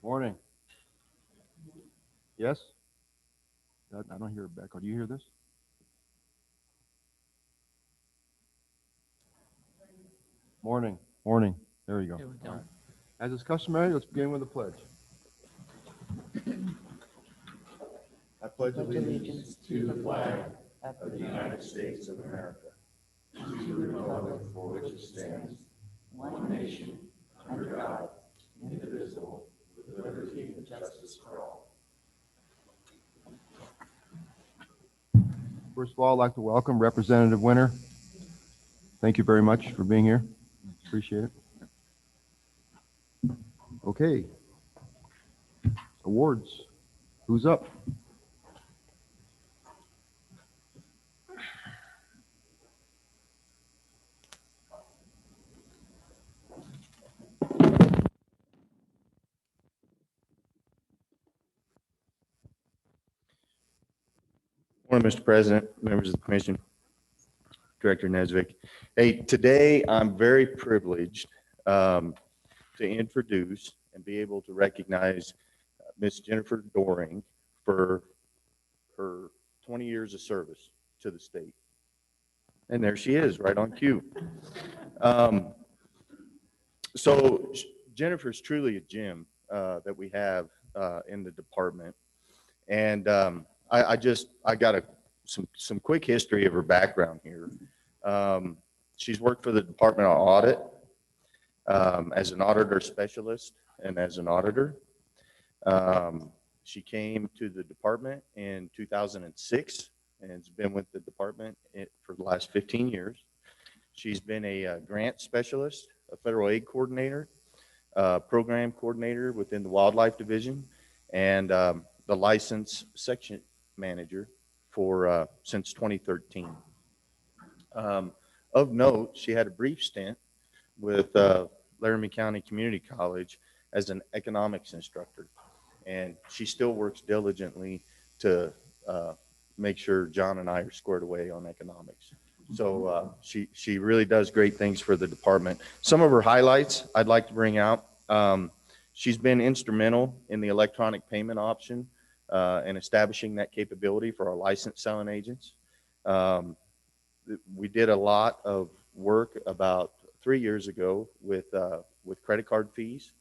Morning. Yes? I don't hear it back. Do you hear this? Morning. Morning. There we go. There we go. All right. As is customary, let's begin with the pledge. I pledge Allegiance to the flag of the United States of America, to the republic for which it stands, one nation, under God, indivisible, with liberty and justice for all. First of all, I'd like to welcome Representative Winter. Thank you very much for being here. Appreciate it. Okay. Awards. Who's up? Morning, Mr. President, members of the commission, Director Nesvik. Hey, today I'm very privileged to introduce and be able to recognize Miss Jennifer Doring for her 20 years of service to the state. And there she is, right on cue. So Jennifer's truly a gem that we have in the department. And I got some quick history of her background here. She's worked for the Department of Audit as an auditor specialist and as an auditor. She came to the department in 2006 and has been with the department for the last 15 years. She's been a grant specialist, a federal aid coordinator, program coordinator within the wildlife division, and the license section manager for since 2013. Of note, she had a brief stint with Laramie County Community College as an economics instructor, and she still works diligently to make sure John and I are squared away on economics. So she really does great things for the department. Some of her highlights I'd like to bring out. She's been instrumental in the electronic payment option and establishing that capability for our licensed selling agents. We did a lot of work about 3 years ago with credit card fees.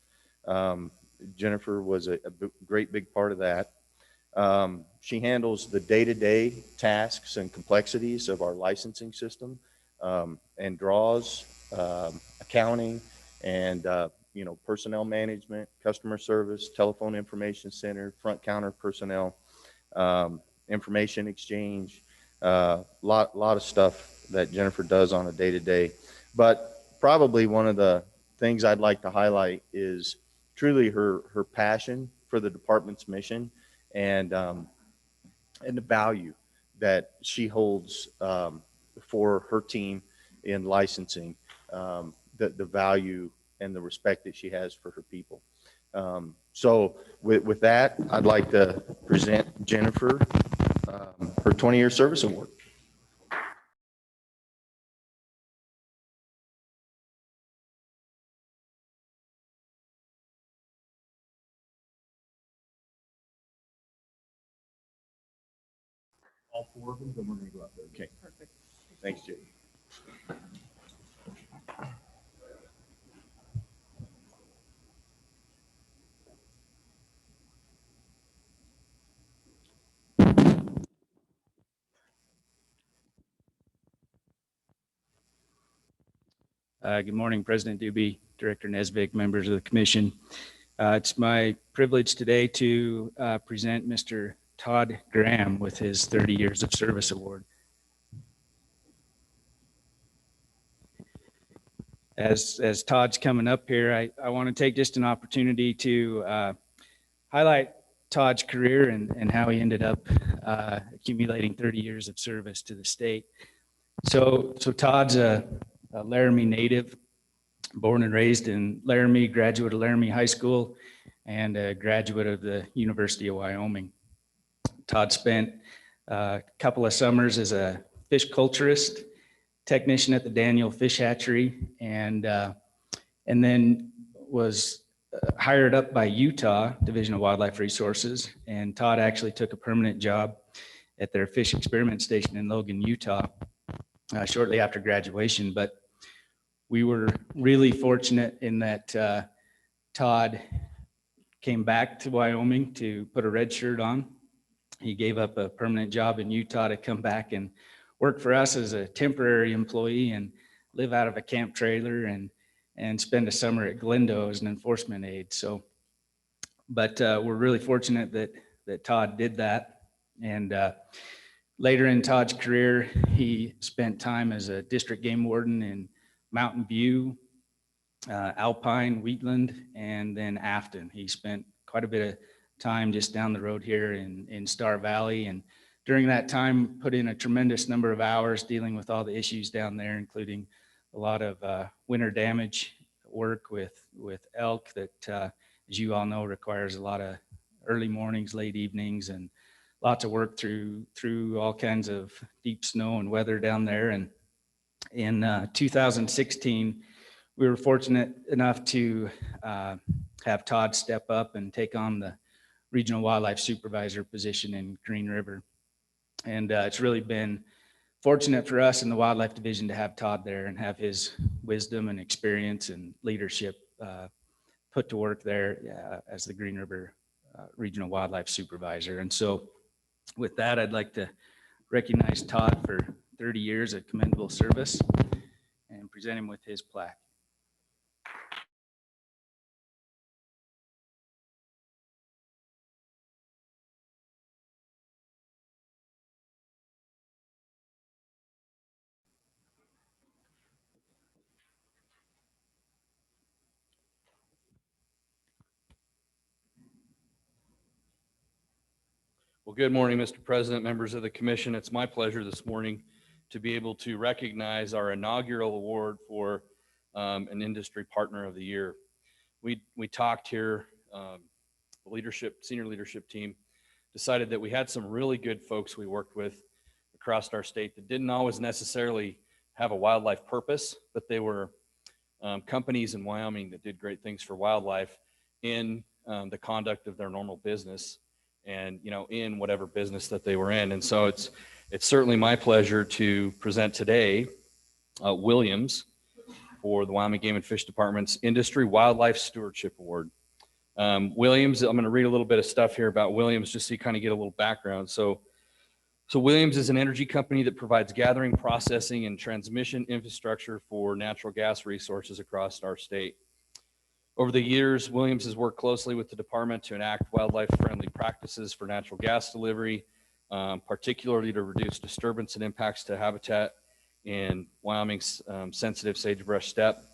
Jennifer was a great big part of that. She handles the day-to-day tasks and complexities of our licensing system, and draws, accounting, and personnel management, customer service, telephone information center, front counter personnel, information exchange, lot of stuff that Jennifer does on a day-to-day. But probably one of the things I'd like to highlight is truly her passion for the department's mission and the value that she holds for her team in licensing, the value and the respect that she has for her people. So with that, I'd like to present Jennifer her 20-year service award. All four of them, then we're going to go out there. Okay. Perfect. Thanks, Jay. Good morning, President Doobie, Director Nesvik, members of the commission. It's my privilege today to present Mr. Todd Graham with his 30 Years of Service Award. As Todd's coming up here, I want to take just an opportunity to highlight Todd's career and how he ended up accumulating 30 years of service to the state. So Todd's a Laramie native, born and raised in Laramie, graduate of Laramie High School, and a graduate of the University of Wyoming. Todd spent a couple of summers as a fish culturist, technician at the Daniel Fish Hatchery, and then was hired up by Utah Division of Wildlife Resources, and Todd actually took a permanent job at their fish experiment station in Logan, Utah, shortly after graduation. But we were really fortunate in that Todd came back to Wyoming to put a red shirt on. He gave up a permanent job in Utah to come back and work for us as a temporary employee and live out of a camp trailer and spend a summer at Glendo as an enforcement aide. So, but we're really fortunate that Todd did that. And later in Todd's career, he spent time as a district game warden in Mountain View, Alpine, Wheatland, and then Afton. He spent quite a bit of time just down the road here in Star Valley, and during that time put in a tremendous number of hours dealing with all the issues down there, including a lot of winter damage work with elk that, as you all know, requires a lot of early mornings, late evenings, and lots of work through all kinds of deep snow and weather down there. And in 2016, we were fortunate enough to have Todd step up and take on the regional wildlife supervisor position in Green River. And it's really been fortunate for us in the wildlife division to have Todd there and have his wisdom and experience and leadership put to work there as the Green River regional wildlife supervisor. And so with that, I'd like to recognize Todd for 30 years of commendable service and present him with his plaque. Well, good morning, Mr. President, members of the commission. It's my pleasure this morning to be able to recognize our inaugural award for an industry partner of the year. We talked here, the senior leadership team decided that we had some really good folks we worked with across our state that didn't always necessarily have a wildlife purpose, but they were companies in Wyoming that did great things for wildlife in the conduct of their normal business and, in whatever business that they were in. And so it's certainly my pleasure to present today Williams for the Wyoming Game and Fish Department's Industry Wildlife Stewardship Award. Williams, I'm going to read a little bit of stuff here about Williams just so you kind of get a little background. So Williams is an energy company that provides gathering, processing, and transmission infrastructure for natural gas resources across our state. Over the years, Williams has worked closely with the department to enact wildlife-friendly practices for natural gas delivery, particularly to reduce disturbance and impacts to habitat in Wyoming's sensitive sagebrush steppe.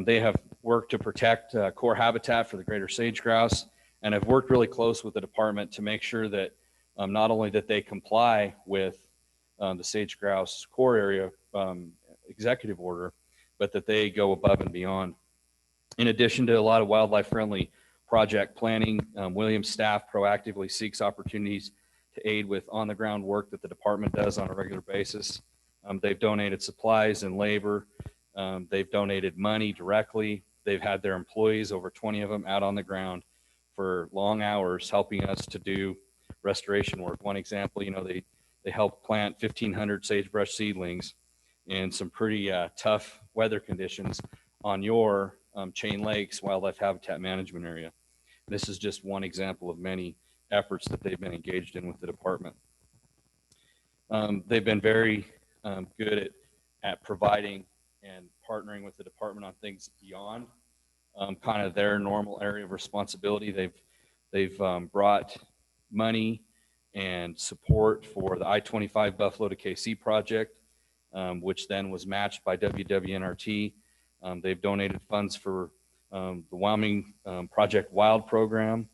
They have worked to protect core habitat for the greater sage grouse and have worked really close with the department to make sure that not only that they comply with the sage grouse core area executive order, but that they go above and beyond. In addition to a lot of wildlife-friendly project planning, Williams staff proactively seeks opportunities to aid with on-the-ground work that the department does on a regular basis. They've donated supplies and labor. They've donated money directly. They've had their employees, over 20 of them, out on the ground for long hours helping us to do restoration work. One example, they helped plant 1,500 sagebrush seedlings in some pretty tough weather conditions on your Chain Lakes Wildlife Habitat Management Area. This is just one example of many efforts that they've been engaged in with the department. They've been very good at providing and partnering with the department on things beyond kind of their normal area of responsibility. They've brought money and support for the I-25 Buffalo to KC project, which then was matched by WWNRT. They've donated funds for the Wyoming Project Wild program,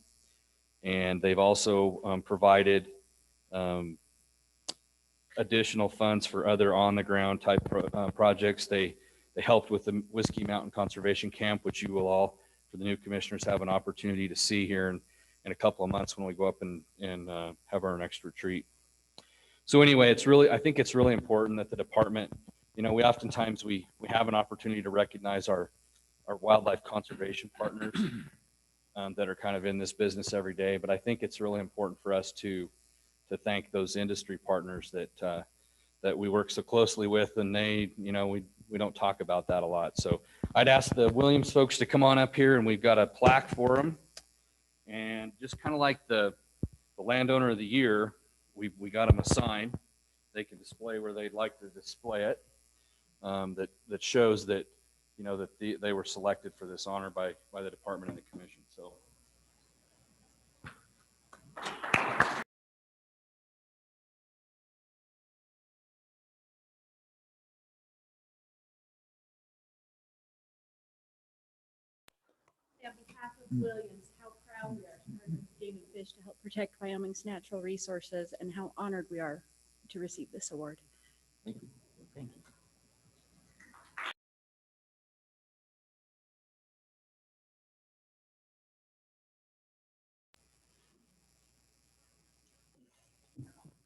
and they've also provided additional funds for other on-the-ground type projects. They helped with the Whiskey Mountain Conservation Camp, which you will all, for the new commissioners, have an opportunity to see here in a couple of months when we go up and have our next retreat. So anyway, I think it's really important that the department, we oftentimes we have an opportunity to recognize our wildlife conservation partners, that are kind of in this business every day. But I think it's really important for us to thank those industry partners that we work so closely with, and we don't talk about that a lot. So I'd ask the Williams folks to come on up here, and we've got a plaque for them. And just kind of like the landowner of the year, we got them a sign they can display where they'd like to display it, that shows that they were selected for this honor by the department and the commission. So. On behalf of Williams, how proud we are to partner with Game and Fish to help protect Wyoming's natural resources, and how honored we are to receive this award. Thank you. Thank you.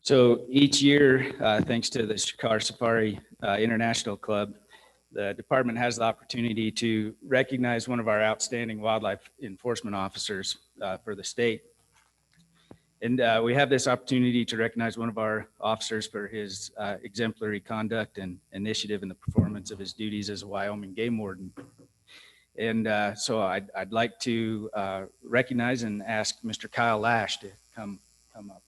So each year, thanks to the Shikar Safari International Club, the department has the opportunity to recognize one of our outstanding wildlife enforcement officers for the state. And we have this opportunity to recognize one of our officers for his exemplary conduct and initiative in the performance of his duties as a Wyoming game warden. And so I'd like to recognize and ask Mr. Kyle Lash to come up.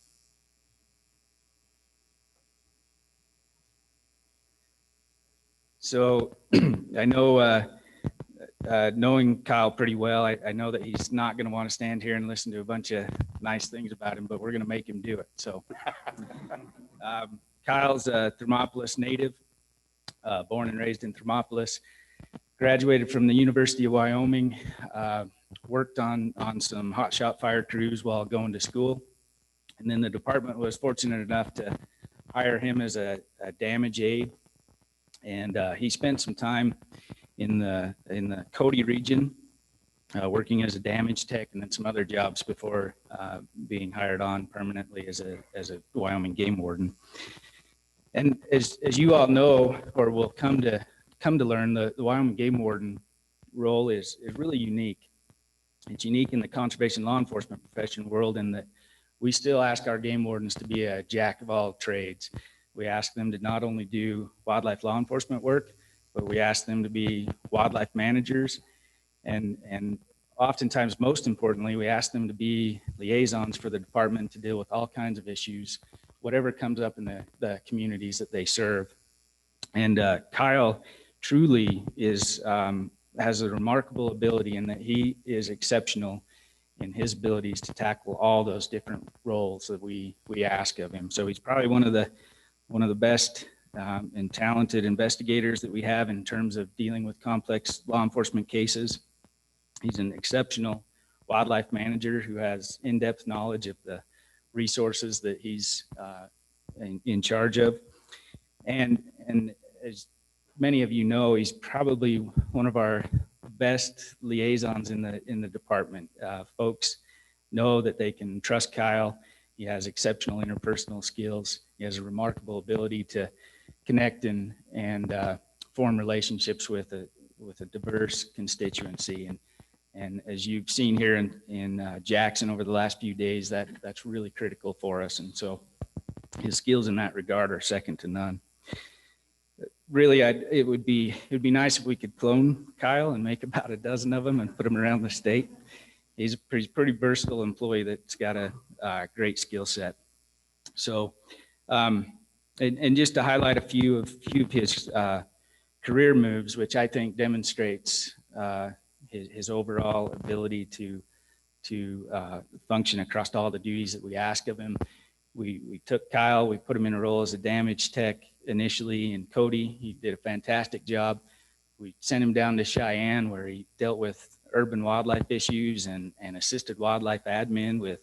So I know, knowing Kyle pretty well, I know that he's not going to want to stand here and listen to a bunch of nice things about him, but we're going to make him do it. So Kyle's a Thermopolis native, born and raised in Thermopolis, graduated from the University of Wyoming, worked on some hotshot fire crews while going to school. And then the department was fortunate enough to hire him as a damage aide. And he spent some time in the Cody region, working as a damage tech, and then some other jobs before being hired on permanently as a Wyoming game warden. And as you all know, or will come to learn, the Wyoming game warden role is really unique. It's unique in the conservation law enforcement profession world in that we still ask our game wardens to be a jack of all trades. We ask them to not only do wildlife law enforcement work, but we ask them to be wildlife managers. And oftentimes, most importantly, we ask them to be liaisons for the department to deal with all kinds of issues, whatever comes up in the communities that they serve. And Kyle truly has a remarkable ability in that he is exceptional in his abilities to tackle all those different roles that we ask of him. So he's probably one of the best and talented investigators that we have in terms of dealing with complex law enforcement cases. He's an exceptional wildlife manager who has in-depth knowledge of the resources that he's in charge of. And as many of you know, he's probably one of our best liaisons in the department. Folks know that they can trust Kyle. He has exceptional interpersonal skills. He has a remarkable ability to connect and form relationships with a diverse constituency. And as you've seen here in Jackson over the last few days, that's really critical for us. And so his skills in that regard are second to none. Really, it would be nice if we could clone Kyle and make about a dozen of them and put them around the state. He's a pretty versatile employee that's got a great skill set. So, and just to highlight a few of his career moves, which I think demonstrates his overall ability to function across all the duties that we ask of him. We took Kyle, we put him in a role as a damage tech initially in Cody. He did a fantastic job. We sent him down to Cheyenne where he dealt with urban wildlife issues and assisted wildlife admin with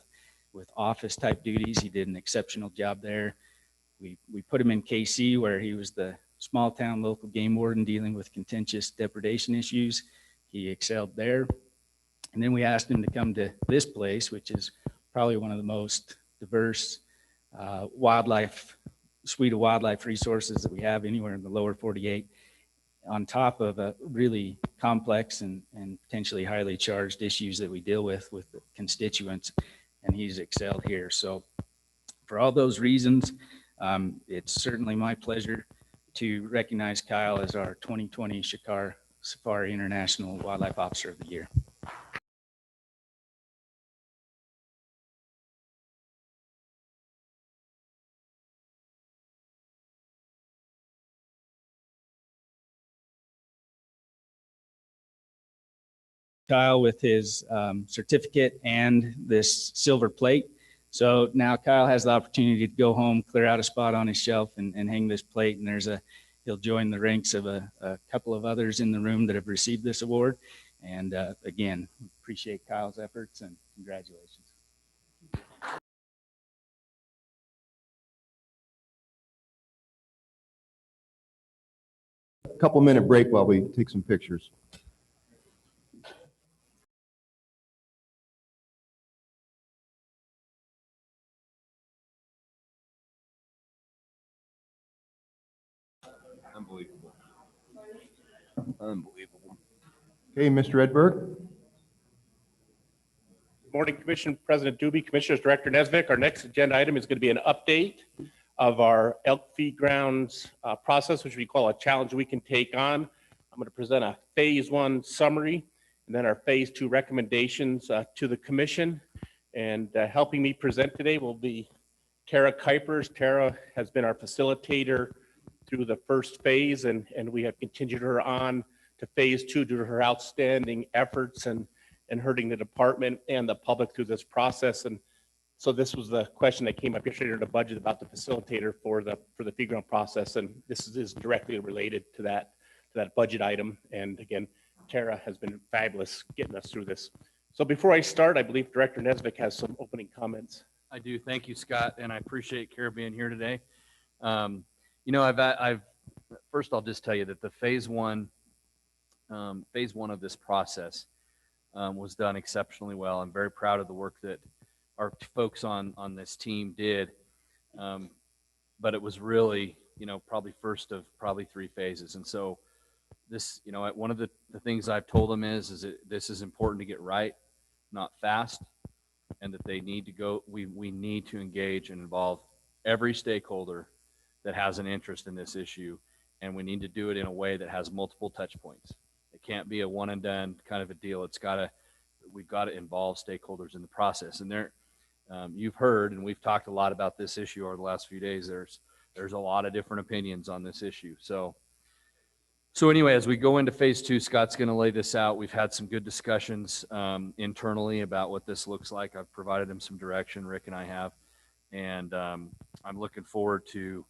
office type duties. He did an exceptional job there. We put him in KC where he was the small town local game warden dealing with contentious depredation issues. He excelled there. And then we asked him to come to this place, which is probably one of the most diverse suite of wildlife resources that we have anywhere in the lower 48. on top of a really complex and potentially highly charged issues that we deal with the constituents, and he's excelled here. So for all those reasons, it's certainly my pleasure to recognize Kyle as our 2020 Shikar Safari International Wildlife Officer of the Year. Kyle with his certificate and this silver plate. So now Kyle has the opportunity to go home, clear out a spot on his shelf and hang this plate. And he'll join the ranks of a couple of others in the room that have received this award. And again, appreciate Kyle's efforts and congratulations. A couple-minute break while we take some pictures. Unbelievable. Unbelievable. Okay, Mr. Edberg. Morning, Commission President Doobie, Commissioners, Director Nesvik. Our next agenda item is going to be an update of our elk feed grounds process, which we call a challenge we can take on. I'm going to present a phase 1 summary and then our phase 2 recommendations to the Commission. And helping me present today will be Tara Kuipers. Tara has been our facilitator through the first phase, and we have continued her on to phase 2 due to her outstanding efforts and hurting the department and the public through this process. And so this was the question that came up yesterday in the budget about the facilitator for the feed ground process, and this is directly related to that budget item. And again, Tara has been fabulous getting us through this. So before I start, I believe Director Nesvik has some opening comments. I do. Thank you, Scott, and I appreciate Kara being here today. You know, I've first I'll just tell you that the phase one of this process was done exceptionally well. I'm very proud of the work that our folks on this team did, but it was really, you know, probably first of probably 3 phases. And so this, you know, one of the things I've told them is that this is important to get right, not fast, and that they need to go, we need to engage and involve every stakeholder that has an interest in this issue, and we need to do it in a way that has multiple touch points. It can't be a one and done kind of a deal. We've got to involve stakeholders in the process. And you've heard, and we've talked a lot about this issue over the last few days. There's a lot of different opinions on this issue. So anyway, as we go into phase 2, Scott's going to lay this out. We've had some good discussions internally about what this looks like. I've provided him some direction, Rick and I have, and I'm looking forward to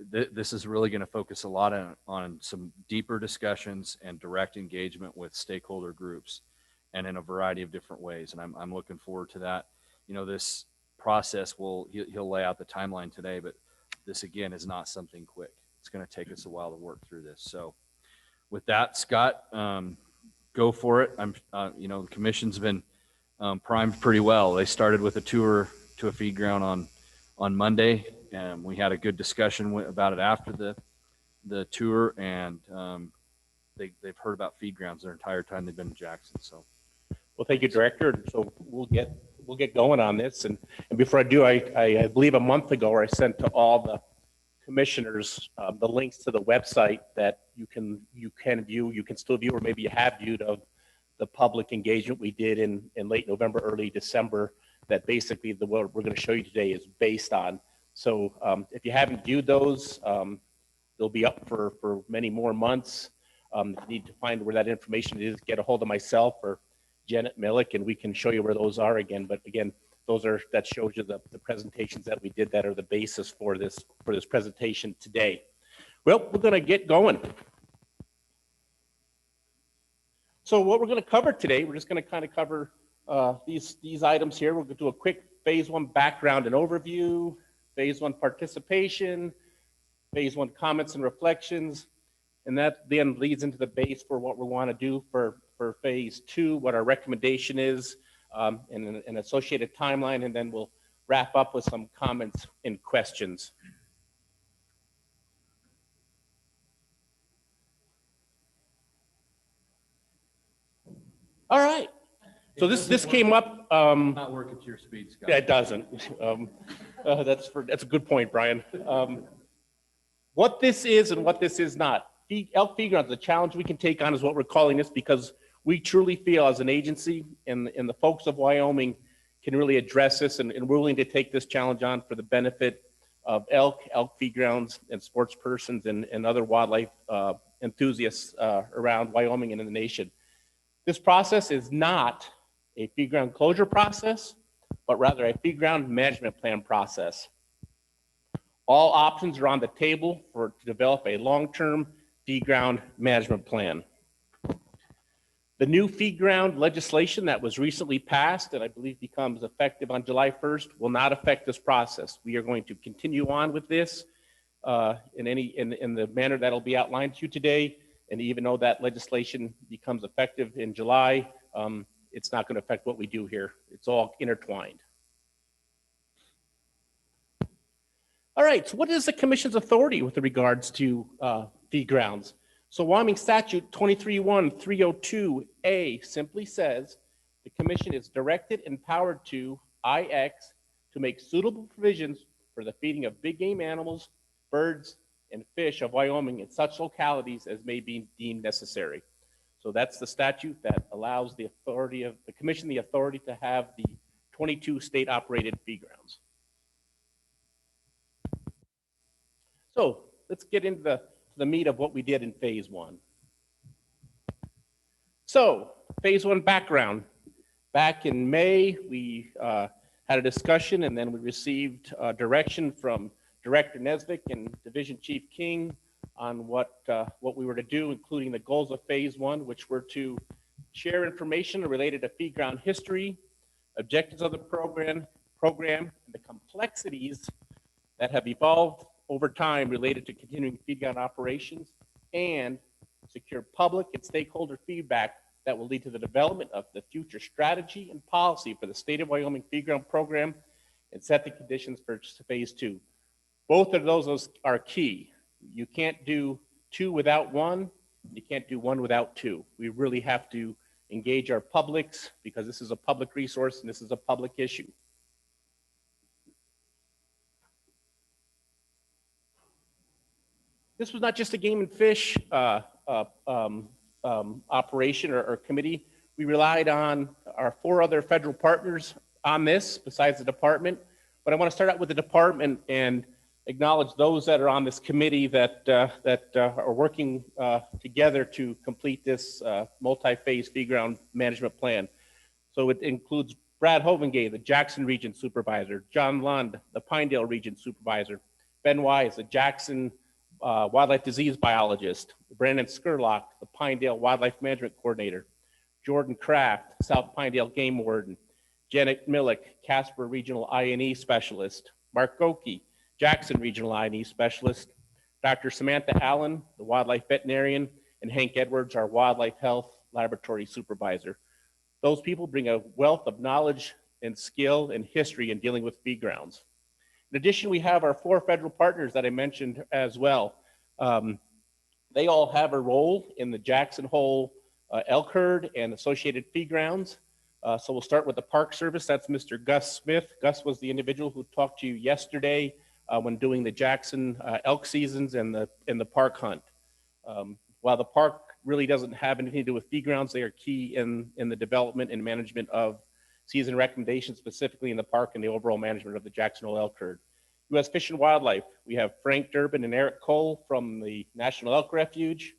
this is really going to focus a lot on some deeper discussions and direct engagement with stakeholder groups, and in a variety of different ways. And I'm looking forward to that. You know, this process he'll lay out the timeline today, but this again is not something quick. It's going to take us a while to work through this. So with that, Scott, go for it. You know, the commission's been primed pretty well. They started with a tour to a feed ground on Monday, and we had a good discussion about it after the tour, and they've heard about feed grounds their entire time they've been in Jackson. So, well, thank you, Director. So we'll get going on this. And before I do, I believe a month ago, I sent to all the commissioners the links to the website that you can view, you can still view, or maybe you have viewed, of the public engagement we did in late November, early December, that basically what we're going to show you today is based on. So if you haven't viewed those, they'll be up for many more months. You need to find where that information is, get a hold of myself or Janet Millick, and we can show you where those are again. But again, that shows you the presentations that we did that are the basis for this presentation today. Well, we're going to get going. So what we're going to cover today, we're just going to kind of cover these items here. We're going to do a quick phase 1 background and overview, phase 1 participation, phase 1 comments and reflections, and that then leads into the base for what we want to do for phase 2, what our recommendation is, and an associated timeline, and then we'll wrap up with some comments and questions. All right. So this came up, Not work at your speed, Scott. yeah, it doesn't. That's a good point, Brian. What this is and what this is not. Elk feed grounds, the challenge we can take on is what we're calling this, because we truly feel as an agency and the folks of Wyoming can really address this, and we're willing to take this challenge on for the benefit of elk feed grounds, and sports persons and other wildlife enthusiasts around Wyoming and in the nation. This process is not a feed ground closure process, but rather a feed ground management plan process. All options are on the table to develop a long-term feed ground management plan. The new feed ground legislation that was recently passed, and I believe becomes effective on July 1st, will not affect this process. We are going to continue on with this in the manner that'll be outlined to you today. And even though that legislation becomes effective in July, it's not going to affect what we do here. It's all intertwined. All right, so what is the commission's authority with regards to feed grounds? So Wyoming Statute 23-1-302A simply says the commission is directed and empowered to IX to make suitable provisions for the feeding of big game animals, birds, and fish of Wyoming in such localities as may be deemed necessary. So that's the statute that allows the authority of the commission the authority to have the 22 state-operated feed grounds. So let's get into the meat of what we did in phase one. So phase one background. Back in May, we had a discussion, and then we received direction from Director Nesvik and Division Chief King on what we were to do, including the goals of phase one, which were to share information related to feed ground history, objectives of the program, and the complexities that have evolved over time related to continuing feed ground operations, and secure public and stakeholder feedback that will lead to the development of the future strategy and policy for the state of Wyoming feed ground program and set the conditions for phase two. Both of those are key. You can't do two without one. You can't do one without two. We really have to engage our publics, because this is a public resource and this is a public issue. This was not just a game and fish operation or committee. We relied on our 4 other federal partners on this besides the department. But I want to start out with the department and acknowledge those that are on this committee that are working together to complete this multi-phase feed ground management plan. So it includes Brad Hovengay, the Jackson Region Supervisor, John Lund, the Pinedale Region Supervisor, Ben Wise, the Jackson Wildlife Disease Biologist, Brandon Skurlock, the Pinedale Wildlife Management Coordinator, Jordan Kraft, South Pinedale Game Warden, Janet Millick, Casper Regional I&E Specialist, Mark Goki, Jackson Regional I&E Specialist, Dr. Samantha Allen, the Wildlife Veterinarian, and Hank Edwards, our Wildlife Health Laboratory Supervisor. Those people bring a wealth of knowledge and skill and history in dealing with feed grounds. In addition, we have our 4 federal partners that I mentioned as well. They all have a role in the Jackson Hole elk herd and associated feed grounds. So we'll start with the Park Service. That's Mr. Gus Smith. Gus was the individual who talked to you yesterday when doing the Jackson elk seasons and the park hunt. While the park really doesn't have anything to do with feed grounds, they are key in the development and management of season recommendations, specifically in the park and the overall management of the Jackson Hole elk herd. U.S. Fish and Wildlife, we have Frank Durbin and Eric Cole from the National Elk Refuge.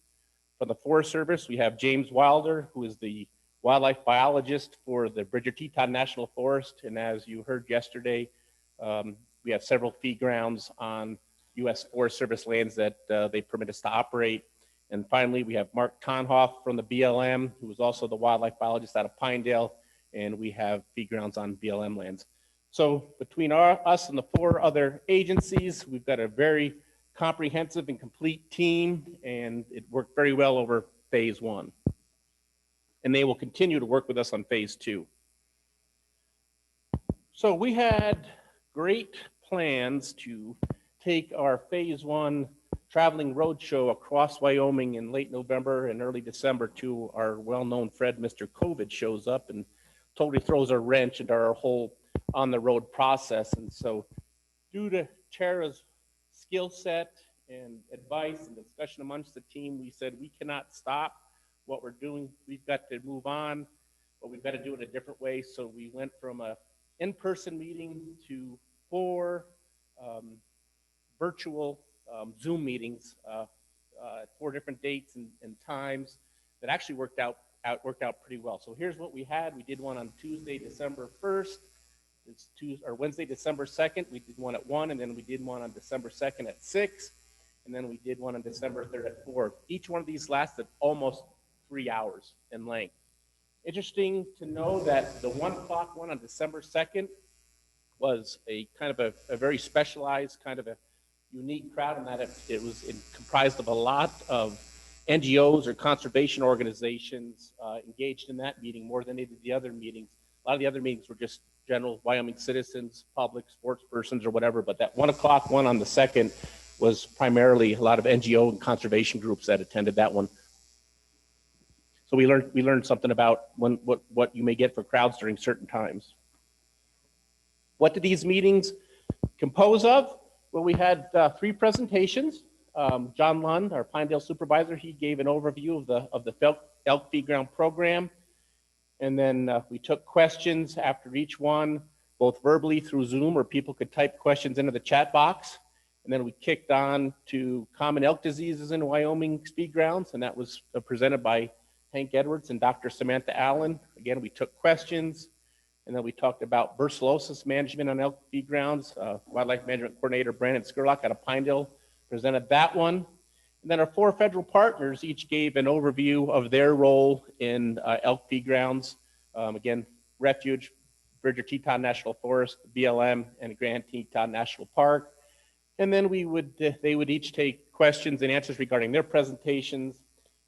From the Forest Service, we have James Wilder, who is the wildlife biologist for the Bridger Teton National Forest. And as you heard yesterday, we have several feed grounds on U.S. Forest Service lands that they permit us to operate. And finally, we have Mark Tonhoff from the BLM, who is also the wildlife biologist out of Pinedale, and we have feed grounds on BLM lands. So between us and the 4 other agencies, we've got a very comprehensive and complete team, and it worked very well over phase 1. And they will continue to work with us on phase 2. So we had great plans to take our phase 1 traveling road show across Wyoming in late November and early December to our well-known Fred, Mr. COVID, shows up and totally throws a wrench into our whole on-the-road process. And so due to Tara's skill set and advice and discussion amongst the team, we said we cannot stop what we're doing. We've got to move on, but we've got to do it a different way. So we went from a in-person meeting to 4 virtual Zoom meetings at 4 different dates and times that actually worked out pretty well. So here's what we had. We did one on Tuesday, December 1st. It's Wednesday, December 2nd. We did one at 1, and then we did one on December 2nd at 6, and then we did one on December 3rd at 4. Each one of these lasted almost 3 hours in length. Interesting to know that the 1 o'clock one on December 2nd was a kind of a very specialized, kind of a unique crowd in that it was comprised of a lot of NGOs or conservation organizations engaged in that meeting more than any of the other meetings. A lot of the other meetings were just general Wyoming citizens, public sports persons or whatever, but that 1 o'clock one on the 2nd was primarily a lot of NGO and conservation groups that attended that one. So we learned something about what you may get for crowds during certain times. What did these meetings compose of? Well, we had 3 presentations. John Lund, our Pinedale supervisor, he gave an overview of the elk feed ground program. And then we took questions after each one, both verbally through Zoom, where people could type questions into the chat box. And then we kicked on to common elk diseases in Wyoming feed grounds, and that was presented by Hank Edwards and Dr. Samantha Allen. Again, we took questions, and then we talked about brucellosis management on elk feed grounds. Wildlife Management Coordinator Brandon Skurlock out of Pinedale presented that one. And then our 4 federal partners each gave an overview of their role in elk feed grounds. Again, Refuge, Bridger Teton National Forest, BLM, and Grand Teton National Park. And then they would each take questions and answers regarding their presentations.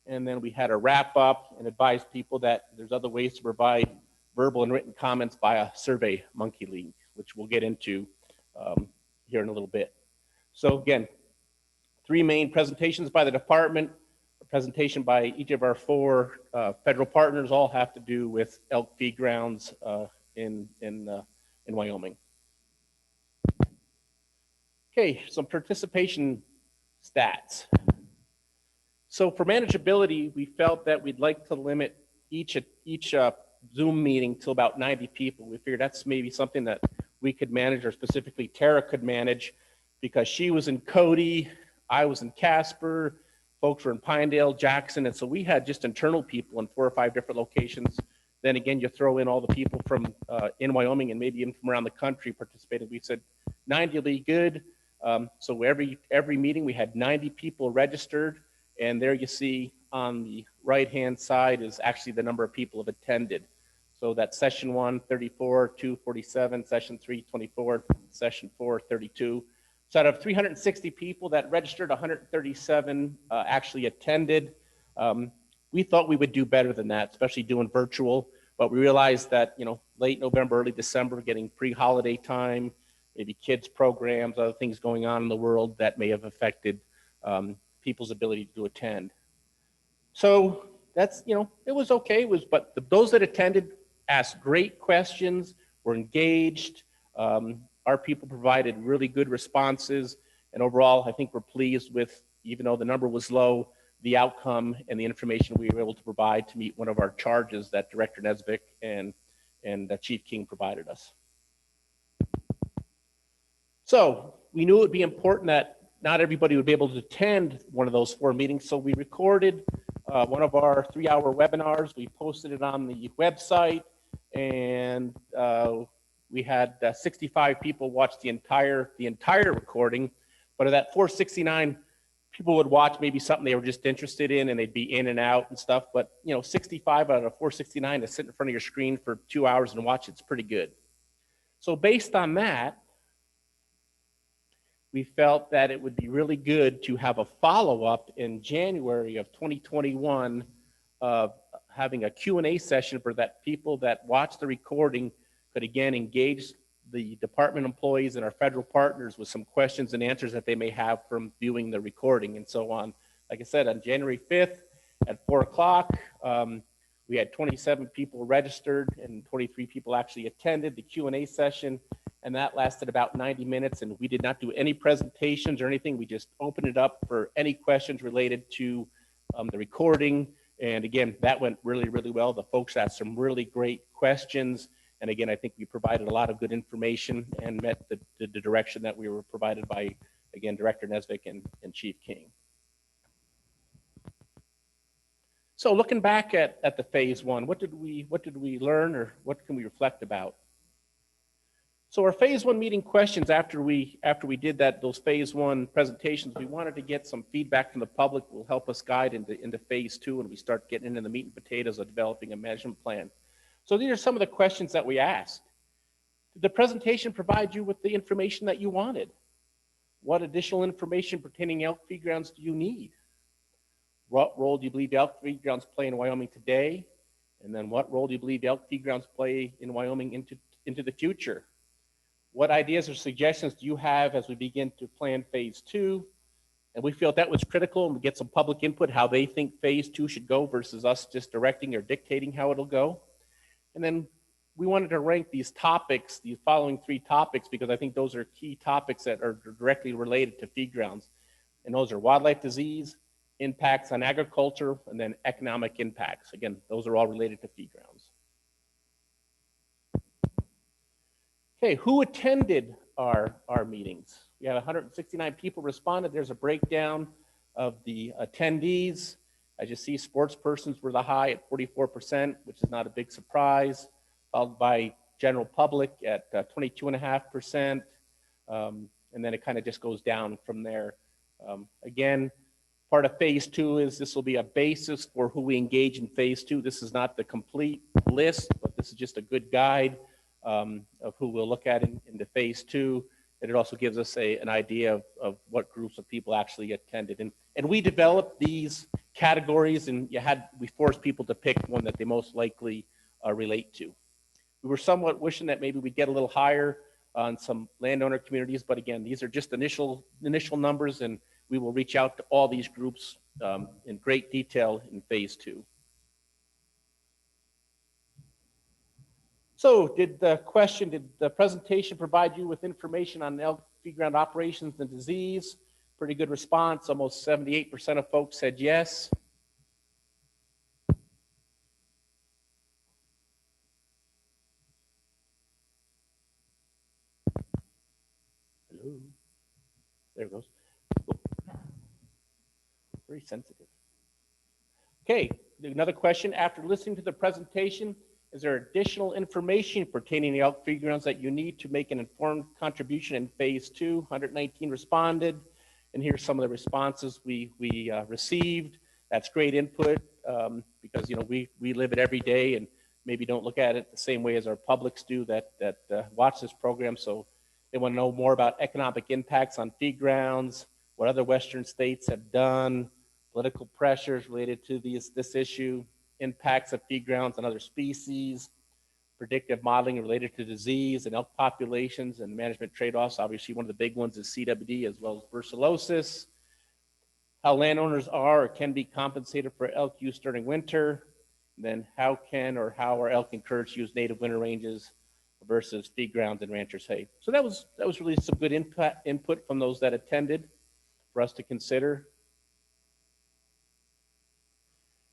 And then we had a wrap up and advise people that there's other ways to provide verbal and written comments via Survey Monkey League, which we'll get into here in a little bit. So again, 3 main presentations by the department, a presentation by each of our 4 federal partners, all have to do with elk feed grounds in Wyoming. Okay, some participation stats. So for manageability, we felt that we'd like to limit each Zoom meeting to about 90 people. We figured that's maybe something that we could manage, or specifically Tara could manage, because she was in Cody, I was in Casper, folks were in Pinedale, Jackson, and so we had just internal people in 4 or 5 different locations. Then again, you throw in all the people from in Wyoming and maybe even from around the country participating. We said 90 will be good. So every meeting we had 90 people registered, and there you see on the right-hand side is actually the number of people have attended. So that's session 1, 34, 2, 47, session 3, 24, session 4, 32. So out of 360 people that registered, 137 actually attended. We thought we would do better than that, especially doing virtual, but we realized that, late November, early December, getting pre-holiday time, maybe kids programs, other things going on in the world that may have affected people's ability to attend. So that's, it was okay. But those that attended asked great questions, were engaged. Our people provided really good responses, and overall, I think we're pleased with, even though the number was low, the outcome and the information we were able to provide to meet one of our charges that Director Nesvik and Chief King provided us. So we knew it would be important that not everybody would be able to attend one of those 4 meetings, so we recorded one of our 3-hour webinars. We posted it on the website, and we had 65 people watch the entire recording. But of that 469, people would watch maybe something they were just interested in, and they'd be in and out and stuff. But 65 out of 469 to sit in front of your screen for 2 hours and watch it's pretty good. So based on that, we felt that it would be really good to have a follow-up in January of 2021 of having a Q&A session for that people that watch the recording could again engage the department employees and our federal partners with some questions and answers that they may have from viewing the recording and so on. Like I said, on January 5th at 4 o'clock, we had 27 people registered and 23 people actually attended the Q&A session, and that lasted about 90 minutes, and we did not do any presentations or anything. We just opened it up for any questions related to the recording. And again, that went really, really well. The folks asked some really great questions. And again, I think we provided a lot of good information and met the direction that we were provided by, again, Director Nesvik and Chief King. So looking back at the phase one, what did we learn, or what can we reflect about? So our phase one meeting questions, after we did those phase one presentations, we wanted to get some feedback from the public will help us guide into phase two, and we start getting into the meat and potatoes of developing a management plan. So these are some of the questions that we asked. Did the presentation provide you with the information that you wanted? What additional information pertaining to elk feed grounds do you need? What role do you believe elk feed grounds play in Wyoming today? And then what role do you believe elk feed grounds play in Wyoming into the future? What ideas or suggestions do you have as we begin to plan phase two? And we felt that was critical, and we get some public input, how they think phase two should go versus us just directing or dictating how it'll go. And then we wanted to rank these topics, these following 3 topics, because I think those are key topics that are directly related to feed grounds. And those are wildlife disease, impacts on agriculture, and then economic impacts. Again, those are all related to feed grounds. Okay, who attended our meetings? We had 169 people responded. There's a breakdown of the attendees. As you see, sports persons were the high at 44%, which is not a big surprise, followed by general public at 22.5%. And then it kind of just goes down from there. Again, part of phase two is this will be a basis for who we engage in phase two. This is not the complete list, but this is just a good guide of who we'll look at into phase two. And it also gives us an idea of what groups of people actually attended. And we developed these categories, and we forced people to pick one that they most likely relate to. We were somewhat wishing that maybe we'd get a little higher on some landowner communities, but again, these are just initial numbers, and we will reach out to all these groups in great detail in phase two. So did the presentation provide you with information on elk feed ground operations and disease? Pretty good response. Almost 78% of folks said yes. Hello. There it goes. Very sensitive. Okay, another question. After listening to the presentation, is there additional information pertaining to elk feed grounds that you need to make an informed contribution in phase two? 119 responded, and here's some of the responses we received. That's great input because we live it every day and maybe don't look at it the same way as our publics do that watch this program. So they want to know more about economic impacts on feed grounds, what other Western states have done, political pressures related to this issue, impacts of feed grounds on other species, predictive modeling related to disease and elk populations and management trade-offs. Obviously, one of the big ones is CWD as well as brucellosis. How landowners are or can be compensated for elk use during winter. And then how are elk encouraged to use native winter ranges versus feed grounds and ranchers' hay. So that was really some good input from those that attended for us to consider.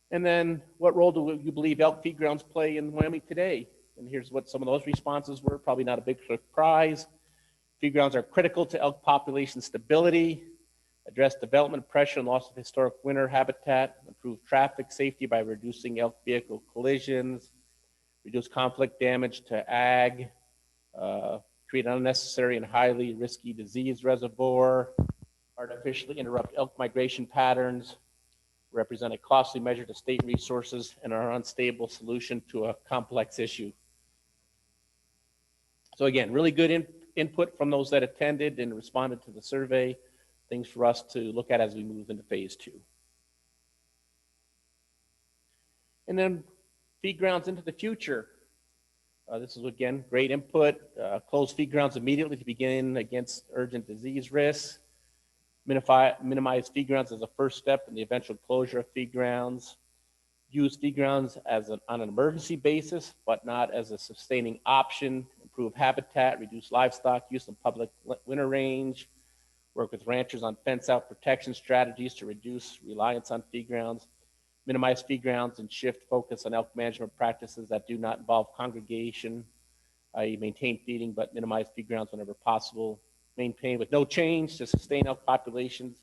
And then what role do you believe elk feed grounds play in Wyoming today? And here's what some of those responses were, probably not a big surprise. Feed grounds are critical to elk population stability, address development pressure and loss of historic winter habitat, improve traffic safety by reducing elk vehicle collisions, reduce conflict damage to ag, create an unnecessary and highly risky disease reservoir, artificially interrupt elk migration patterns, represent a costly measure to state resources, and are an unstable solution to a complex issue. So again, really good input from those that attended and responded to the survey, things for us to look at as we move into phase two. And then feed grounds into the future. This is, again, great input. Close feed grounds immediately to begin against urgent disease risks. Minimize feed grounds as a first step in the eventual closure of feed grounds. Use feed grounds on an emergency basis, but not as a sustaining option. Improve habitat, reduce livestock use in public winter range. Work with ranchers on fence-out protection strategies to reduce reliance on feed grounds. Minimize feed grounds and shift focus on elk management practices that do not involve congregation, i.e. maintain feeding, but minimize feed grounds whenever possible. Maintain with no change to sustain elk populations.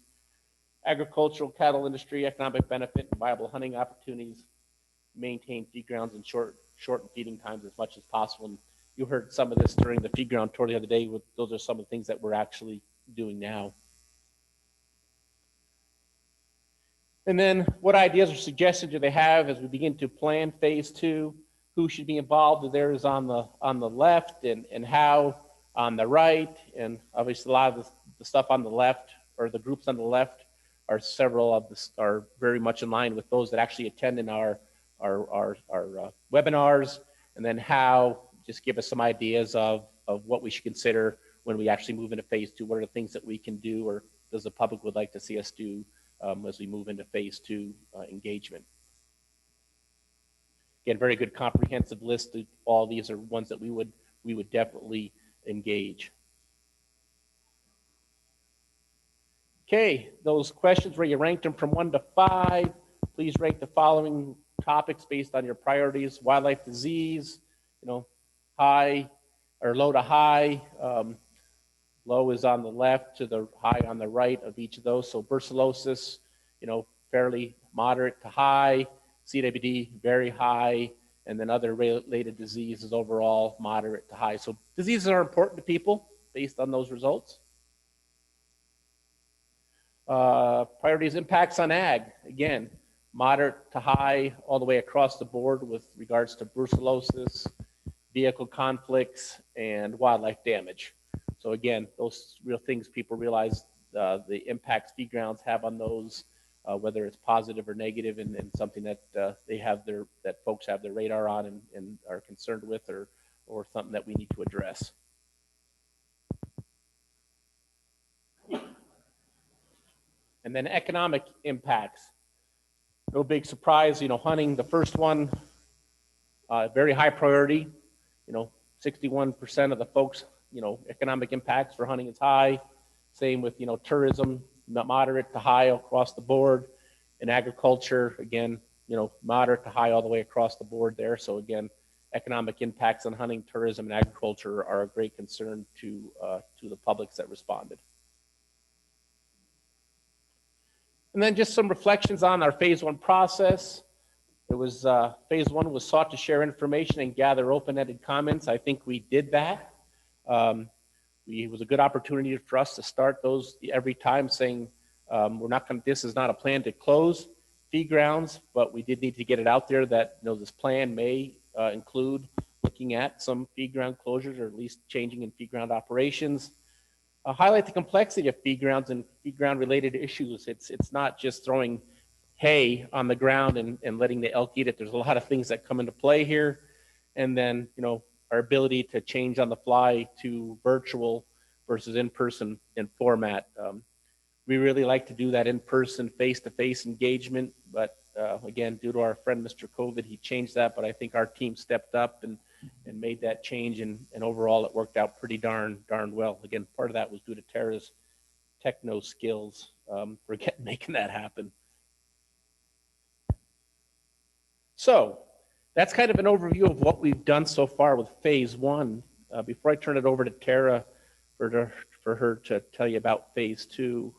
Agricultural, cattle industry, economic benefit, and viable hunting opportunities. Maintain feed grounds and shorten feeding times as much as possible. And you heard some of this during the feed ground tour the other day. Those are some of the things that we're actually doing now. And then what ideas or suggestions do they have as we begin to plan phase 2? Who should be involved? There is on the left, and how on the right. And obviously a lot of the stuff on the left, or the groups on the left, are several of this are very much in line with those that actually attend in our webinars. And then how, just give us some ideas of what we should consider when we actually move into phase 2. What are the things that we can do, or does the public would like to see us do as we move into phase 2 engagement? Again, very good comprehensive list. All these are ones that we would definitely engage. Okay, those questions where you ranked them from 1 to 5, please rank the following topics based on your priorities. Wildlife disease, high or low to high. Low is on the left to the high on the right of each of those. So brucellosis, fairly moderate to high. CWD, very high. And then other related diseases overall, moderate to high. So diseases are important to people based on those results. Priorities, impacts on ag. Again, moderate to high all the way across the board with regards to brucellosis, vehicle conflicts, and wildlife damage. So again, those real things people realize the impacts feed grounds have on those, whether it's positive or negative, and something that that folks have their radar on and are concerned with, or something that we need to address. And then economic impacts. No big surprise, hunting, the first one, very high priority. 61% of the folks, economic impacts for hunting is high. Same with, tourism, moderate to high across the board. And agriculture, again, moderate to high all the way across the board there. So again, economic impacts on hunting, tourism, and agriculture are a great concern to the publics that responded. And then just some reflections on our phase 1 process. It was phase 1 was sought to share information and gather open-ended comments. I think we did that. It was a good opportunity for us to start those every time, saying this is not a plan to close feed grounds, but we did need to get it out there that this plan may include looking at some feed ground closures, or at least changing in feed ground operations. Highlight the complexity of feed grounds and feed ground related issues. It's not just throwing hay on the ground and letting the elk eat it. There's a lot of things that come into play here. And then, our ability to change on the fly to virtual versus in-person in format. We really like to do that in-person, face-to-face engagement, but again, due to our friend Mr. COVID, he changed that, but I think our team stepped up and made that change, and overall it worked out pretty darn well. Again, part of that was due to Tara's techno skills for making that happen. So that's kind of an overview of what we've done so far with phase 1. Before I turn it over to Tara for her to tell you about phase 2,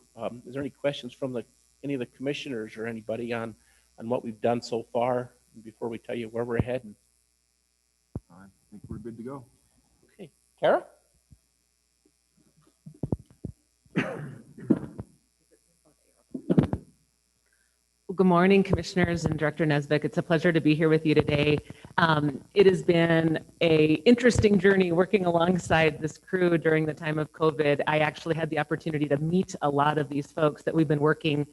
is there any questions from any of the commissioners or anybody on what we've done so far before we tell you where we're heading? I think we're good to go. Okay, Tara? Good morning, commissioners and Director Nesbitt. It's a pleasure to be here with you today. It has been an interesting journey working alongside this crew during the time of COVID. I actually had the opportunity to meet a lot of these folks that we've been working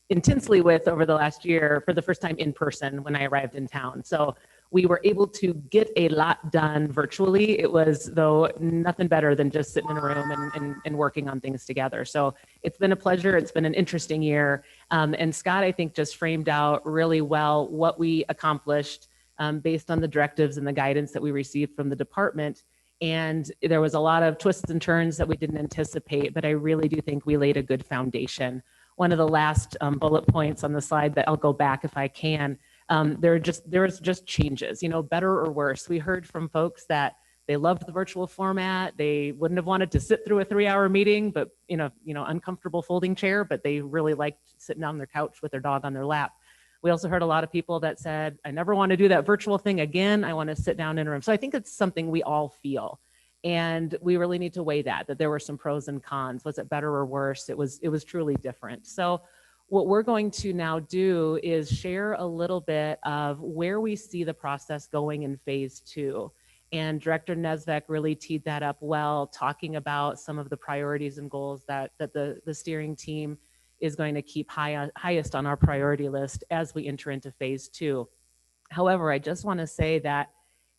intensely with over the last year for the first time in person when I arrived in town. So we were able to get a lot done virtually. It was, though, nothing better than just sitting in a room and working on things together. So it's been a pleasure. It's been an interesting year. And Scott, I think, just framed out really well what we accomplished based on the directives and the guidance that we received from the department. And there was a lot of twists and turns that we didn't anticipate, but I really do think we laid a good foundation. One of the last bullet points on the slide that I'll go back if I can, there was just changes, better or worse. We heard from folks that they loved the virtual format. They wouldn't have wanted to sit through a 3-hour meeting, but uncomfortable folding chair, but they really liked sitting on their couch with their dog on their lap. We also heard a lot of people that said, I never want to do that virtual thing again. I want to sit down in a room. So I think it's something we all feel. And we really need to weigh that there were some pros and cons. Was it better or worse? It was truly different. So what we're going to now do is share a little bit of where we see the process going in phase 2. And Director Nesvek really teed that up well, talking about some of the priorities and goals that the steering team is going to keep highest on our priority list as we enter into phase 2. However, I just want to say that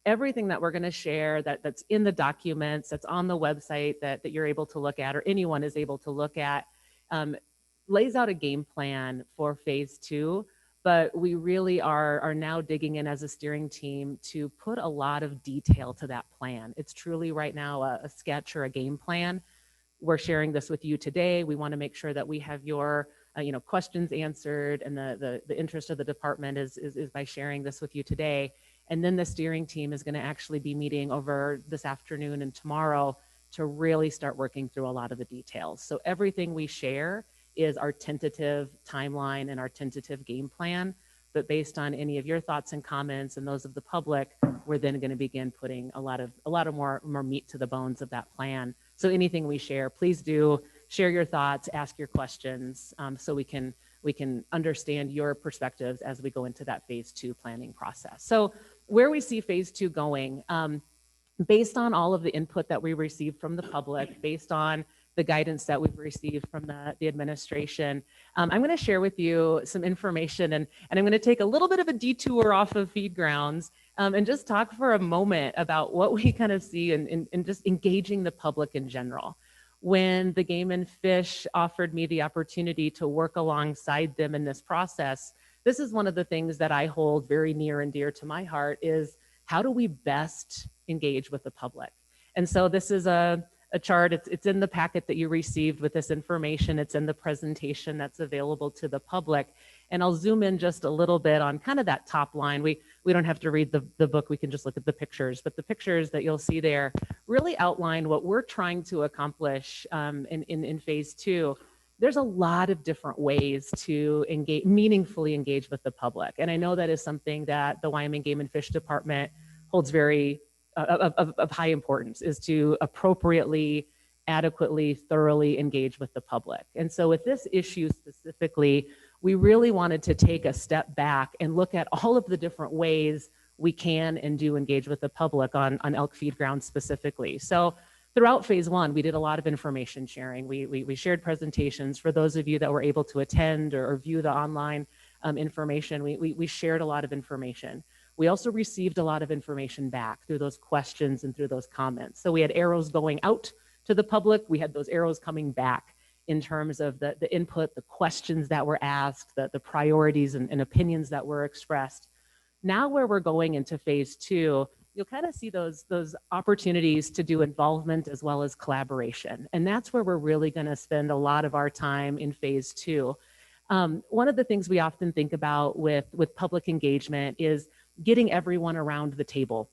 everything that we're going to share that's in the documents, that's on the website that you're able to look at, or anyone is able to look at, lays out a game plan for phase 2. But we really are now digging in as a steering team to put a lot of detail to that plan. It's truly right now a sketch or a game plan. We're sharing this with you today. We want to make sure that we have your questions answered, and the interest of the department is by sharing this with you today. And then the steering team is going to actually be meeting over this afternoon and tomorrow to really start working through a lot of the details. So everything we share is our tentative timeline and our tentative game plan. But based on any of your thoughts and comments and those of the public, we're then going to begin putting a lot of more meat to the bones of that plan. So anything we share, please do share your thoughts, ask your questions, so we can understand your perspectives as we go into that phase 2 planning process. So where we see phase 2 going, based on all of the input that we received from the public, based on the guidance that we've received from the administration, I'm going to share with you some information, and I'm going to take a little bit of a detour off of feed grounds and just talk for a moment about what we kind of see in just engaging the public in general. When the Game and Fish offered me the opportunity to work alongside them in this process, this is one of the things that I hold very near and dear to my heart, is how do we best engage with the public? And so this is a chart. It's in the packet that you received with this information. It's in the presentation that's available to the public. And I'll zoom in just a little bit on kind of that top line. We don't have to read the book. We can just look at the pictures. But the pictures that you'll see there really outline what we're trying to accomplish in phase 2. There's a lot of different ways to meaningfully engage with the public. And I know that is something that the Wyoming Game and Fish Department holds very of high importance, is to appropriately, adequately, thoroughly engage with the public. And so with this issue specifically, we really wanted to take a step back and look at all of the different ways we can and do engage with the public on elk feed grounds specifically. So throughout phase 1, we did a lot of information sharing. We shared presentations. For those of you that were able to attend or view the online information, we shared a lot of information. We also received a lot of information back through those questions and through those comments. So we had arrows going out to the public. We had those arrows coming back in terms of the input, the questions that were asked, the priorities and opinions that were expressed. Now where we're going into phase 2, you'll kind of see those opportunities to do involvement as well as collaboration. And that's where we're really going to spend a lot of our time in phase 2. One of the things we often think about with public engagement is getting everyone around the table,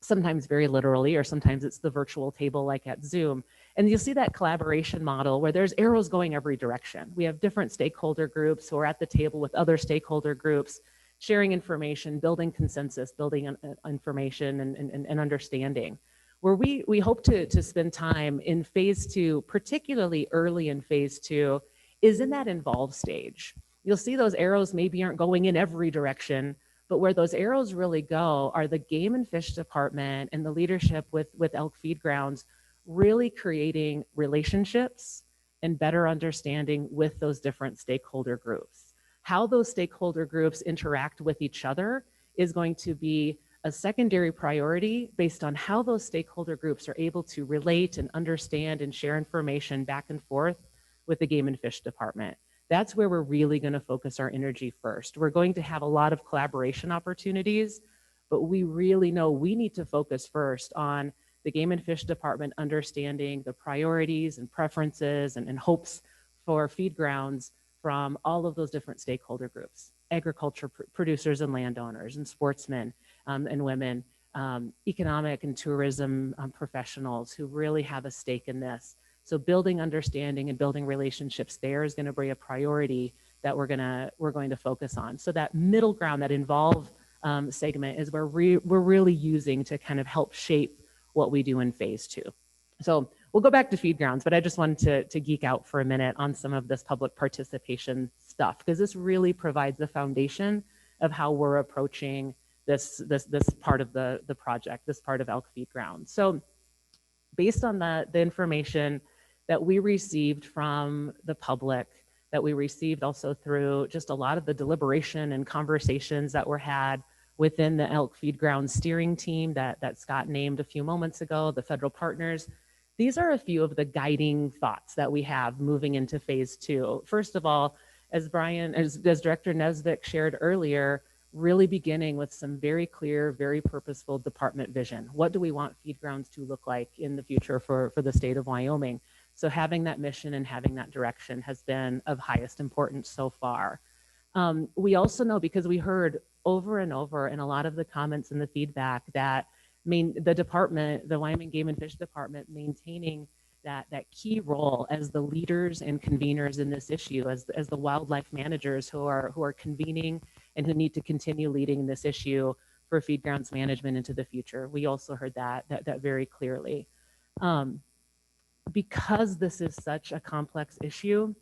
sometimes very literally, or sometimes it's the virtual table like at Zoom. And you'll see that collaboration model where there's arrows going every direction. We have different stakeholder groups who are at the table with other stakeholder groups, sharing information, building consensus, building information and understanding. Where we hope to spend time in phase 2, particularly early in phase 2, is in that involved stage. You'll see those arrows maybe aren't going in every direction, but where those arrows really go are the Game and Fish Department and the leadership with elk feed grounds really creating relationships and better understanding with those different stakeholder groups. How those stakeholder groups interact with each other is going to be a secondary priority based on how those stakeholder groups are able to relate and understand and share information back and forth with the Game and Fish Department. That's where we're really going to focus our energy first. We're going to have a lot of collaboration opportunities, but we really know we need to focus first on the Game and Fish Department understanding the priorities and preferences and hopes for feed grounds from all of those different stakeholder groups, agriculture producers and landowners and sportsmen and women, economic and tourism professionals who really have a stake in this. So building understanding and building relationships there is going to be a priority that we're going to focus on. So that middle ground, that involve segment is where we're really using to kind of help shape what we do in phase 2. So we'll go back to feed grounds, but I just wanted to geek out for a minute on some of this public participation stuff, because this really provides the foundation of how we're approaching this part of the project, this part of elk feed grounds. So based on the information that we received from the public, that we received also through just a lot of the deliberation and conversations that were had within the elk feed ground steering team that Scott named a few moments ago, the federal partners, these are a few of the guiding thoughts that we have moving into phase 2. First of all, as Director Nesvik shared earlier, really beginning with some very clear, very purposeful department vision. What do we want feed grounds to look like in the future for the state of Wyoming? So having that mission and having that direction has been of highest importance so far. We also know, because we heard over and over in a lot of the comments and the feedback, that the department, the Wyoming Game and Fish Department, maintaining that key role as the leaders and conveners in this issue, as the wildlife managers who are convening and who need to continue leading this issue for feed grounds management into the future. We also heard that very clearly. Because this is such a complex issue,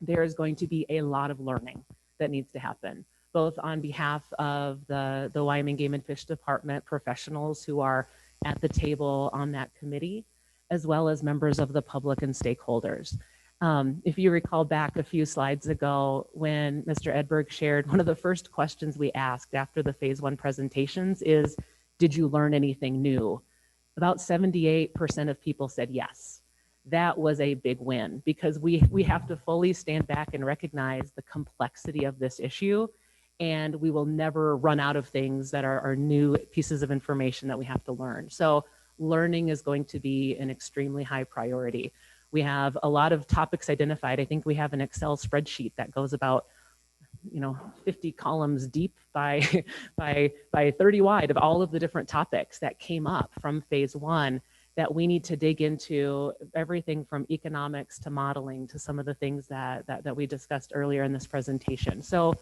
there is going to be a lot of learning that needs to happen, both on behalf of the Wyoming Game and Fish Department professionals who are at the table on that committee, as well as members of the public and stakeholders. If you recall back a few slides ago, when Mr. Edberg shared, one of the first questions we asked after the phase 1 presentations is, did you learn anything new? About 78% of people said yes. That was a big win, because we have to fully stand back and recognize the complexity of this issue, and we will never run out of things that are new pieces of information that we have to learn. So learning is going to be an extremely high priority. We have a lot of topics identified. I think we have an Excel spreadsheet that goes about 50 columns deep by 30 wide of all of the different topics that came up from phase 1 that we need to dig into, everything from economics to modeling to some of the things that we discussed earlier in this presentation. So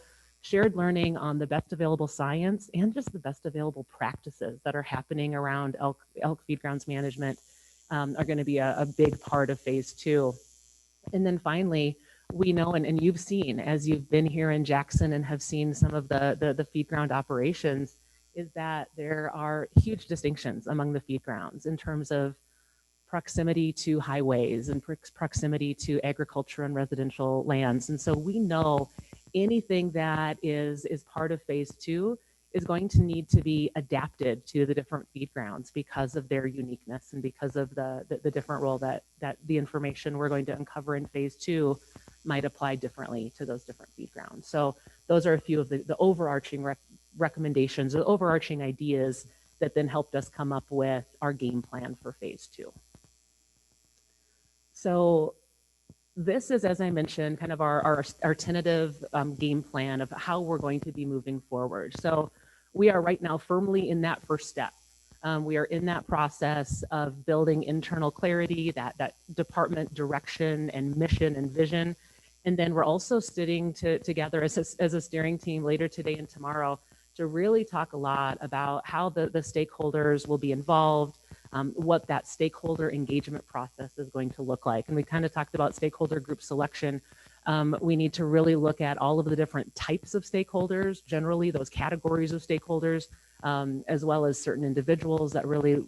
shared learning on the best available science and just the best available practices that are happening around elk feed grounds management are going to be a big part of phase 2. And then finally, we know, and you've seen, as you've been here in Jackson and have seen some of the feed ground operations, is that there are huge distinctions among the feed grounds in terms of proximity to highways and proximity to agriculture and residential lands. And so we know anything that is part of phase 2 is going to need to be adapted to the different feed grounds because of their uniqueness and because of the different role that the information we're going to uncover in phase 2 might apply differently to those different feed grounds. So those are a few of the overarching recommendations, the overarching ideas that then helped us come up with our game plan for phase 2. So this is, as I mentioned, kind of our tentative game plan of how we're going to be moving forward. So we are right now firmly in that first step. We are in that process of building internal clarity, that department direction and mission and vision. And then we're also sitting together as a steering team later today and tomorrow to really talk a lot about how the stakeholders will be involved, what that stakeholder engagement process is going to look like. And we kind of talked about stakeholder group selection. We need to really look at all of the different types of stakeholders, generally those categories of stakeholders, as well as certain individuals that really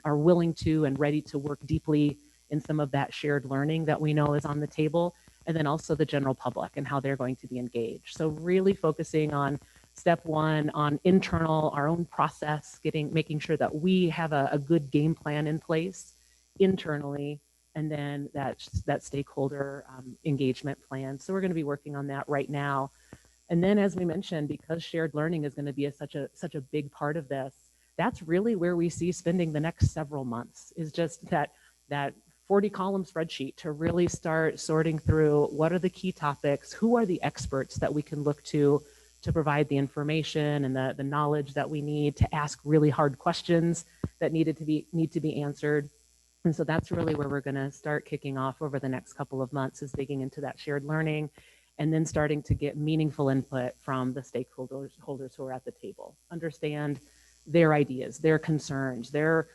are willing to and ready to work deeply in some of that shared learning that we know is on the table, and then also the general public and how they're going to be engaged. So really focusing on Step one on internal, our own process, making sure that we have a good game plan in place internally, and then that stakeholder engagement plan. So we're going to be working on that right now. And then, as we mentioned, because shared learning is going to be such a big part of this, that's really where we see spending the next several months, is just that 40-column spreadsheet to really start sorting through what are the key topics, who are the experts that we can look to provide the information and the knowledge that we need to ask really hard questions that need to be answered. And so that's really where we're going to start kicking off over the next couple of months, is digging into that shared learning, and then starting to get meaningful input from the stakeholders who are at the table. Understand their ideas, their concerns, their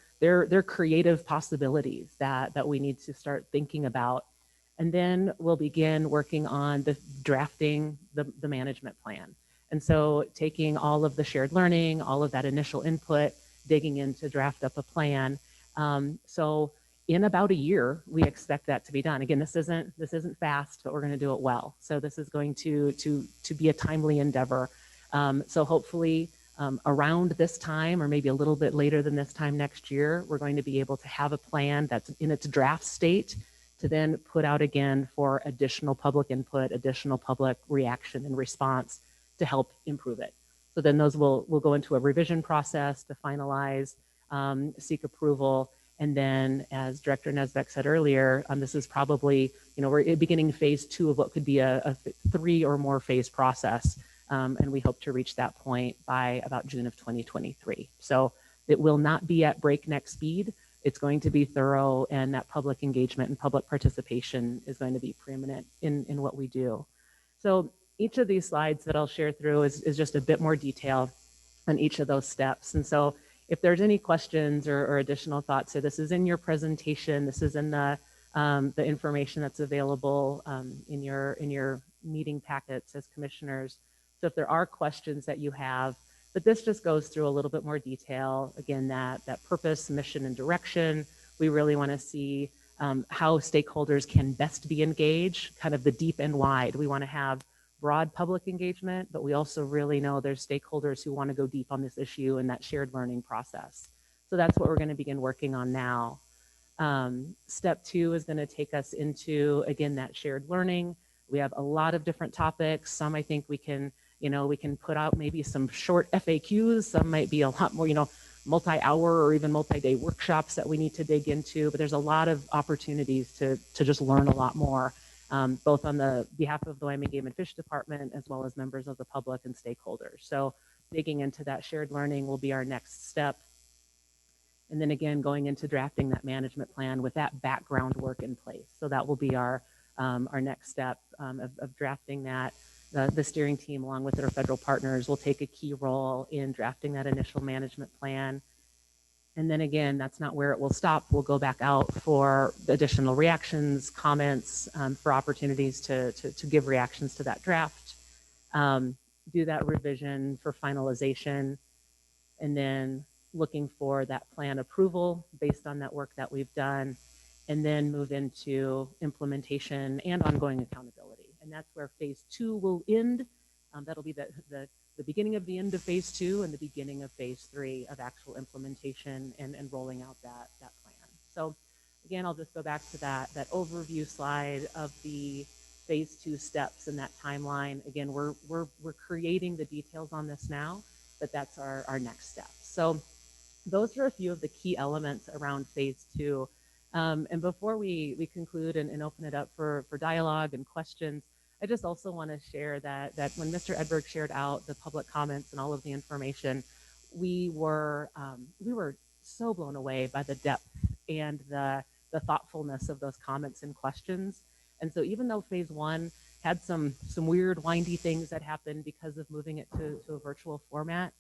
creative possibilities that we need to start thinking about. And then we'll begin working on drafting the management plan. And so taking all of the shared learning, all of that initial input, digging in to draft up a plan. So in about a year, we expect that to be done. Again, this isn't fast, but we're going to do it well. So this is going to be a timely endeavor. So hopefully around this time, or maybe a little bit later than this time next year, we're going to be able to have a plan that's in its draft state to then put out again for additional public input, additional public reaction and response to help improve it. So then those will go into a revision process to finalize, seek approval. And then, as Director Nesbeck said earlier, this is probably, we're beginning phase 2 of what could be a 3 or more phase process. And we hope to reach that point by about June of 2023. So it will not be at breakneck speed. It's going to be thorough, and that public engagement and public participation is going to be preeminent in what we do. So each of these slides that I'll share through is just a bit more detail on each of those steps. And so if there's any questions or additional thoughts, so this is in your presentation, this is in the information that's available in your meeting packets as commissioners. So if there are questions that you have, but this just goes through a little bit more detail. Again, that purpose, mission, and direction. We really want to see how stakeholders can best be engaged, kind of the deep and wide. We want to have broad public engagement, but we also really know there's stakeholders who want to go deep on this issue and that shared learning process. So that's what we're going to begin working on now. Step 2 is going to take us into, again, that shared learning. We have a lot of different topics. Some I think we can put out maybe some short FAQs. Some might be a lot more, multi-hour or even multi-day workshops that we need to dig into. But there's a lot of opportunities to just learn a lot more, both on the behalf of the Wyoming Game and Fish Department, as well as members of the public and stakeholders. So digging into that shared learning will be our next step. And then again, going into drafting that management plan with that background work in place. So that will be our next step of drafting that. The steering team, along with our federal partners, will take a key role in drafting that initial management plan. And then again, that's not where it will stop. We'll go back out for additional reactions, comments, for opportunities to give reactions to that draft, do that revision for finalization, and then looking for that plan approval based on that work that we've done, and then move into implementation and ongoing accountability. And that's where phase 2 will end. That'll be the beginning of the end of phase 2 and the beginning of phase 3 of actual implementation and rolling out that plan. So again, I'll just go back to that overview slide of the phase 2 steps and that timeline. Again, we're creating the details on this now, but that's our next step. So those are a few of the key elements around phase 2. And before we conclude and open it up for dialogue and questions, I just also want to share that when Mr. Edberg shared out the public comments and all of the information, we were so blown away by the depth and the thoughtfulness of those comments and questions. And so even though phase 1 had some weird windy things that happened because of moving it to a virtual format,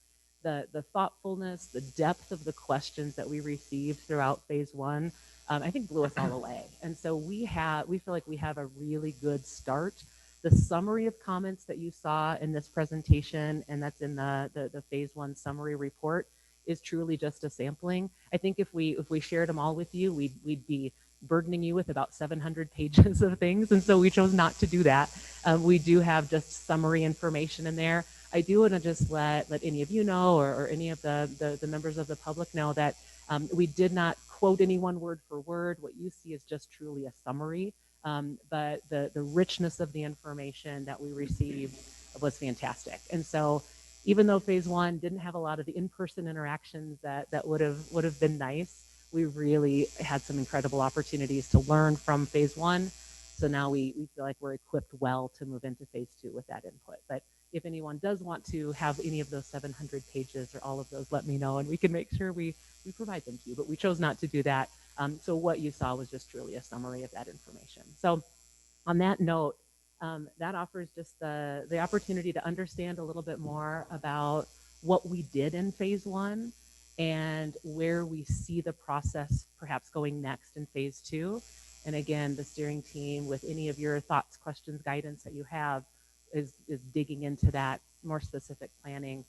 the thoughtfulness, the depth of the questions that we received throughout phase 1, I think blew us all away. And so we feel like we have a really good start. The summary of comments that you saw in this presentation, and that's in the phase 1 summary report, is truly just a sampling. I think if we shared them all with you, we'd be burdening you with about 700 pages of things. And so we chose not to do that. We do have just summary information in there. I do want to just let any of you know, or any of the members of the public know that we did not quote anyone word for word. What you see is just truly a summary. But the richness of the information that we received was fantastic. And so even though phase one didn't have a lot of the in-person interactions that would have been nice, we really had some incredible opportunities to learn from phase one. So now we feel like we're equipped well to move into phase two with that input. But if anyone does want to have any of those 700 pages or all of those, let me know, and we can make sure we provide them to you. But we chose not to do that. So what you saw was just truly a summary of that information. So on that note, that offers just the opportunity to understand a little bit more about what we did in phase one and where we see the process perhaps going next in phase two. And again, the steering team, with any of your thoughts, questions, guidance that you have, is digging into that more specific planning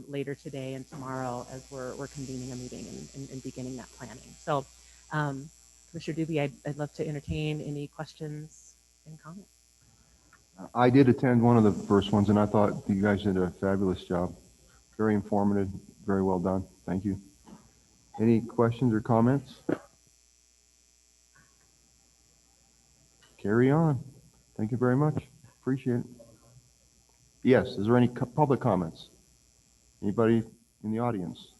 later today and tomorrow as we're convening a meeting and beginning that planning. So Commissioner Doobie, I'd love to entertain any questions and comments. I did attend one of the first ones, and I thought you guys did a fabulous job. Very informative, very well done. Thank you. Any questions or comments? Carry on. Thank you very much. Appreciate it. Yes, is there any public comments? Anybody in the audience?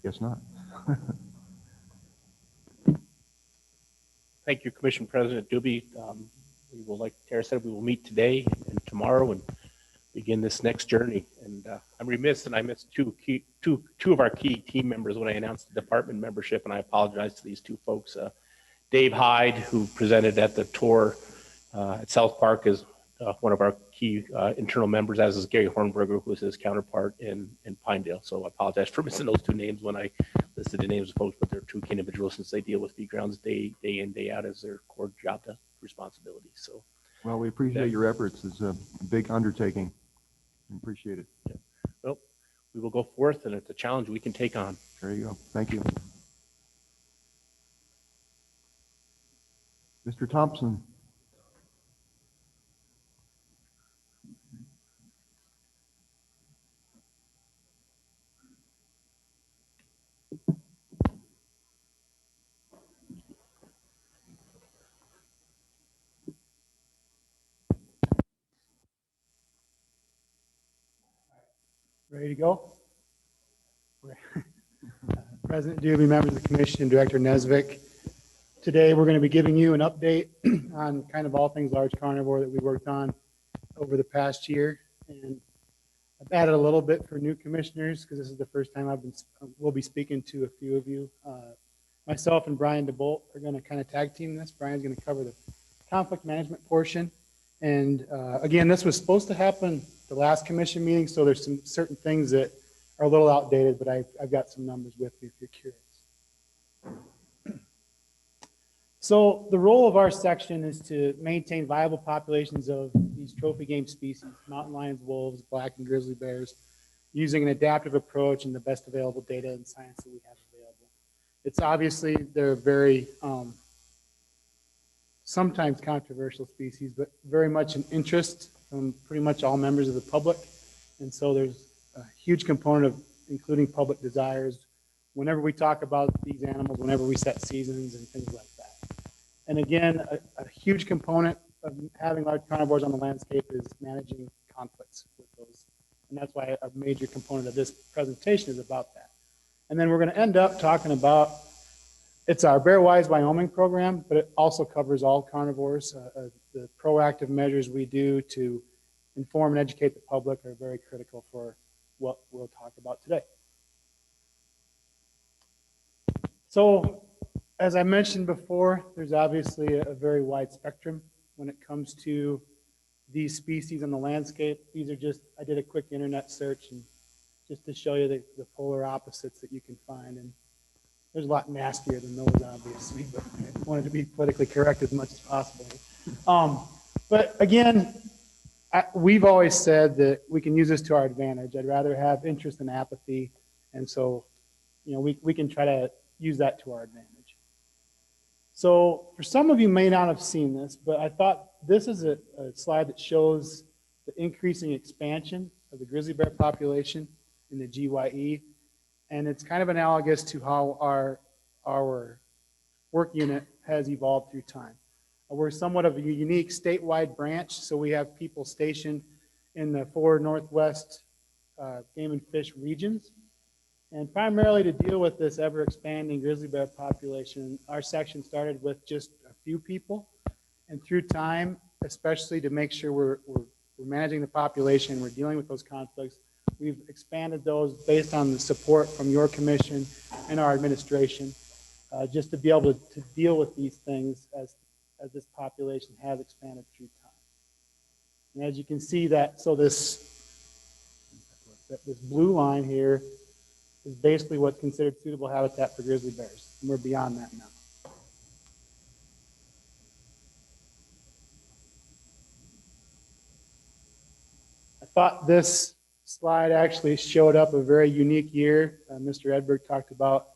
Guess not. Thank you, Commission President Doobie. We will, like Tara said, we will meet today and tomorrow and begin this next journey. And I'm remiss, and I missed two of our key team members when I announced the department membership, and I apologize to these two folks. Dave Hyde, who presented at the tour at South Park, is one of our key internal members, as is Gary Hornberger, who is his counterpart in Pinedale. So I apologize for missing those two names when I listed the names of folks, but they're two key individuals since they deal with feed grounds day in, day out as their core job responsibility. So, Well, we appreciate your efforts. It's a big undertaking. We appreciate it. yeah. Well, we will go forth, and it's a challenge we can take on. There you go. Thank you. Mr. Thompson. Ready to go? President Doobie, members of the commission, and Director Nesvik. Today, we're going to be giving you an update on kind of all things large carnivore that we worked on over the past year. And I've added a little bit for new commissioners because this is the first time we'll be speaking to a few of you. Myself and Brian DeBolt are going to kind of tag team this. Brian's going to cover the conflict management portion. And again, this was supposed to happen the last commission meeting, so there's some certain things that are a little outdated, but I've got some numbers with me if you're curious. So the role of our section is to maintain viable populations of these trophy game species, mountain lions, wolves, black and grizzly bears, using an adaptive approach and the best available data and science that we have available. It's obviously, they're very sometimes controversial species, but very much an interest from pretty much all members of the public. And so there's a huge component of including public desires whenever we talk about these animals, whenever we set seasons and things like that. And again, a huge component of having large carnivores on the landscape is managing conflicts with those. And that's why a major component of this presentation is about that. And then we're going to end up talking about, it's our Bear Wise Wyoming program, but it also covers all carnivores. The proactive measures we do to inform and educate the public are very critical for what we'll talk about today. So, as I mentioned before, there's obviously a very wide spectrum when it comes to these species on the landscape. These are just, I did a quick internet search and just to show you the polar opposites that you can find. And there's a lot nastier than those, obviously, but I wanted to be politically correct as much as possible. But again, we've always said that we can use this to our advantage. I'd rather have interest than apathy. And so, you know, we can try to use that to our advantage. So for some of you may not have seen this, but I thought this is a slide that shows the increasing expansion of the grizzly bear population in the GYE. And it's kind of analogous to how our work unit has evolved through time. We're somewhat of a unique statewide branch, so we have people stationed in the 4 Northwest game and fish regions. And primarily to deal with this ever-expanding grizzly bear population, our section started with just a few people. And through time, especially to make sure we're managing the population, we're dealing with those conflicts, we've expanded those based on the support from your commission and our administration, just to be able to deal with these things as this population has expanded through time. And as you can see that, so this blue line here is basically what's considered suitable habitat for grizzly bears. And we're beyond that now. I thought this slide actually showed up a very unique year. Mr. Edberg talked about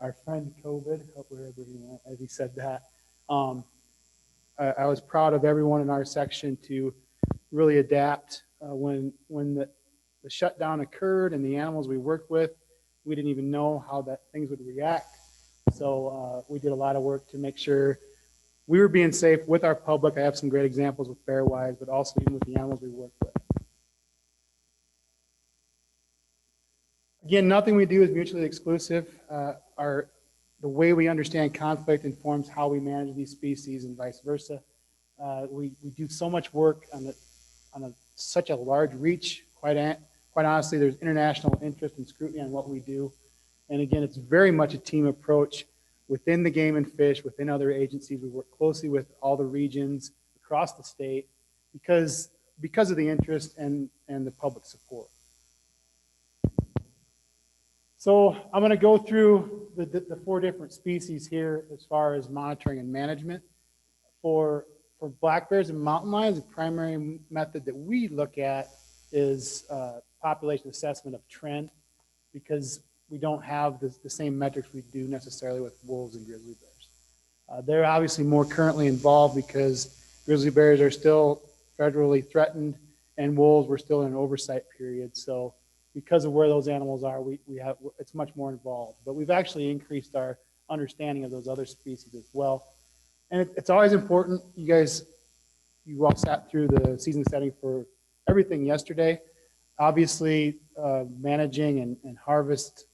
our friend COVID, wherever he went, as he said that. I was proud of everyone in our section to really adapt when the shutdown occurred and the animals we worked with, we didn't even know how things would react. So we did a lot of work to make sure we were being safe with our public. I have some great examples with Bear Wise, but also even with the animals we work with. Again, nothing we do is mutually exclusive. The way we understand conflict informs how we manage these species and vice versa. We do so much work on such a large reach. Quite honestly, there's international interest and scrutiny on what we do. And again, it's very much a team approach within the game and fish, within other agencies. We work closely with all the regions across the state because of the interest and the public support. So I'm going to go through the 4 different species here as far as monitoring and management. For black bears and mountain lions, the primary method that we look at is population assessment of trend, because we don't have the same metrics we do necessarily with wolves and grizzly bears. They're obviously more currently involved because grizzly bears are still federally threatened and wolves we're still in an oversight period. So because of where those animals are, it's much more involved. But we've actually increased our understanding of those other species as well. And it's always important. You all sat through the season setting for everything yesterday. Obviously, managing and harvest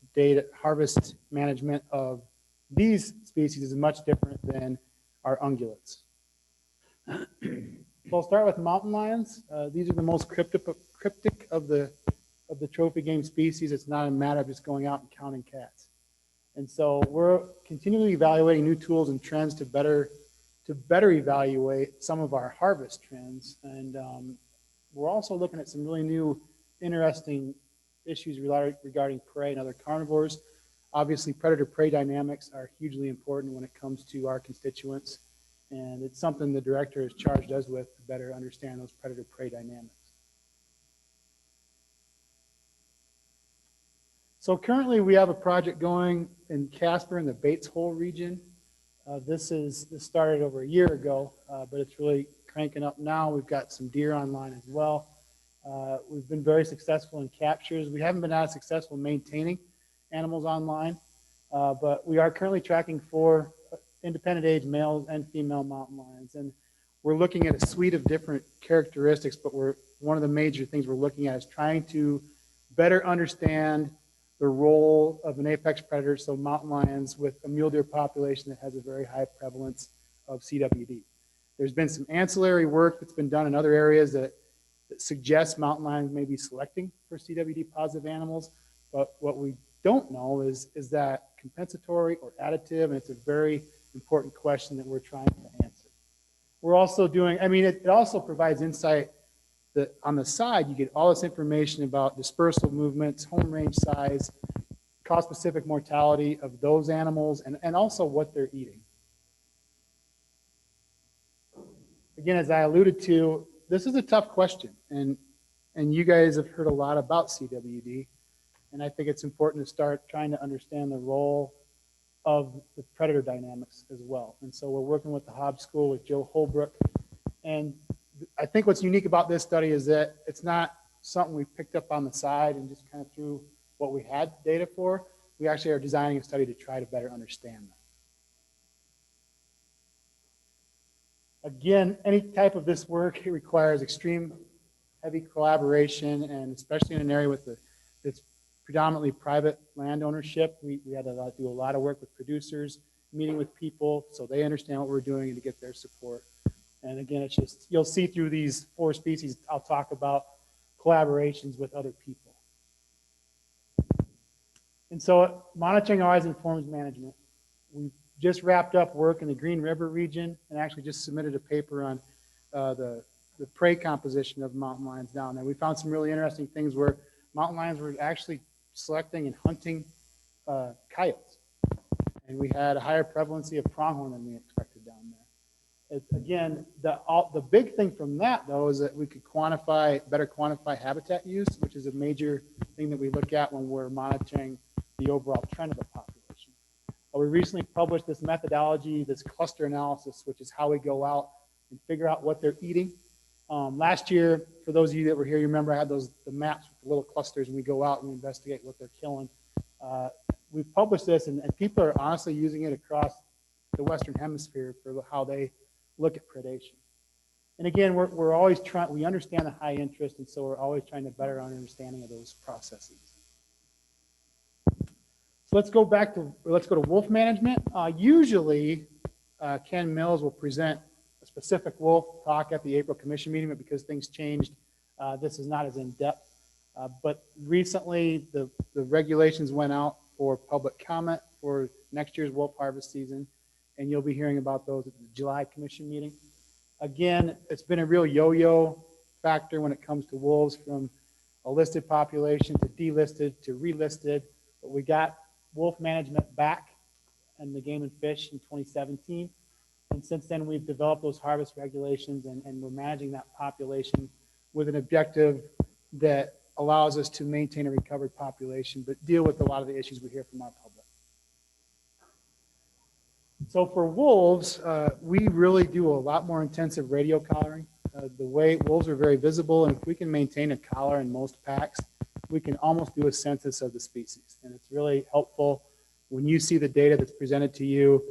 management of these species is much different than our ungulates. So I'll start with mountain lions. These are the most cryptic of the trophy game species. It's not a matter of just going out and counting cats. And so we're continually evaluating new tools and trends to better evaluate some of our harvest trends. And we're also looking at some really new, interesting issues regarding prey and other carnivores. Obviously, predator-prey dynamics are hugely important when it comes to our constituents. And it's something the director has charged us with to better understand those predator-prey dynamics. So currently we have a project going in Casper in the Bates Hole region. This started over a year ago, but it's really cranking up now. We've got some deer online as well. We've been very successful in captures. We haven't been as successful in maintaining animals online, but we are currently tracking 4 independent age males and female mountain lions. And we're looking at a suite of different characteristics, but one of the major things we're looking at is trying to better understand the role of an apex predator, so mountain lions, with a mule deer population that has a very high prevalence of CWD. There's been some ancillary work that's been done in other areas that suggests mountain lions may be selecting for CWD positive animals, but what we don't know is that compensatory or additive, and it's a very important question that we're trying to answer. We're also doing, it also provides insight that on the side, you get all this information about dispersal movements, home range size, cause-specific mortality of those animals, and also what they're eating. Again, as I alluded to, this is a tough question, and you guys have heard a lot about CWD, and I think it's important to start trying to understand the role of the predator dynamics as well. And so we're working with the Hobbs School with Joe Holbrook. And I think what's unique about this study is that it's not something we picked up on the side and just kind of threw what we had data for. We actually are designing a study to try to better understand that. Again, any type of this work, it requires extreme heavy collaboration, and especially in an area with it's predominantly private land ownership. We had to do a lot of work with producers, meeting with people so they understand what we're doing and to get their support. And again, it's just, you'll see through these 4 species, I'll talk about collaborations with other people. And so monitoring always informs management. We just wrapped up work in the Green River region and actually just submitted a paper on the prey composition of mountain lions down there. We found some really interesting things where mountain lions were actually selecting and hunting coyotes. And we had a higher prevalency of pronghorn than we expected down there. Again, the big thing from that, though, is that we could better quantify habitat use, which is a major thing that we look at when we're monitoring the overall trend of the population. We recently published this methodology, this cluster analysis, which is how we go out and figure out what they're eating. Last year, for those of you that were here, you remember I had the maps with the little clusters, and we go out and we investigate what they're killing. We've published this, and people are honestly using it across the Western Hemisphere for how they look at predation. And again, we're always trying, we understand the high interest, and so we're always trying to better our understanding of those processes. So let's go to wolf management. Usually, Ken Mills will present a specific wolf talk at the April Commission meeting, but because things changed, this is not as in-depth. But recently, the regulations went out for public comment for next year's wolf harvest season, and you'll be hearing about those at the July Commission meeting. Again, it's been a real yo-yo factor when it comes to wolves, from a listed population to delisted to relisted. But we got wolf management back in the Game and Fish in 2017. And since then, we've developed those harvest regulations, and we're managing that population with an objective that allows us to maintain a recovered population, but deal with a lot of the issues we hear from our public. So for wolves, we really do a lot more intensive radio collaring. The way wolves are very visible, and if we can maintain a collar in most packs, we can almost do a census of the species. And it's really helpful when you see the data that's presented to you.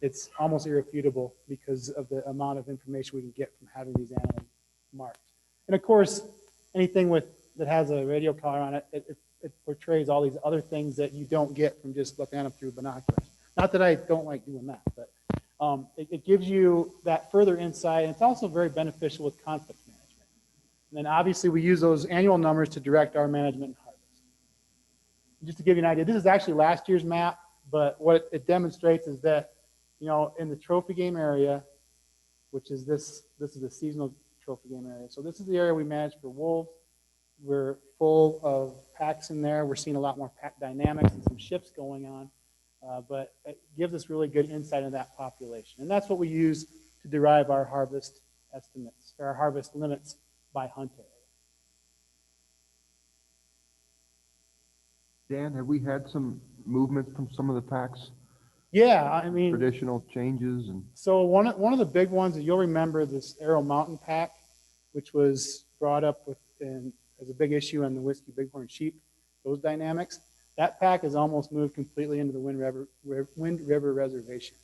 It's almost irrefutable because of the amount of information we can get from having these animals marked. And of course, anything that has a radio collar on it, it portrays all these other things that you don't get from just looking at them through binoculars. Not that I don't like doing that, but it gives you that further insight, and it's also very beneficial with conflict management. And then obviously we use those annual numbers to direct our management and harvest. Just to give you an idea, this is actually last year's map, but what it demonstrates is that, you know, in the trophy game area, which is this is the seasonal trophy game area. So this is the area we manage for wolves. We're full of packs in there. We're seeing a lot more pack dynamics and some shifts going on. But it gives us really good insight into that population. And that's what we use to derive our harvest estimates, or our harvest limits by hunt area. Dan, have we had some movement from some of the packs? Yeah, I mean, Traditional changes and so one of the big ones that you'll remember, this Arrow Mountain pack, which was brought up as a big issue on the Whiskey Bighorn sheep, those dynamics. That pack has almost moved completely into the Wind River Reservation.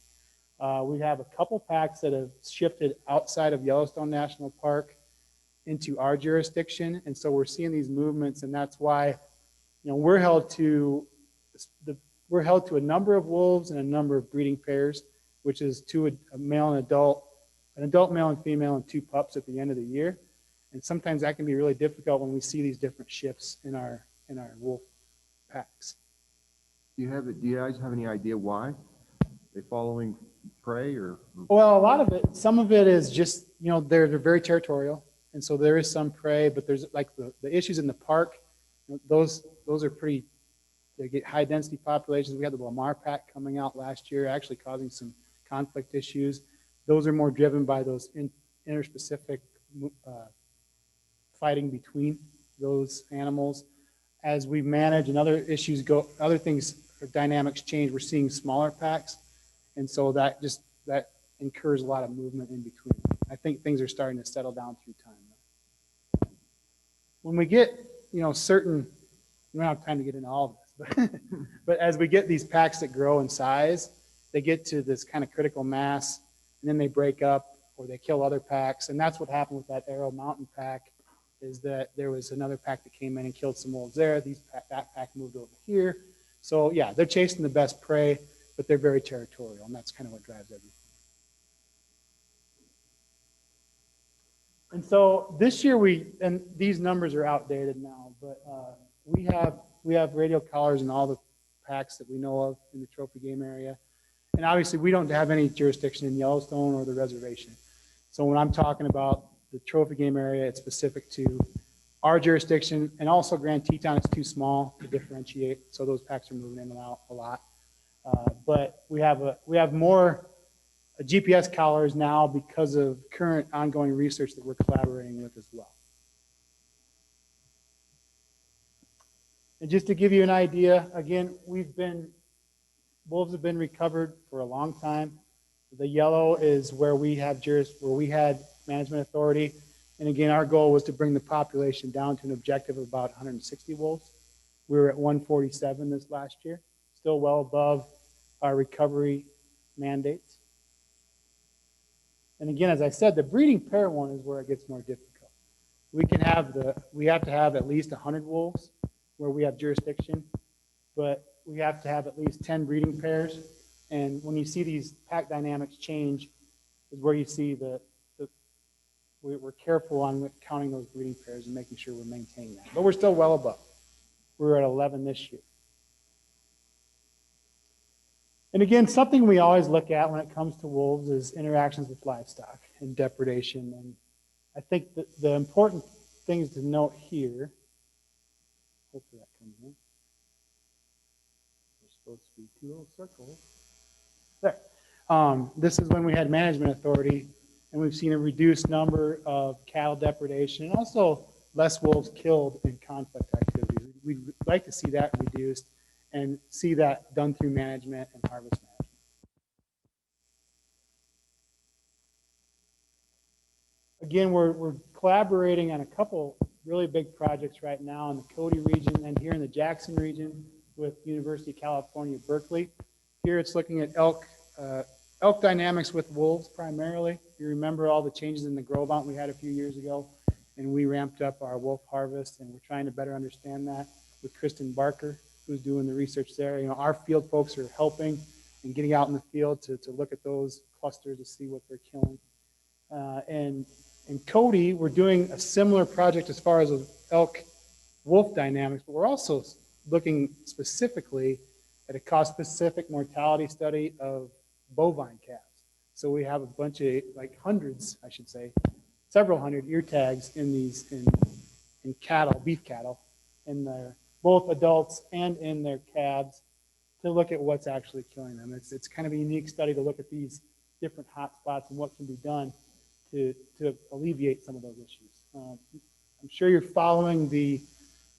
We have a couple packs that have shifted outside of Yellowstone National Park into our jurisdiction, and so we're seeing these movements, and that's why, you know, we're held to a number of wolves and a number of breeding pairs, which is a male and an adult male and female, and 2 pups at the end of the year. And sometimes that can be really difficult when we see these different shifts in our wolf packs. do you guys have any idea why? They following prey or? Well, a lot of it, some of it is just, you know, they're very territorial, and so there is some prey, but there's like the issues in the park, those are pretty, they get high density populations. We had the Lamar pack coming out last year, actually causing some conflict issues. Those are more driven by those interspecific fighting between those animals. As we manage and other things dynamics change, we're seeing smaller packs. And so that incurs a lot of movement in between. I think things are starting to settle down through time. When we get, certain, we don't have time to get into all of this, but as we get these packs that grow in size, they get to this kind of critical mass, and then they break up or they kill other packs. And that's what happened with that Arrow Mountain pack, is that there was another pack that came in and killed some wolves there. That pack moved over here. So yeah, they're chasing the best prey, but they're very territorial, and that's kind of what drives everything. And so this year and these numbers are outdated now, but we have radio collars in all the packs that we know of in the trophy game area. And obviously we don't have any jurisdiction in Yellowstone or the reservation. So when I'm talking about the trophy game area, it's specific to our jurisdiction, and also Grand Teton is too small to differentiate. So those packs are moving in and out a lot. But we have more GPS collars now because of current ongoing research that we're collaborating with as well. And just to give you an idea, again, wolves have been recovered for a long time. The yellow is where we had management authority. And again, our goal was to bring the population down to an objective of about 160 wolves. We were at 147 this last year, still well above our recovery mandates. And again, as I said, the breeding pair one is where it gets more difficult. We have to have at least 100 wolves where we have jurisdiction, but we have to have at least 10 breeding pairs. And when you see these pack dynamics change, is where you see we're careful on counting those breeding pairs and making sure we're maintaining that. But we're still well above. We're at 11 this year. And again, something we always look at when it comes to wolves is interactions with livestock and depredation. And I think that the important things to note here, hopefully that comes in. There's supposed to be two little circles. There. This is when we had management authority, and we've seen a reduced number of cattle depredation and also less wolves killed in conflict activities. We'd like to see that reduced and see that done through management and harvest management. Again, we're collaborating on a couple really big projects right now in the Cody region and here in the Jackson region with University of California, Berkeley. Here it's looking at elk dynamics with wolves primarily. You remember all the changes in the grow out we had a few years ago, and we ramped up our wolf harvest, and we're trying to better understand that with Kristen Barker, who's doing the research there. Our field folks are helping and getting out in the field to look at those clusters to see what they're killing. And in Cody, we're doing a similar project as far as elk wolf dynamics, but we're also looking specifically at a cost-specific mortality study of bovine calves. So we have a bunch of, hundreds, I should say, several hundred ear tags in these, in cattle, beef cattle, in their both adults and in their calves to look at what's actually killing them. It's kind of a unique study to look at these different hot spots and what can be done to alleviate some of those issues. I'm sure you're following the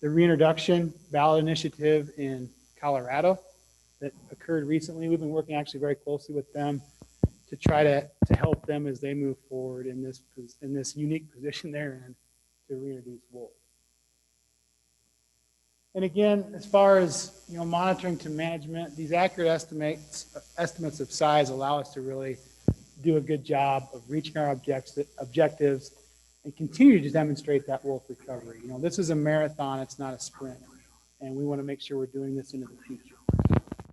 reintroduction ballot initiative in Colorado that occurred recently. We've been working actually very closely with them to try to help them as they move forward in this unique position they're in to reintroduce wolves. And again, as far as monitoring to management, these accurate estimates of size allow us to really do a good job of reaching our objectives and continue to demonstrate that wolf recovery. This is a marathon, it's not a sprint, and we want to make sure we're doing this into the future.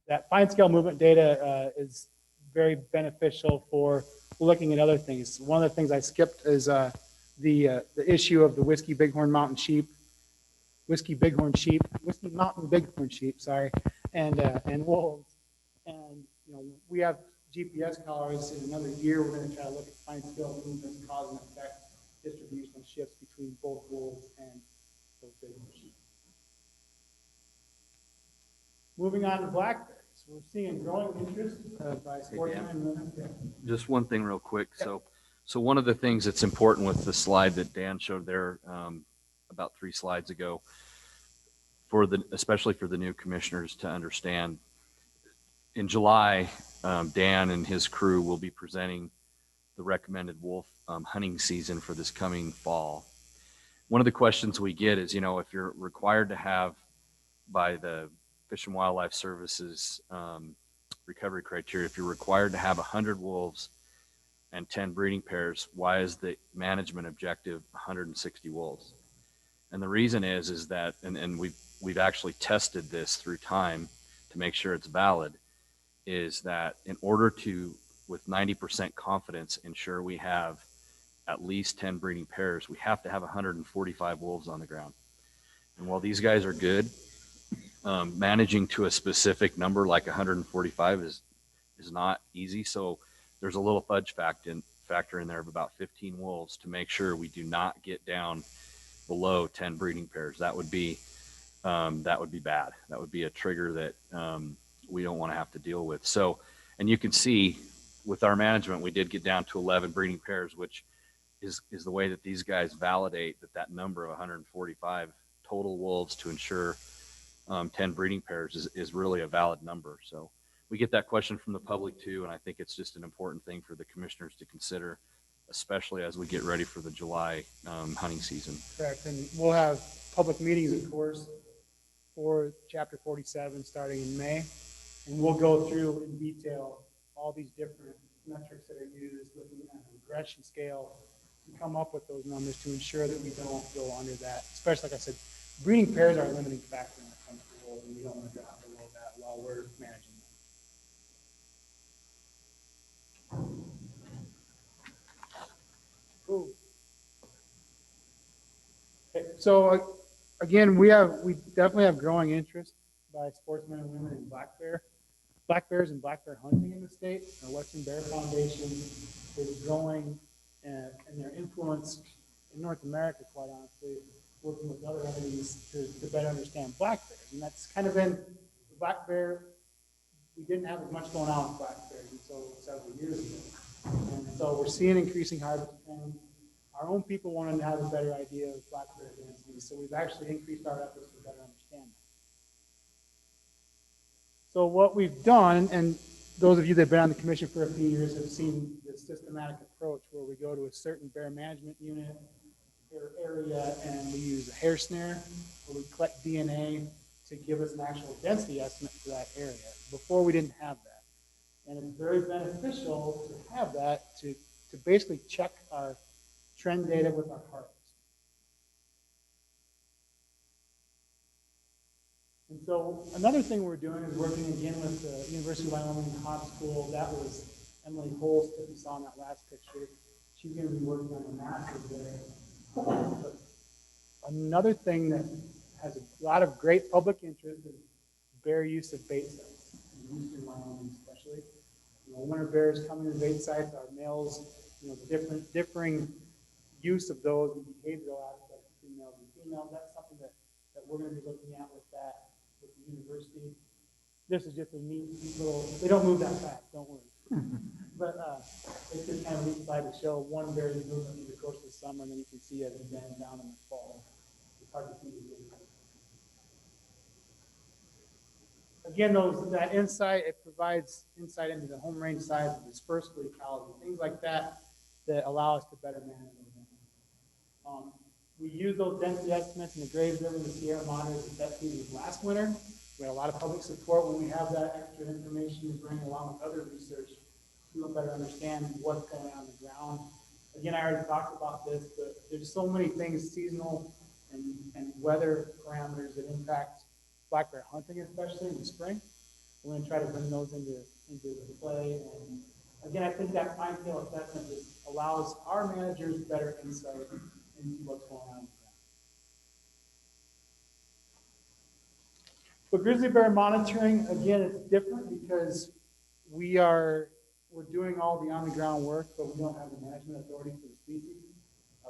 That fine scale movement data is very beneficial for looking at other things. One of the things I skipped is the issue of the Whiskey Mountain Bighorn sheep, sorry, and wolves. And we have GPS collars. In another year, we're going to try to look at fine scale movement, cause and effect distributional shifts between both wolves and those bighorn sheep. Moving on to black bears. We're seeing growing interest by sportsmen. Just one thing real quick. So one of the things that's important with the slide that Dan showed there about 3 slides ago, especially for the new commissioners to understand, in July, Dan and his crew will be presenting the recommended wolf hunting season for this coming fall. One of the questions we get is, if you're required to have by the Fish and Wildlife Services recovery criteria, if you're required to have 100 wolves and 10 breeding pairs, why is the management objective 160 wolves? And the reason is that, and we've actually tested this through time to make sure it's valid, is that in order to, with 90% confidence, ensure we have at least 10 breeding pairs, we have to have 145 wolves on the ground. And while these guys are good, managing to a specific number like 145 is not easy. So there's a little fudge factor in there of about 15 wolves to make sure we do not get down below 10 breeding pairs. That would be bad. That would be a trigger that we don't want to have to deal with. So, and you can see with our management, we did get down to 11 breeding pairs, which is the way that these guys validate that number of 145 total wolves to ensure 10 breeding pairs is really a valid number. So we get that question from the public too, and I think it's just an important thing for the commissioners to consider, especially as we get ready for the July hunting season. Correct, and we'll have public meetings, of course, for Chapter 47 starting in May, and we'll go through in detail all these different metrics that are used, looking at a regression scale, to come up with those numbers to ensure that we don't go under that. Especially, like I said, breeding pairs are a limiting factor when it comes to wolves, and we don't want to drop below that while we're managing them. Cool. Okay, so again, we definitely have growing interest by sportsmen and women in black bears and black bear hunting in the state. The Western Bear Foundation is growing in their influence in North America, quite honestly, working with other entities to better understand black bears. And that's kind of been the black bear. We didn't have as much going on with black bears until several years ago. And so we're seeing increasing harvest trends. Our own people wanted to have a better idea of black bear density, so we've actually increased our efforts to better understand that. So what we've done, and those of you that have been on the commission for a few years have seen this systematic approach where we go to a certain bear management unit or area and we use a hair snare where we collect DNA to give us an actual density estimate for that area. Before we didn't have that. And it's very beneficial to have that to basically check our trend data with our harvest. And so another thing we're doing is working again with the University of Wyoming Hot School. That was Emily Holst that we saw in that last picture. She's going to be working on a master's there. But another thing that has a lot of great public interest is bear use of bait sites, in eastern Wyoming especially. Winter bears coming to bait sites, our males, differing use of those and behavioral aspects between males and females. That's something that we're going to be looking at with the university. This is just a neat little, they don't move that fast, don't worry. But it's just kind of a neat slide to show one bear movement through the course of the summer, and then you can see it again down in the fall. It's hard to see the video. Again, that insight, it provides insight into the home range size, the dispersal ecology, things like that allow us to better manage those. We use those density estimates in the Graves River and the Sierra Madre as that season last winter. We had a lot of public support when we have that extra information to bring along with other research to better understand what's going on the ground. Again, I already talked about this, but there's so many things, seasonal and weather parameters that impact black bear hunting, especially in the spring. We're going to try to bring those into the play. And again, I think that fine scale assessment just allows our managers better insight into what's going on. But grizzly bear monitoring, again, it's different because we're doing all the on-the-ground work, but we don't have the management authority for the species.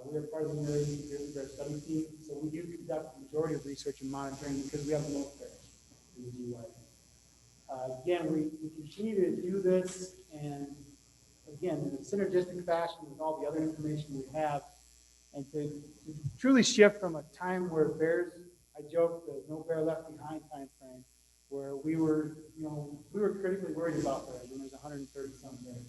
We are part of the University Grizzly Bear Study Team, so we do conduct the majority of research and monitoring because we have the most bears in the GY. Again, we continue to do this, and again, in a synergistic fashion with all the other information we have, and to truly shift from a time where bears, I joke, the no bear left behind time frame, where we were critically worried about bears when there's 130 some bears.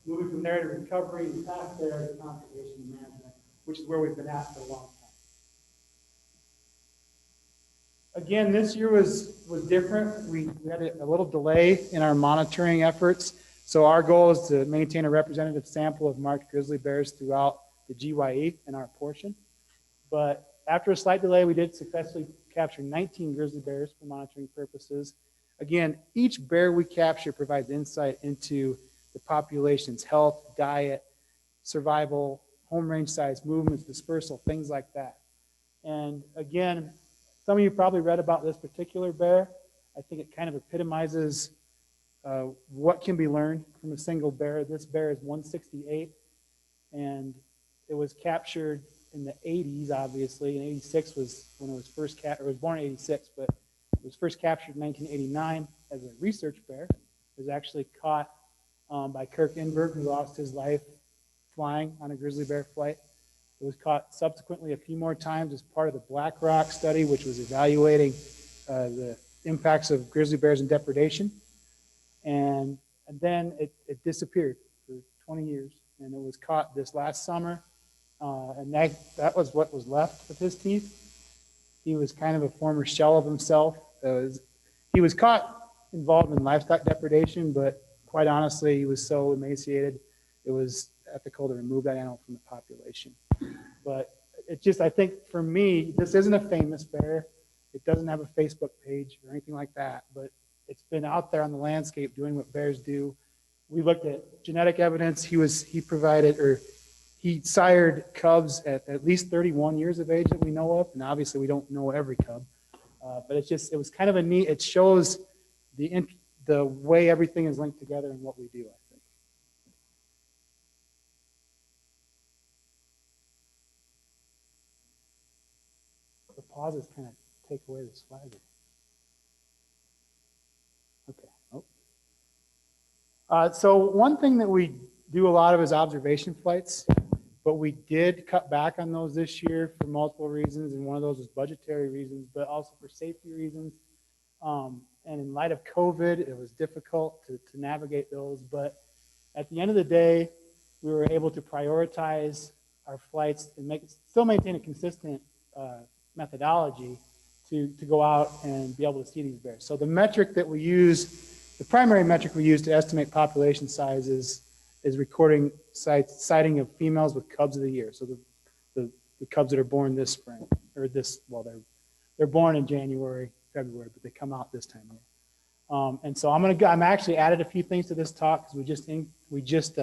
Moving from there to recovery and past there to conservation and management, which is where we've been at for a long time. Again, this year was different. We had a little delay in our monitoring efforts. So our goal is to maintain a representative sample of marked grizzly bears throughout the GYE in our portion. But after a slight delay, we did successfully capture 19 grizzly bears for monitoring purposes. Again, each bear we capture provides insight into the population's health, diet, survival, home range size, movements, dispersal, things like that. And again, some of you probably read about this particular bear. I think it kind of epitomizes what can be learned from a single bear. This bear is 168, and it was captured in the 80s, obviously. And 86 was when it was first captured. It was born in 86, but it was first captured in 1989 as a research bear. It was actually caught by Kirk Inberg, who lost his life flying on a grizzly bear flight. It was caught subsequently a few more times as part of the Black Rock study, which was evaluating the impacts of grizzly bears and depredation. And then it disappeared for 20 years, and it was caught this last summer. And that was what was left of his teeth. He was kind of a former shell of himself. He was caught involved in livestock depredation, but quite honestly, he was so emaciated, it was ethical to remove that animal from the population. But it just, I think for me, this isn't a famous bear. It doesn't have a Facebook page or anything like that, but it's been out there on the landscape doing what bears do. We looked at genetic evidence. He sired cubs at least 31 years of age that we know of, and obviously we don't know every cub. But it was kind of a neat, it shows the way everything is linked together and what we do, I think. The pauses kind of take away the swagger. Okay. Oh. So one thing that we do a lot of is observation flights, but we did cut back on those this year for multiple reasons, and one of those was budgetary reasons, but also for safety reasons. And in light of COVID, it was difficult to navigate those, but at the end of the day, we were able to prioritize our flights and still maintain a consistent methodology to go out and be able to see these bears. So the metric that we use, the primary metric we use to estimate population size is recording sighting of females with cubs of the year. So the cubs that are born this spring, or they're born in January, February, but they come out this time of year. And so I'm actually added a few things to this talk because we just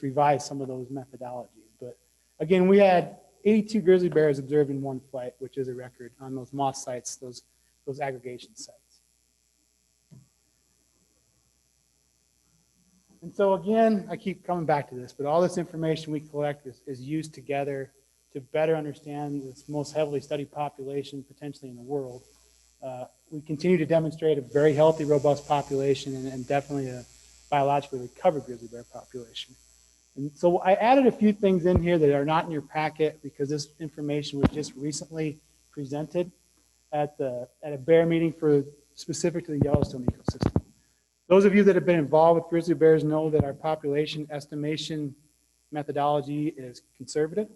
revised some of those methodologies. But again, we had 82 grizzly bears observed in one flight, which is a record on those moth sites, those aggregation sites. And so again, I keep coming back to this, but all this information we collect is used together to better understand this most heavily studied population potentially in the world. We continue to demonstrate a very healthy, robust population and definitely a biologically recovered grizzly bear population. And so I added a few things in here that are not in your packet because this information was just recently presented at a bear meeting specific to the Yellowstone ecosystem. Those of you that have been involved with grizzly bears know that our population estimation methodology is conservative.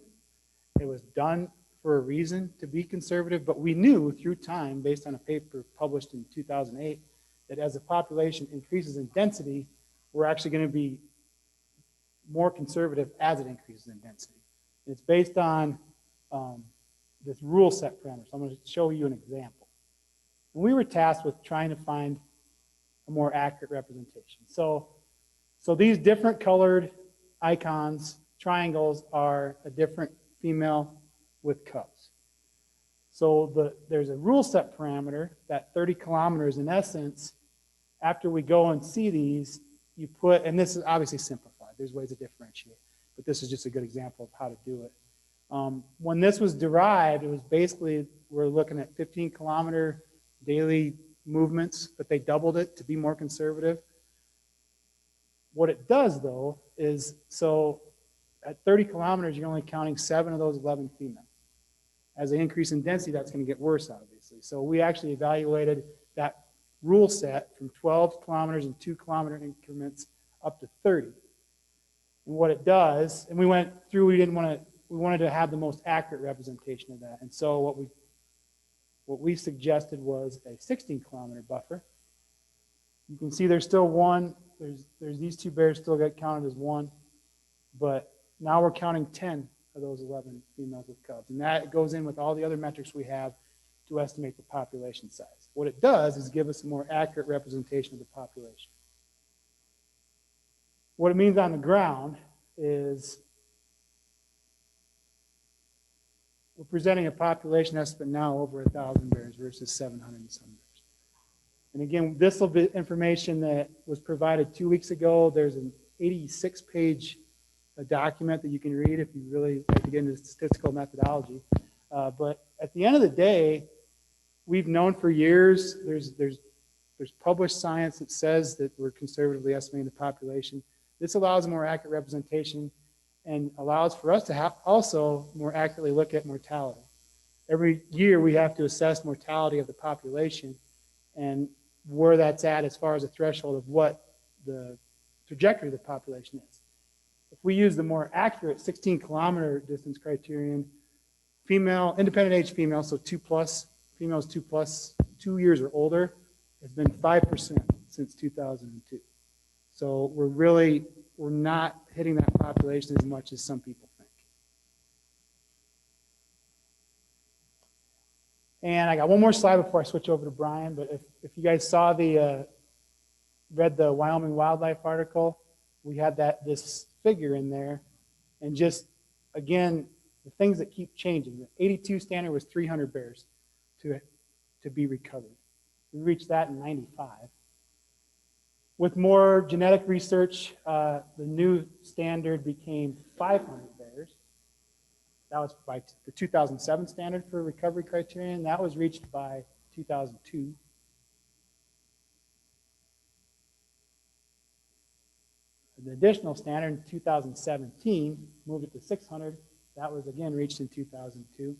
It was done for a reason to be conservative, but we knew through time, based on a paper published in 2008, that as the population increases in density, we're actually going to be more conservative as it increases in density. And it's based on this rule set parameter. So I'm going to show you an example. And we were tasked with trying to find a more accurate representation. So these different colored icons, triangles, are a different female with cubs. So there's a rule set parameter, that 30 kilometers in essence. After we go and see these, you put, and this is obviously simplified, there's ways to differentiate, but this is just a good example of how to do it. When this was derived, it was basically, we're looking at 15-kilometer daily movements, but they doubled it to be more conservative. What it does, though, is so at 30 kilometers, you're only counting 7 of those 11 females. As they increase in density, that's going to get worse, obviously. So we actually evaluated that rule set from 12 kilometers and 2-kilometer increments up to 30. And what it does, and we went through, we wanted to have the most accurate representation of that. And so what we suggested was a 16-kilometer buffer. You can see there's still one, there's these 2 bears still get counted as one, but now we're counting 10 of those 11 females with cubs. And that goes in with all the other metrics we have to estimate the population size. What it does is give us a more accurate representation of the population. What it means on the ground is we're presenting a population estimate now over 1,000 bears versus 700 and some bears. And again, this will be information that was provided 2 weeks ago. There's an 86-page document that you can read if you really like to get into statistical methodology. But at the end of the day, we've known for years, there's published science that says that we're conservatively estimating the population. This allows a more accurate representation and allows for us to have also more accurately look at mortality. Every year we have to assess mortality of the population and where that's at as far as a threshold of what the trajectory of the population is. If we use the more accurate 16-kilometer distance criterion, female, independent age female, so 2+, females 2 years or older, has been 5% since 2002. So we're not hitting that population as much as some people think. And I got one more slide before I switch over to Brian, but if you guys saw read the Wyoming wildlife article, we had this figure in there. And just, again, the things that keep changing. The 82 standard was 300 bears to be recovered. We reached that in 95. With more genetic research, the new standard became 500 bears. That was by the 2007 standard for recovery criterion. That was reached by 2002. The additional standard in 2017 moved it to 600. That was again reached in 2002.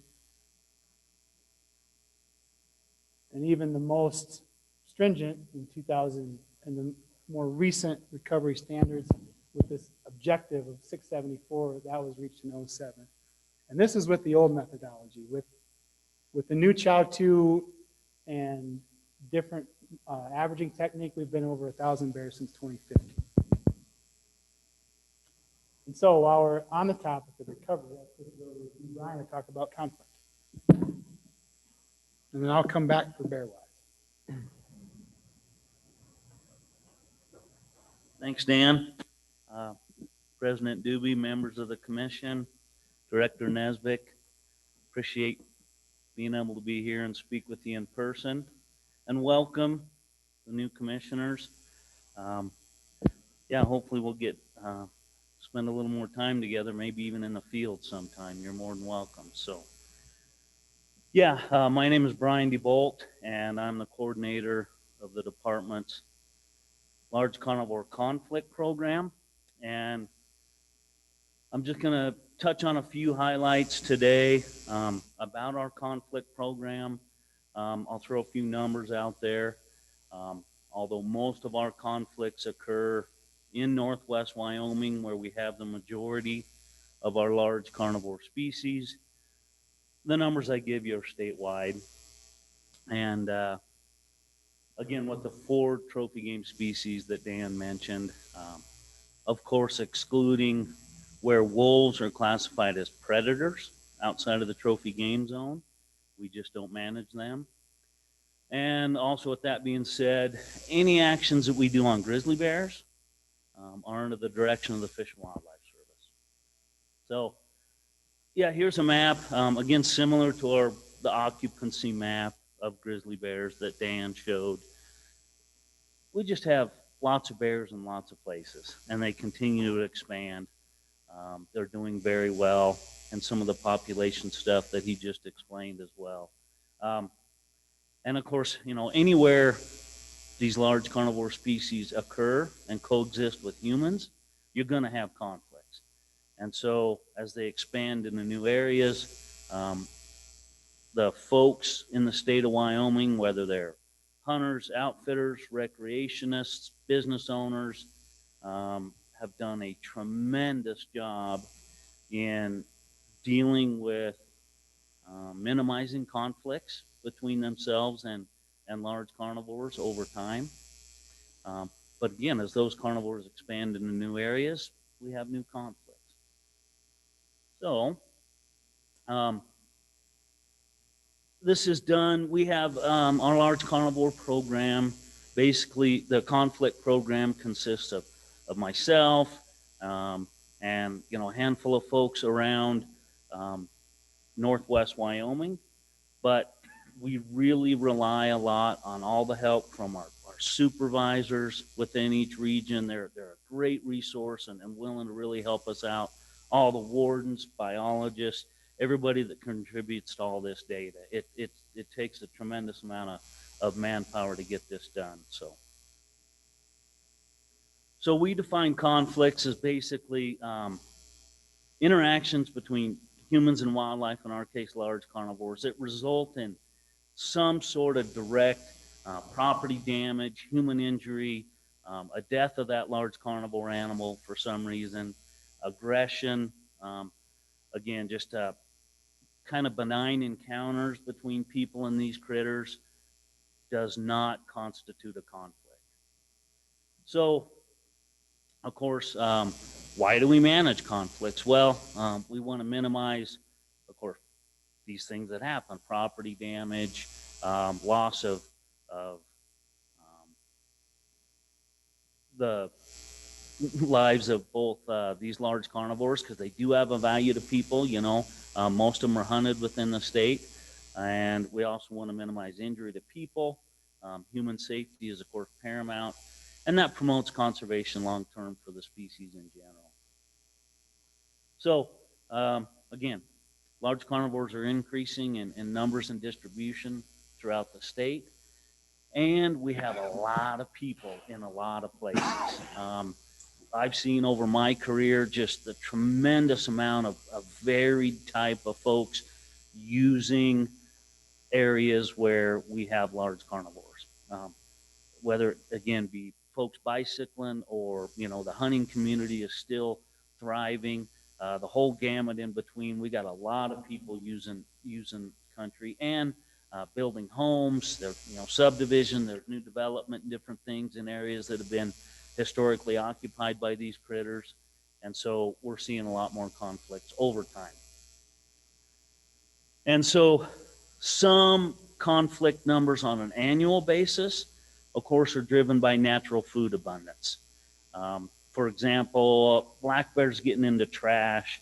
And even the most stringent in 2000 and the more recent recovery standards with this objective of 674, that was reached in 07. And this is with the old methodology. With the new Chow 2 and different averaging technique, we've been over 1,000 bears since 2015. And so while we're on the topic of recovery, Brian will talk about conflict. And then I'll come back for bear wise. Thanks, Dan. President Doobie, members of the commission, Director Nesbitt, appreciate being able to be here and speak with you in person. And welcome the new commissioners. Yeah, hopefully we'll get spend a little more time together, maybe even in the field sometime. You're more than welcome. So, yeah, my name is Brian DeBolt, and I'm the coordinator of the department's Large Carnivore Conflict Program. And I'm just going to touch on a few highlights today about our conflict program. I'll throw a few numbers out there. Although most of our conflicts occur in northwest Wyoming, where we have the majority of our large carnivore species, the numbers I give you are statewide. And again, with the 4 trophy game species that Dan mentioned, of course, excluding where wolves are classified as predators outside of the trophy game zone. We just don't manage them. And also, with that being said, any actions that we do on grizzly bears are under the direction of the Fish and Wildlife Service. So, yeah, here's a map, again, similar to the occupancy map of grizzly bears that Dan showed. We just have lots of bears in lots of places, and they continue to expand. They're doing very well, and some of the population stuff that he just explained as well. And of course, you know, anywhere these large carnivore species occur and coexist with humans, you're going to have conflicts. And so as they expand into new areas, the folks in the state of Wyoming, whether they're hunters, outfitters, recreationists, business owners have done a tremendous job in dealing with minimizing conflicts between themselves and large carnivores over time. But again, as those carnivores expand into new areas, we have new conflicts. So, this is done. We have our large carnivore program. Basically, the conflict program consists of myself and a handful of folks around Northwest Wyoming, but we really rely a lot on all the help from our supervisors within each region. They're a great resource and willing to really help us out. All the wardens, biologists, everybody that contributes to all this data. It takes a tremendous amount of manpower to get this done. So we define conflicts as basically interactions between humans and wildlife, in our case, large carnivores, that result in some sort of direct property damage, human injury, a death of that large carnivore animal for some reason, aggression, again, just kind of benign encounters between people and these critters does not constitute a conflict. So, of course, why do we manage conflicts? Well, we want to minimize, of course, these things that happen: property damage, loss of the lives of both these large carnivores, because they do have a value to people. Most of them are hunted within the state, and we also want to minimize injury to people. Human safety is, of course, paramount, and that promotes conservation long-term for the species in general. So, again, large carnivores are increasing in numbers and distribution throughout the state, and we have a lot of people in a lot of places. I've seen over my career just the tremendous amount of varied type of folks using areas where we have large carnivores. Whether, again, be folks bicycling or, the hunting community is still thriving. The whole gamut in between. We got a lot of people using country and building homes. There's subdivision. There's new development and different things in areas that have been historically occupied by these critters, and so we're seeing a lot more conflicts over time. And so some conflict numbers on an annual basis, of course, are driven by natural food abundance. For example, black bears getting into trash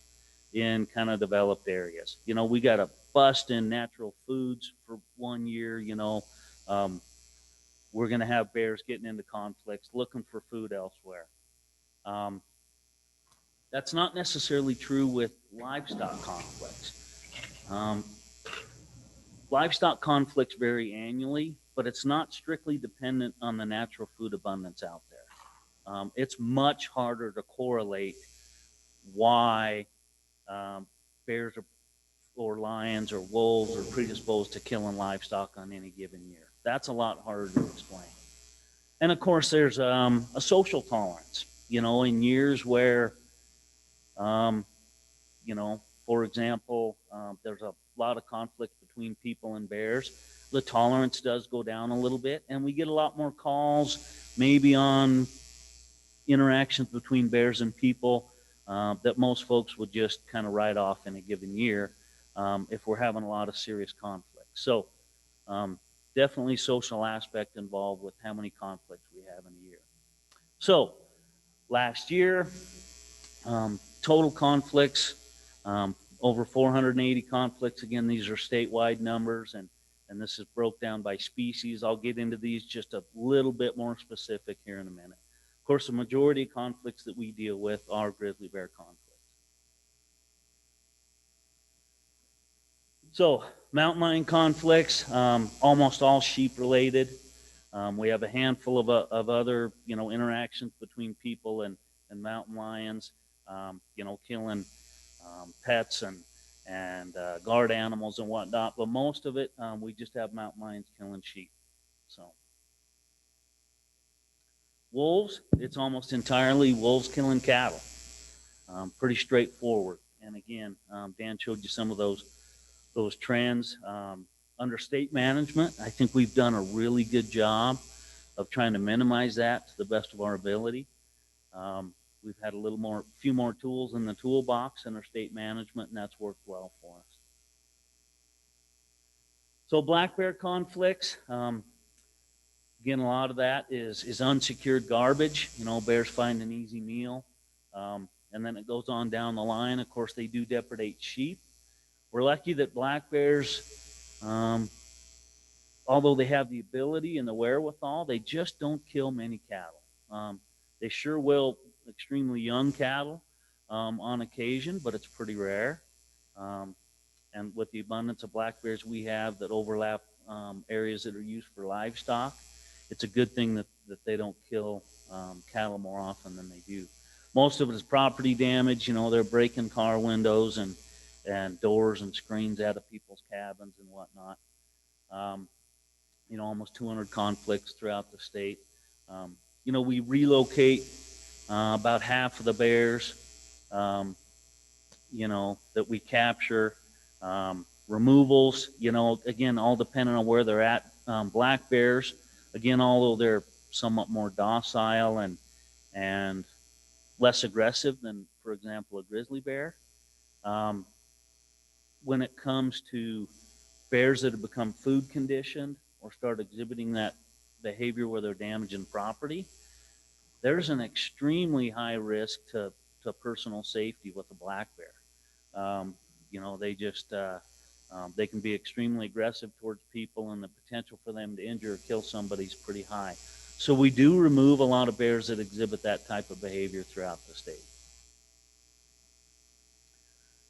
in kind of developed areas. We got a bust in natural foods for 1 year. We're going to have bears getting into conflicts, looking for food elsewhere. That's not necessarily true with livestock conflicts. Livestock conflicts vary annually, but it's not strictly dependent on the natural food abundance out there. It's much harder to correlate why bears or lions or wolves are predisposed to killing livestock on any given year. That's a lot harder to explain. And of course, there's a social tolerance, in years where, for example, there's a lot of conflict between people and bears. The tolerance does go down a little bit, and we get a lot more calls maybe on interactions between bears and people that most folks would just kind of write off in a given year if we're having a lot of serious conflict. So definitely social aspect involved with how many conflicts we have in a year. So last year, total conflicts, over 480 conflicts. Again, these are statewide numbers, and this is broke down by species. I'll get into these just a little bit more specific here in a minute. Of course, the majority of conflicts that we deal with are grizzly bear conflicts. So, mountain lion conflicts, almost all sheep related. We have a handful of other, interactions between people and mountain lions, killing pets and guard animals and whatnot. But most of it, we just have mountain lions killing sheep. So Wolves, it's almost entirely wolves killing cattle. Pretty straightforward. And again, Dan showed you some of those trends. Under state management, I think we've done a really good job of trying to minimize that to the best of our ability. We've had a few more tools in the toolbox in our state management, and that's worked well for us. So black bear conflicts, again, a lot of that is unsecured garbage. You know, bears find an easy meal. And then it goes on down the line. Of course, they do depredate sheep. We're lucky that black bears, although they have the ability and the wherewithal, they just don't kill many cattle. They sure will extremely young cattle on occasion, but it's pretty rare. And with the abundance of black bears we have that overlap areas that are used for livestock, it's a good thing that they don't kill cattle more often than they do. Most of it is property damage. You know, they're breaking car windows and doors and screens out of people's cabins and whatnot. You know, almost 200 conflicts throughout the state. You know, we relocate about half of the bears, you know, that we capture. Removals, you know, again, all depending on where they're at. Black bears, again, although they're somewhat more docile and less aggressive than, for example, a grizzly bear. When it comes to bears that have become food conditioned or start exhibiting that behavior where they're damaging property, there's an extremely high risk to personal safety with a black bear. You know, they just, they can be extremely aggressive towards people, and the potential for them to injure or kill somebody is pretty high. So we do remove a lot of bears that exhibit that type of behavior throughout the state.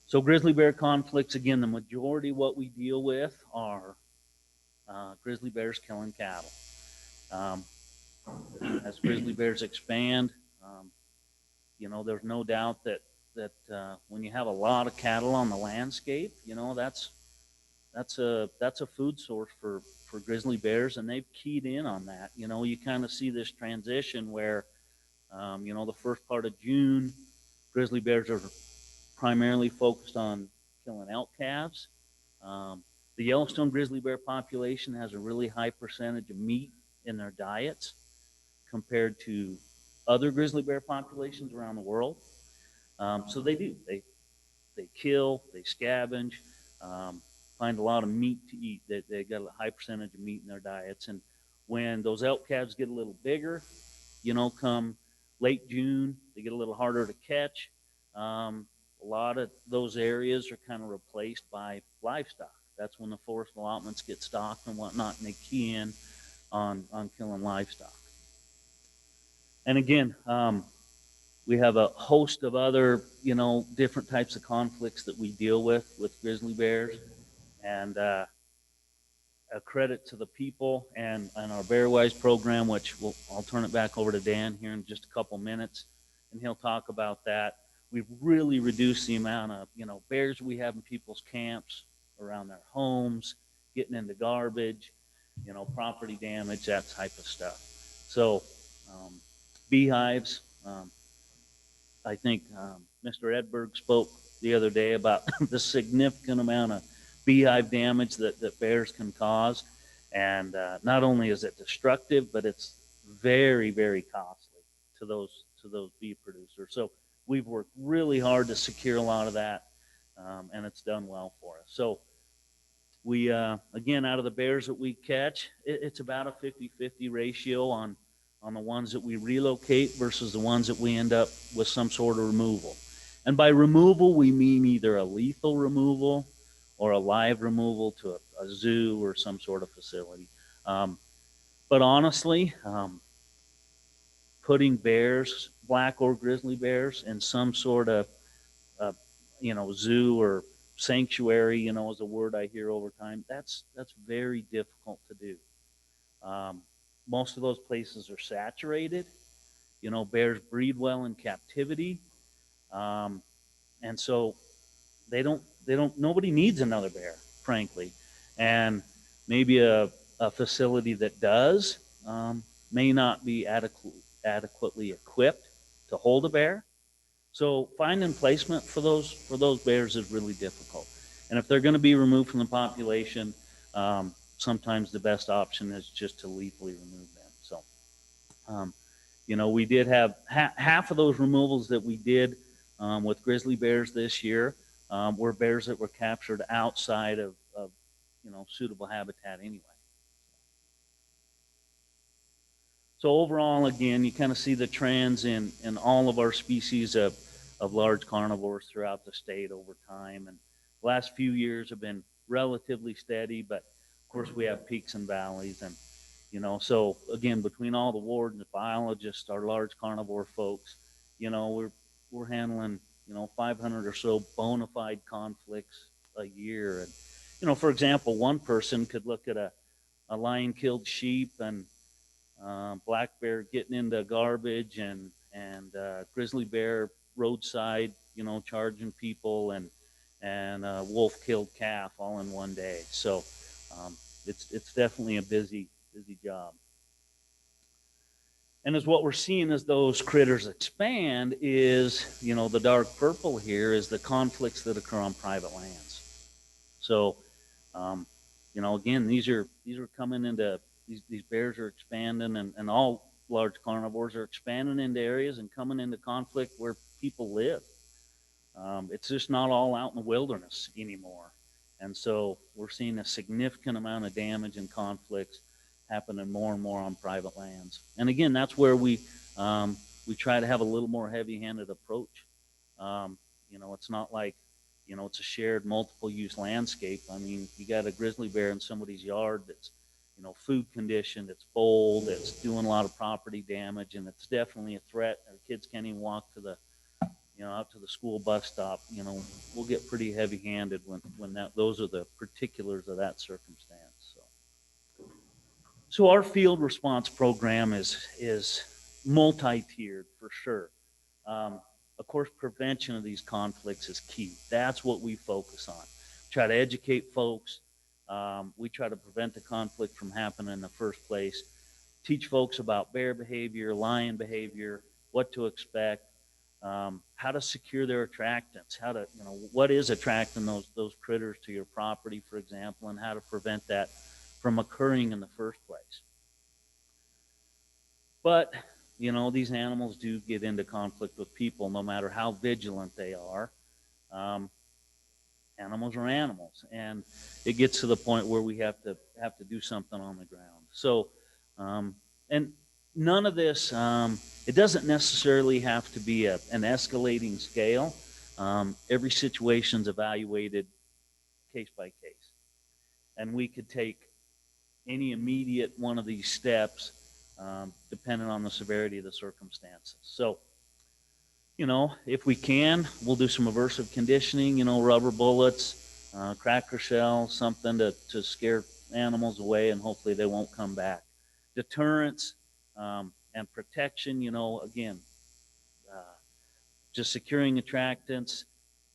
So grizzly bear conflicts, again, the majority of what we deal with are grizzly bears killing cattle. As grizzly bears expand, you know, there's no doubt that when you have a lot of cattle on the landscape, you know, that's a food source for grizzly bears, and they've keyed in on that. You know, you kind of see this transition where, you know, the first part of June, grizzly bears are primarily focused on killing elk calves. The Yellowstone grizzly bear population has a really high percentage of meat in their diets compared to other grizzly bear populations around the world. So they do. They kill, they scavenge, find a lot of meat to eat. They got a high percentage of meat in their diets. And when those elk calves get a little bigger, you know, come late June, they get a little harder to catch. A lot of those areas are kind of replaced by livestock. That's when the forest allotments get stocked and whatnot, and they key in on killing livestock. And again, we have a host of other, you know, different types of conflicts that we deal with grizzly bears. And a credit to the people and our BearWise program, which I'll turn it back over to Dan here in just a couple minutes, and he'll talk about that. We've really reduced the amount of, you know, bears we have in people's camps, around their homes, getting into garbage, you know, property damage, that type of stuff. So beehives, I think Mr. Edberg spoke the other day about the significant amount of beehive damage that bears can cause. And not only is it destructive, but it's very, very costly to those bee producers. So we've worked really hard to secure a lot of that, and it's done well for us. So we, again, out of the bears that we catch, it's about a 50-50 ratio on the ones that we relocate versus the ones that we end up with some sort of removal. And by removal, we mean either a lethal removal or a live removal to a zoo or some sort of facility. But honestly, putting bears, black or grizzly bears, in some sort of, you know, zoo or sanctuary, you know, is a word I hear over time. That's very difficult to do. Most of those places are saturated. You know, bears breed well in captivity. And so nobody needs another bear, frankly. And maybe a facility that does may not be adequately equipped to hold a bear. So finding placement for those bears is really difficult. And if they're going to be removed from the population, sometimes the best option is just to lethally remove them. So, we did have half of those removals that we did with grizzly bears this year were bears that were captured outside of suitable habitat anyway. So overall, again, you kind of see the trends in all of our species of large carnivores throughout the state over time. And the last few years have been relatively steady, but of course we have peaks and valleys. And, so again, between all the wardens, biologists, our large carnivore folks, we're handling, 500 or so bona fide conflicts a year. And, for example, one person could look at a lion killed sheep and black bear getting into garbage and grizzly bear roadside, charging people and wolf killed calf all in one day. So it's definitely a busy job. And as what we're seeing as those critters expand is, the dark purple here is the conflicts that occur on private lands. So, again, these are coming into these bears are expanding, and all large carnivores are expanding into areas and coming into conflict where people live. It's just not all out in the wilderness anymore. And so we're seeing a significant amount of damage and conflicts happening more and more on private lands. And again, that's where we try to have a little more heavy-handed approach. It's not like, it's a shared multiple use landscape. I mean, you got a grizzly bear in somebody's yard that's, food conditioned, it's bold, it's doing a lot of property damage, and it's definitely a threat. Our kids can't even walk to out to the school bus stop. We'll get pretty heavy-handed when those are the particulars of that circumstance. So our field response program is multi-tiered for sure. Of course, prevention of these conflicts is key. That's what we focus on. Try to educate folks. We try to prevent the conflict from happening in the first place. Teach folks about bear behavior, lion behavior, what to expect, how to secure their attractants, what is attracting those critters to your property, for example, and how to prevent that from occurring in the first place. But, these animals do get into conflict with people no matter how vigilant they are. Animals are animals, and it gets to the point where we have to do something on the ground. So, and none of this, it doesn't necessarily have to be an escalating scale. Every situation's evaluated case by case, and we could take any immediate one of these steps depending on the severity of the circumstances. So, if we can, we'll do some aversive conditioning, rubber bullets, cracker shells, something to scare animals away, and hopefully they won't come back. Deterrence and protection, again, just securing attractants,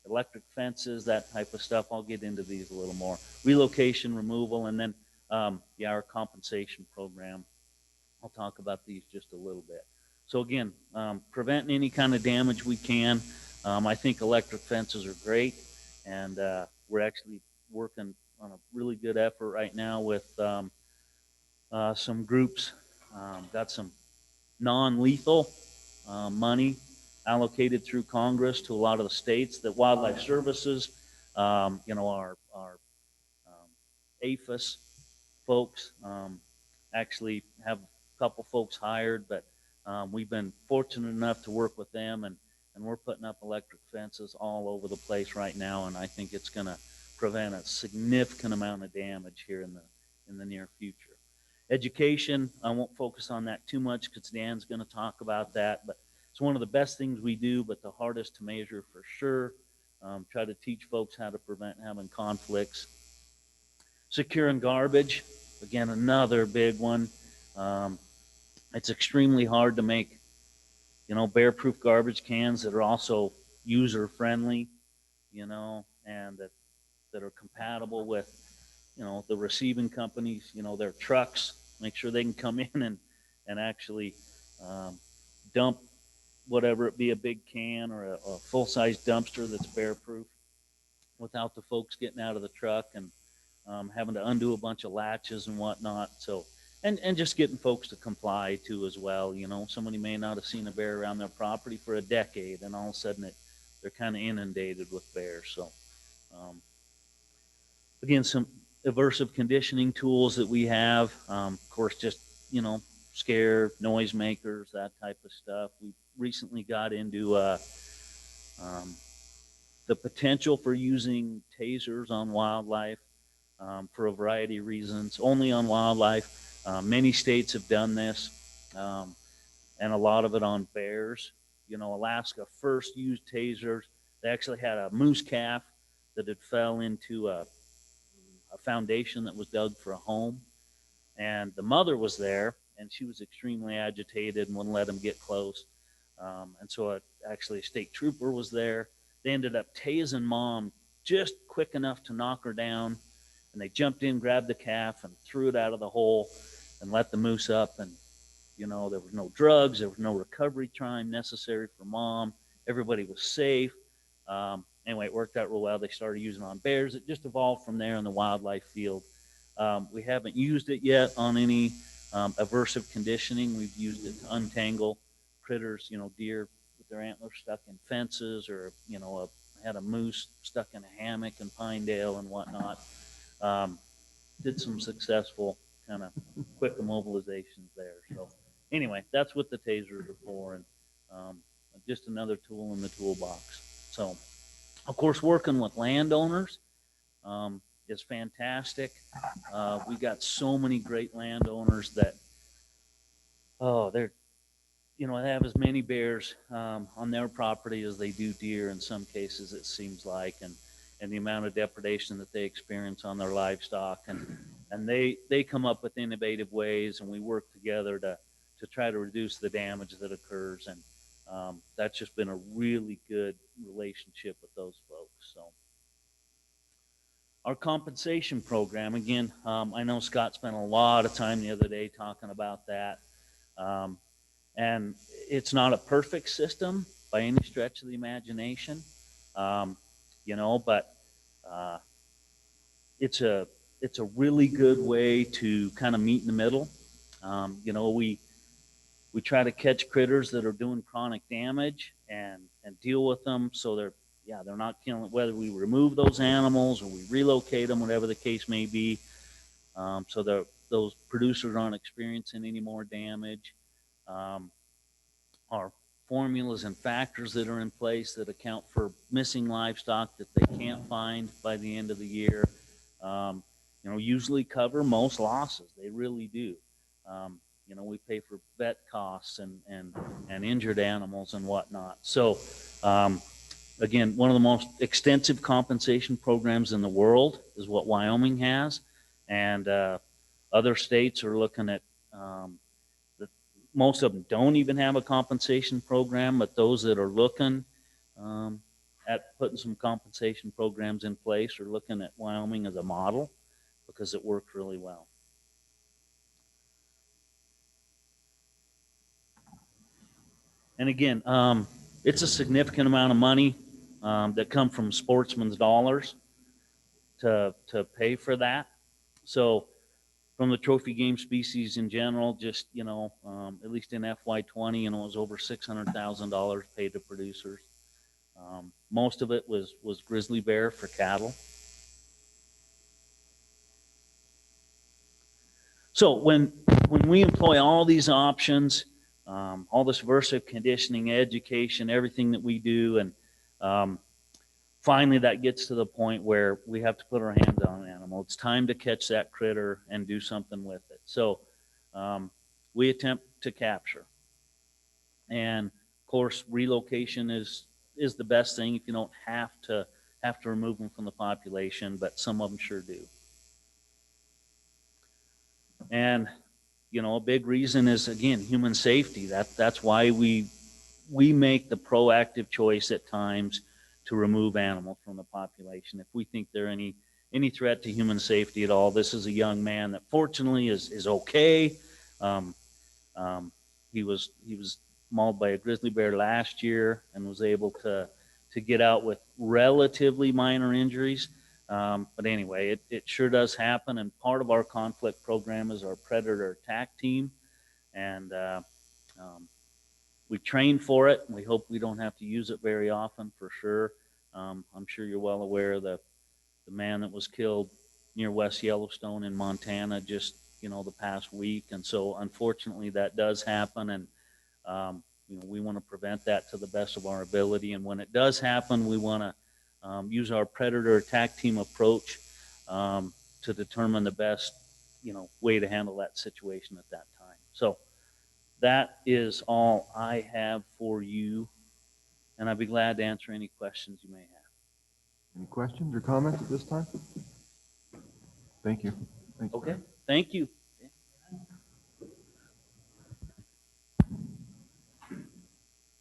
electric fences, that type of stuff. I'll get into these a little more. Relocation, removal, and then, our compensation program. I'll talk about these just a little bit. So again, preventing any kind of damage we can. I think electric fences are great, and we're actually working on a really good effort right now with some groups. Got some non-lethal money allocated through Congress to a lot of the states that Wildlife Services, our APHIS folks actually have a couple folks hired, but we've been fortunate enough to work with them, and we're putting up electric fences all over the place right now, and I think it's going to prevent a significant amount of damage here in the near future. Education, I won't focus on that too much because Dan's going to talk about that, but it's one of the best things we do, but the hardest to measure for sure. Try to teach folks how to prevent having conflicts. Securing garbage, again, another big one. It's extremely hard to make, bear-proof garbage cans that are also user-friendly, and that are compatible with, the receiving companies, their trucks, make sure they can come in and actually dump whatever it be, a big can or a full-size dumpster that's bear-proof without the folks getting out of the truck and having to undo a bunch of latches and whatnot. So, and just getting folks to comply too as well. You know, somebody may not have seen a bear around their property for a decade, and all of a sudden they're kind of inundated with bears. So, again, some aversive conditioning tools that we have. Of course, just, you know, scare, noisemakers, that type of stuff. We recently got into the potential for using tasers on wildlife for a variety of reasons, only on wildlife. Many states have done this, and a lot of it on bears. You know, Alaska first used tasers. They actually had a moose calf that had fell into a foundation that was dug for a home, and the mother was there, and she was extremely agitated and wouldn't let him get close. And so actually a state trooper was there. They ended up tasing mom just quick enough to knock her down, and they jumped in, grabbed the calf, and threw it out of the hole and let the moose up. And, you know, there was no drugs, there was no recovery time necessary for mom. Everybody was safe. Anyway, it worked out real well. They started using it on bears. It just evolved from there in the wildlife field. We haven't used it yet on any aversive conditioning. We've used it to untangle critters, you know, deer with their antlers stuck in fences, or, you know, had a moose stuck in a hammock in Pinedale and whatnot. Did some successful kind of quick immobilizations there. So anyway, that's what the tasers are for, and just another tool in the toolbox. So, of course, working with landowners is fantastic. We got so many great landowners that, they're, you know, they have as many bears on their property as they do deer in some cases, it seems like, and the amount of depredation that they experience on their livestock, and they come up with innovative ways, and we work together to try to reduce the damage that occurs, and that's just been a really good relationship with those folks. So our compensation program, again, I know Scott spent a lot of time the other day talking about that. And it's not a perfect system by any stretch of the imagination, you know, but it's a really good way to kind of meet in the middle. You know, we try to catch critters that are doing chronic damage and deal with them so they're not killing, whether we remove those animals or we relocate them, whatever the case may be, so that those producers aren't experiencing any more damage. Our formulas and factors that are in place that account for missing livestock that they can't find by the end of the year, you know, usually cover most losses. They really do. You know, we pay for vet costs and injured animals and whatnot. So, again, one of the most extensive compensation programs in the world is what Wyoming has, and other states are looking at. Most of them don't even have a compensation program, but those that are looking at putting some compensation programs in place are looking at Wyoming as a model because it worked really well. And again, it's a significant amount of money that come from sportsmen's dollars to pay for that. So from the trophy game species in general, just, you know, at least in FY20, you know, it was over $600,000 paid to producers. Most of it was grizzly bear for cattle. So when we employ all these options, all this aversive conditioning, education, everything that we do, and finally that gets to the point where we have to put our hands on an animal. It's time to catch that critter and do something with it. So we attempt to capture. And of course, relocation is the best thing if you don't have to remove them from the population, but some of them sure do. And, you know, a big reason is, again, human safety. That's why we make the proactive choice at times to remove animals from the population. If we think they're any threat to human safety at all. This is a young man that fortunately is okay. He was mauled by a grizzly bear last year and was able to get out with relatively minor injuries. But anyway, it sure does happen. And part of our conflict program is our predator attack team. And we train for it. We hope we don't have to use it very often for sure. I'm sure you're well aware of the man that was killed near West Yellowstone in Montana just, the past week. And so unfortunately that does happen. And, we want to prevent that to the best of our ability. And when it does happen, we want to use our predator attack team approach to determine the best, way to handle that situation at that time. So that is all I have for you. And I'd be glad to answer any questions you may have. Any questions or comments at this time? Thank you. Thank you. Okay, thank you.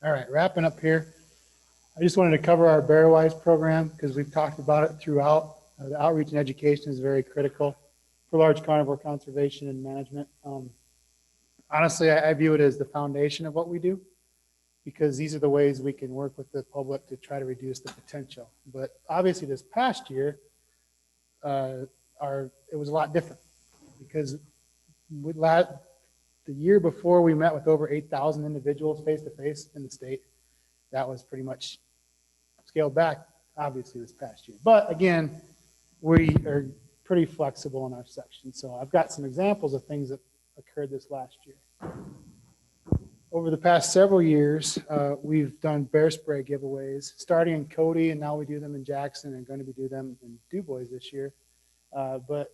All right, wrapping up here. I just wanted to cover our BearWise program because we've talked about it throughout. The outreach and education is very critical for large carnivore conservation and management. Honestly, I view it as the foundation of what we do because these are the ways we can work with the public to try to reduce the potential. But obviously this past year, it was a lot different because the year before we met with over 8,000 individuals face-to-face in the state. That was pretty much scaled back, obviously, this past year. But again, we are pretty flexible in our section. So I've got some examples of things that occurred this last year. Over the past several years, we've done bear spray giveaways, starting in Cody, and now we do them in Jackson and going to do them in DuBois this year. But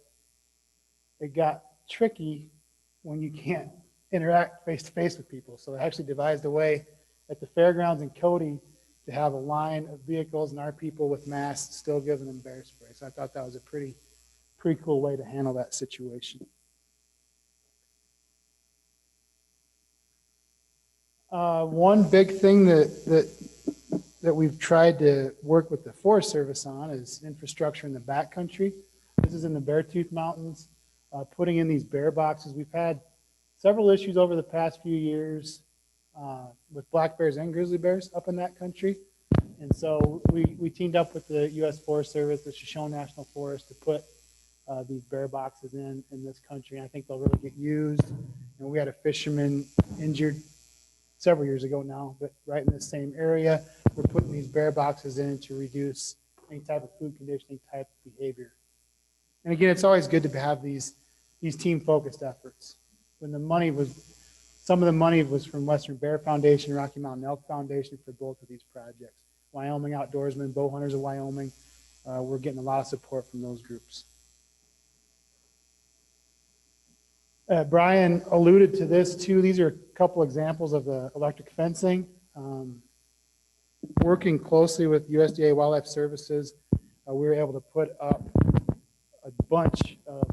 it got tricky when you can't interact face-to-face with people. So I actually devised a way at the fairgrounds in Cody to have a line of vehicles and our people with masks still giving them bear spray. So I thought that was a pretty cool way to handle that situation. One big thing that we've tried to work with the Forest Service on is infrastructure in the backcountry. This is in the Beartooth Mountains, putting in these bear boxes. We've had several issues over the past few years with black bears and grizzly bears up in that country. And so we teamed up with the U.S. Forest Service, the Shoshone National Forest, to put these bear boxes in this country. And I think they'll really get used. And we had a fisherman injured several years ago now, but right in the same area, we're putting these bear boxes in to reduce any type of food conditioning type behavior. And again, it's always good to have these team-focused efforts. When some of the money was from Western Bear Foundation, Rocky Mountain Elk Foundation for both of these projects. Wyoming Outdoorsmen, Bow Hunters of Wyoming, we're getting a lot of support from those groups. Brian alluded to this too. These are a couple examples of the electric fencing. Working closely with USDA Wildlife Services, we were able to put up a bunch of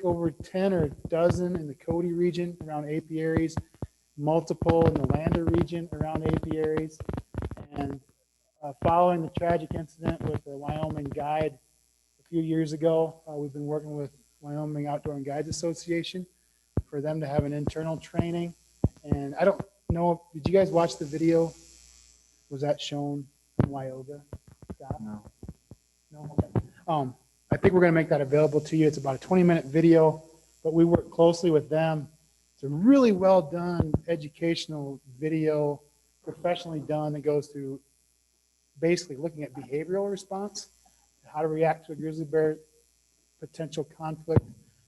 over 10 or a dozen in the Cody region around apiaries, multiple in the Lander region around apiaries. And following the tragic incident with the Wyoming guide a few years ago, we've been working with Wyoming Outdoor and Guides Association for them to have an internal training. And I don't know, did you guys watch the video? Was that shown in Wyoga? No. No? Okay. I think we're going to make that available to you. It's about a 20-minute video, but we work closely with them. It's a really well done educational video, professionally done, that goes through basically looking at behavioral response, how to react to a grizzly bear potential conflict.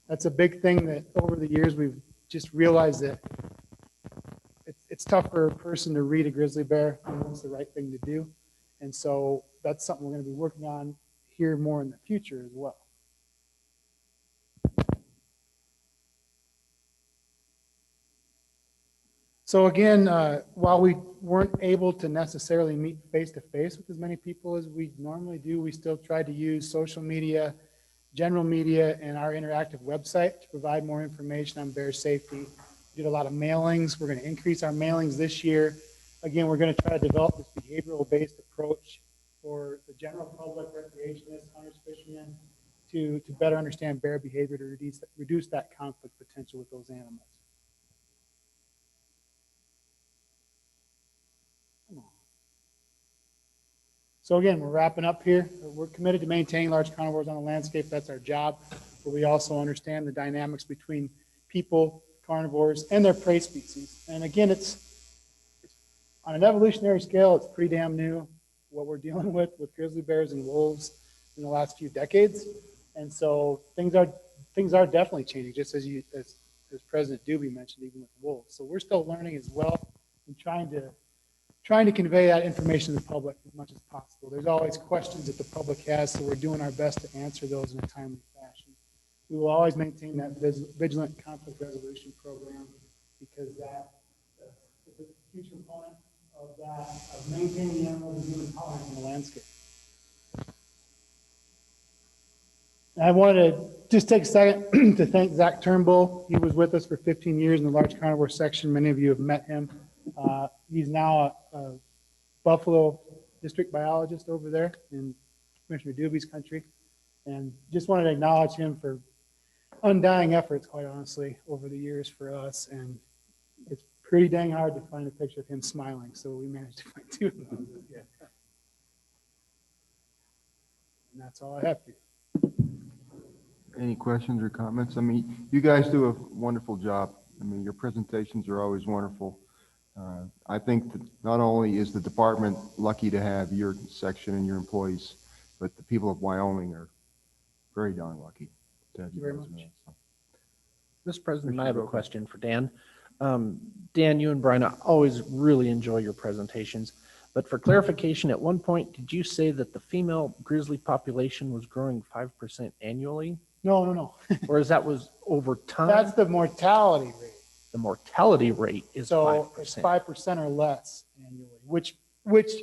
That's a big thing that over the years we've just realized that it's tough for a person to read a grizzly bear and what's the right thing to do. And so that's something we're going to be working on here more in the future as well. So again, while we weren't able to necessarily meet face-to-face with as many people as we normally do, we still tried to use social media, general media, and our interactive website to provide more information on bear safety. We did a lot of mailings. We're going to increase our mailings this year. Again, we're going to try to develop this behavioral-based approach for the general public, recreationists, hunters, fishermen, to better understand bear behavior to reduce that conflict potential with those animals. So again, we're wrapping up here. We're committed to maintaining large carnivores on the landscape. That's our job. But we also understand the dynamics between people, carnivores, and their prey species. And again, it's on an evolutionary scale, it's pretty damn new what we're dealing with grizzly bears and wolves in the last few decades. And so things are definitely changing, just as President Doobie mentioned, even with wolves. So we're still learning as well and trying to convey that information to the public as much as possible. There's always questions that the public has, so we're doing our best to answer those in a timely fashion. We will always maintain that vigilant conflict resolution program because that is a huge component of that, of maintaining the animals and human tolerance in the landscape. And I wanted to just take a second to thank Zach Turnbull. He was with us for 15 years in the large carnivore section. Many of you have met him. He's now a Buffalo district biologist over there in Commissioner Doobie's country. And just wanted to acknowledge him for undying efforts, quite honestly, over the years for us. And it's pretty dang hard to find a picture of him smiling. So we managed to find two of them. Yeah. And that's all I have for you. Any questions or comments? I mean, you guys do a wonderful job. I mean, your presentations are always wonderful. I think that not only is the department lucky to have your section and your employees, but the people of Wyoming are very darn lucky to have you guys around. Mr. President, I have a question for Dan. Dan, you and Brian, I always really enjoy your presentations. But for clarification, at one point, did you say that the female grizzly population was growing 5% annually? No. Or is that was over time? That's the mortality rate. The mortality rate is So 5%. it's 5% or less annually, which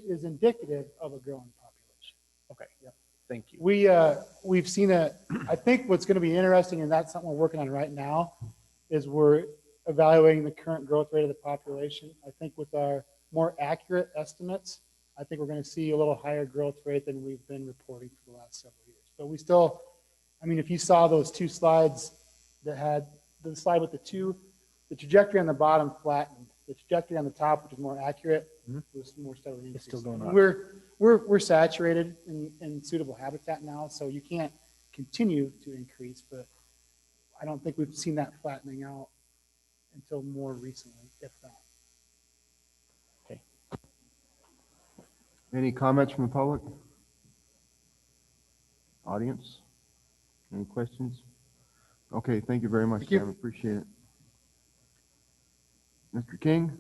is indicative of a growing population. Okay, yeah, thank you. We've seen I think what's going to be interesting, and that's something we're working on right now, is we're evaluating the current growth rate of the population. I think with our more accurate estimates, I think we're going to see a little higher growth rate than we've been reporting for the last several years. But we still, I mean, if you saw those two slides that had the slide with the trajectory on the bottom flattened. The trajectory on the top, which is more accurate, was more steadily increasing. It's still going up. We're saturated in suitable habitat now, so you can't continue to increase, but I don't think we've seen that flattening out until more recently, if that. Okay. Any comments from the public? Audience? Any questions? Okay, thank you very much, Thank you. Sam. Appreciate it. Mr. King?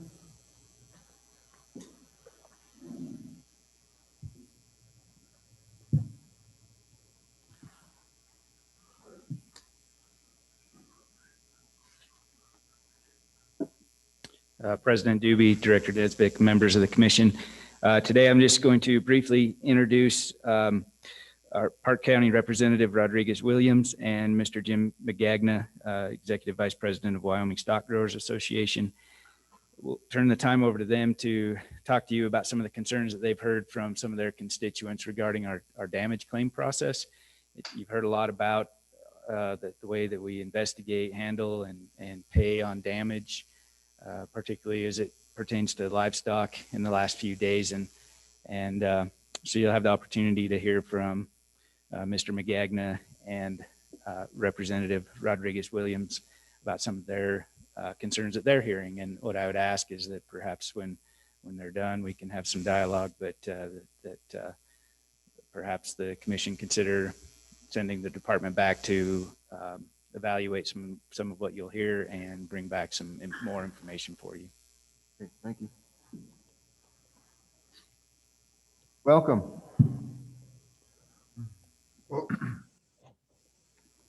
President Doobie, Director Desbick, members of the commission. Today, I'm just going to briefly introduce our Park County Representative Rodriguez Williams and Mr. Jim McGagna, Executive Vice President of Wyoming Stock Growers Association. We'll turn the time over to them to talk to you about some of the concerns that they've heard from some of their constituents regarding our damage claim process. You've heard a lot about the way that we investigate, handle, and pay on damage, particularly as it pertains to livestock in the last few days. And so you'll have the opportunity to hear from Mr. McGagna and Representative Rodriguez Williams about some of their concerns that they're hearing. And what I would ask is that perhaps when they're done, we can have some dialogue, but that perhaps the commission consider sending the department back to evaluate some of what you'll hear and bring back some more information for you. Okay, thank you. Welcome. Well,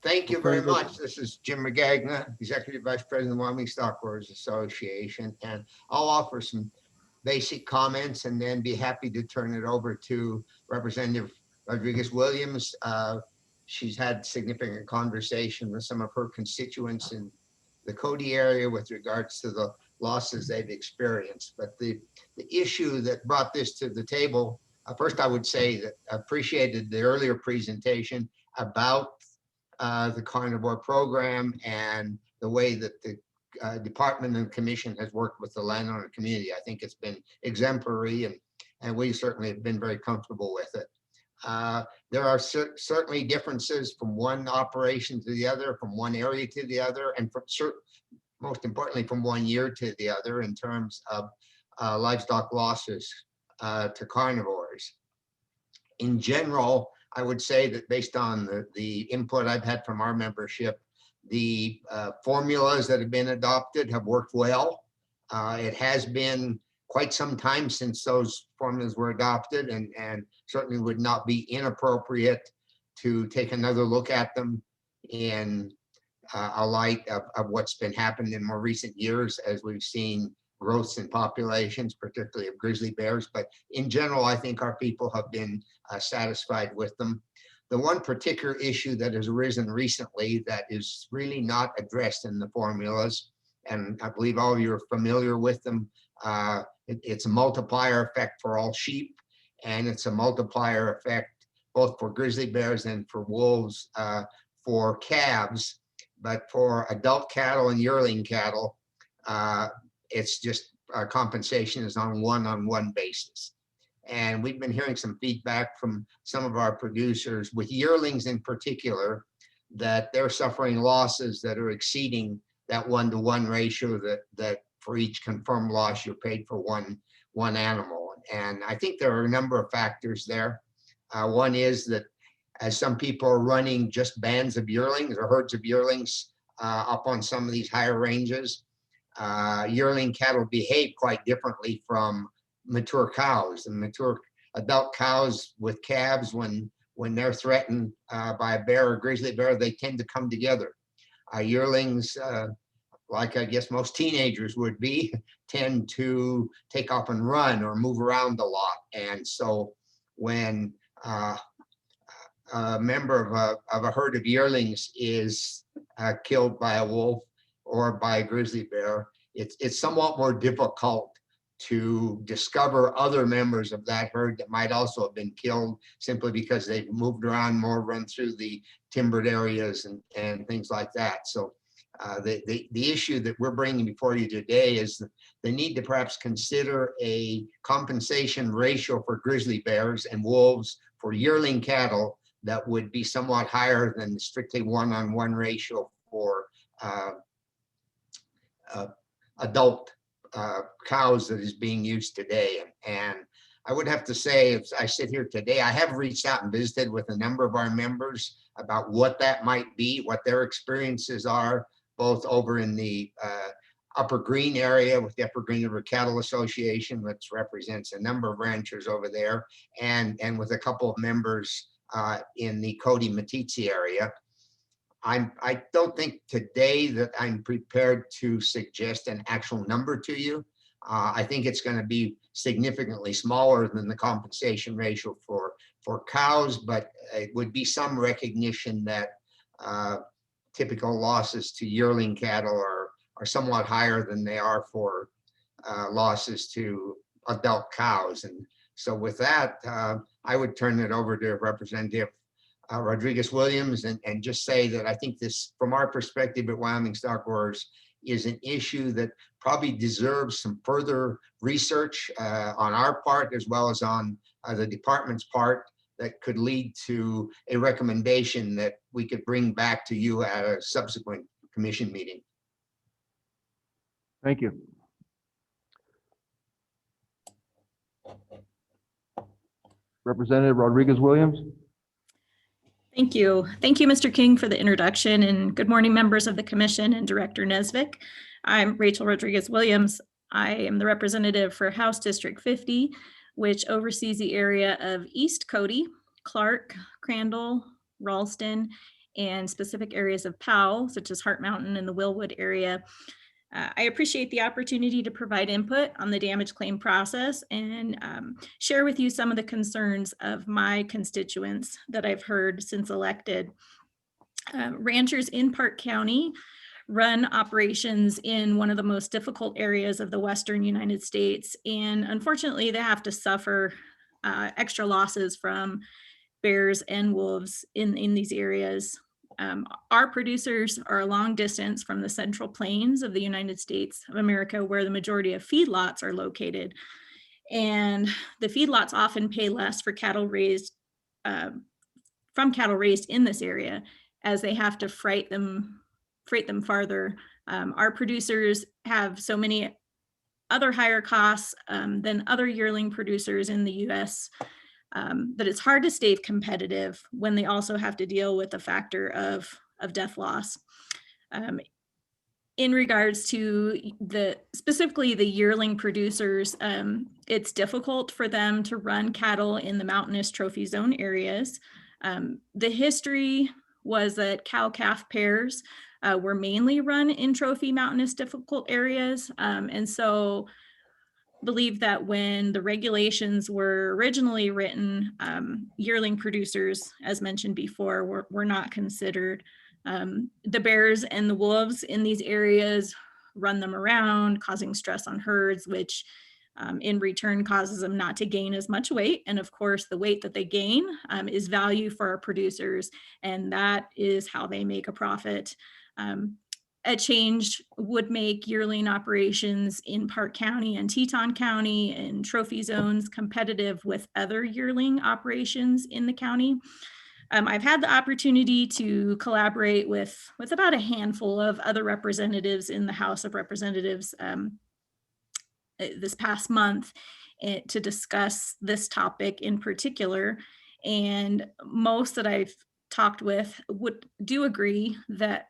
thank you very much. This is Jim McGagna, Executive Vice President of the Wyoming Stock Growers Association, and I'll offer some basic comments and then be happy to turn it over to Representative Rodriguez Williams. She's had significant conversation with some of her constituents in the Cody area with regards to the losses they've experienced. But the issue that brought this to the table, first I would say that I appreciated the earlier presentation about the carnivore program and the way that the department and commission has worked with the landowner community. I think it's been exemplary, and and we certainly have been very comfortable with it. There are certainly differences from one operation to the other, from one area to the other, and from most importantly, from one year to the other in terms of livestock losses to carnivores. In general, I would say that based on the input I've had from our membership, the formulas that have been adopted have worked well. It has been quite some time since those formulas were adopted, and certainly would not be inappropriate to take another look at them in a light of what's been happened in more recent years as we've seen growths in populations, particularly of grizzly bears. But in general, I think our people have been satisfied with them. The one particular issue that has arisen recently that is really not addressed in the formulas, and I believe all of you are familiar with them, it's a multiplier effect for all sheep, and it's a multiplier effect both for grizzly bears and for wolves for calves. But for adult cattle and yearling cattle, it's just compensation is on one basis. And we've been hearing some feedback from some of our producers with yearlings in particular, that they're suffering losses that are exceeding that 1-to-1 ratio that for each confirmed loss you're paid for one animal. And I think there are a number of factors there. One is that as some people are running just bands of yearlings or herds of yearlings up on some of these higher ranges, yearling cattle behave quite differently from mature cows. And mature adult cows with calves, when they're threatened by a bear or grizzly bear, they tend to come together. Yearlings, like I guess most teenagers would be, tend to take off and run or move around a lot. And so when a member of a herd of yearlings is killed by a wolf or by a grizzly bear, it's somewhat more difficult to discover other members of that herd that might also have been killed simply because they've moved around more, run through the timbered areas and things like that. So the issue that we're bringing before you today is the need to perhaps consider a compensation ratio for grizzly bears and wolves for yearling cattle that would be somewhat higher than the strictly 1-on-1 ratio for adult cows that is being used today. And I would have to say, as I sit here today, I have reached out and visited with a number of our members about what that might be, what their experiences are, both over in the Upper Green area with the Upper Green River Cattle Association, which represents a number of ranchers over there, and with a couple of members in the Cody Matitsi area. I don't think today that I'm prepared to suggest an actual number to you. I think it's going to be significantly smaller than the compensation ratio for cows, but it would be some recognition that typical losses to yearling cattle are somewhat higher than they are for losses to adult cows. And so with that, I would turn it over to Representative Rodriguez-Williams and just say that I think this, from our perspective at Wyoming Stock Growers, is an issue that probably deserves some further research on our part as well as on the department's part that could lead to a recommendation that we could bring back to you at a subsequent commission meeting. Thank you. Representative Rodriguez-Williams. Thank you. Thank you, Mr. King, for the introduction, and good morning, members of the commission and Director Nesvik. I'm Rachel Rodriguez-Williams. I am the representative for House District 50, which oversees the area of East Cody, Clark, Crandall, Ralston, and specific areas of Powell, such as Hart Mountain and the Willwood area. I appreciate the opportunity to provide input on the damage claim process and share with you some of the concerns of my constituents that I've heard since elected. Ranchers in Park County run operations in one of the most difficult areas of the Western United States, and unfortunately they have to suffer extra losses from bears and wolves in these areas. Our producers are a long distance from the central plains of the United States of America, where the majority of feedlots are located. And the feedlots often pay less for cattle raised from cattle raised in this area, as they have to freight them farther. Our producers have so many other higher costs than other yearling producers in the U.S. That it's hard to stay competitive when they also have to deal with the factor of death loss. In regards to specifically the yearling producers, it's difficult for them to run cattle in the mountainous trophy zone areas. The history was that cow-calf pairs were mainly run in trophy mountainous difficult areas. And so believe that when the regulations were originally written, yearling producers, as mentioned before, were not considered. The bears and the wolves in these areas run them around, causing stress on herds, which in return causes them not to gain as much weight. And of course, the weight that they gain is value for our producers, and that is how they make a profit. A change would make yearling operations in Park County and Teton County and trophy zones competitive with other yearling operations in the county. I've had the opportunity to collaborate with about a handful of other representatives in the House of Representatives this past month to discuss this topic in particular. And most that I've talked with do agree that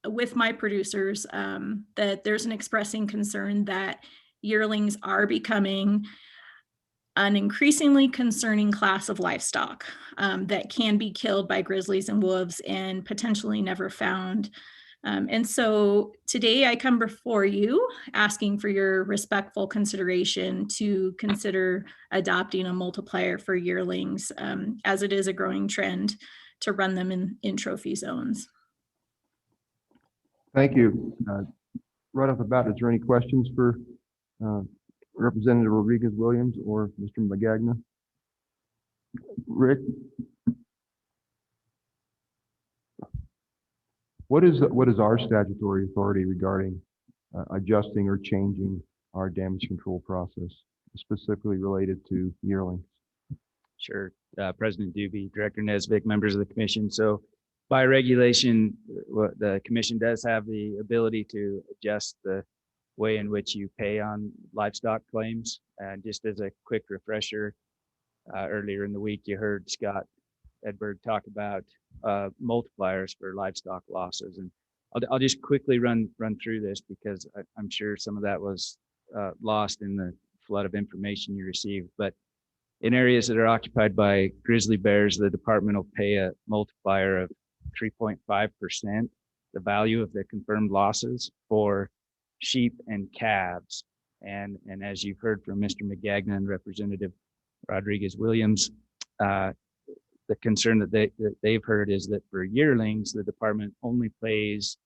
with my producers that there's an expressing concern that yearlings are becoming an increasingly concerning class of livestock that can be killed by grizzlies and wolves and potentially never found. And so today I come before you asking for your respectful consideration to consider adopting a multiplier for yearlings, as it is a growing trend to run them in trophy zones. Thank you. Right off the bat, is there any questions for Representative Rodriguez-Williams or Mr. Magagna? Rick? What is our statutory authority regarding adjusting or changing our damage control process, specifically related to yearlings? Sure. President Doobie, Director Nesbitt, members of the commission. So by regulation, the commission does have the ability to adjust the way in which you pay on livestock claims. And just as a quick refresher, earlier in the week, you heard Scott Edberg talk about multipliers for livestock losses. And I'll just quickly run through this because I'm sure some of that was lost in the flood of information you received. But in areas that are occupied by grizzly bears, the department will pay a multiplier of 3.5%, the value of the confirmed losses for sheep and calves. And as you've heard from Mr. Magagna and Representative Rodriguez-Williams, the concern that they've heard is that for yearlings, the department only pays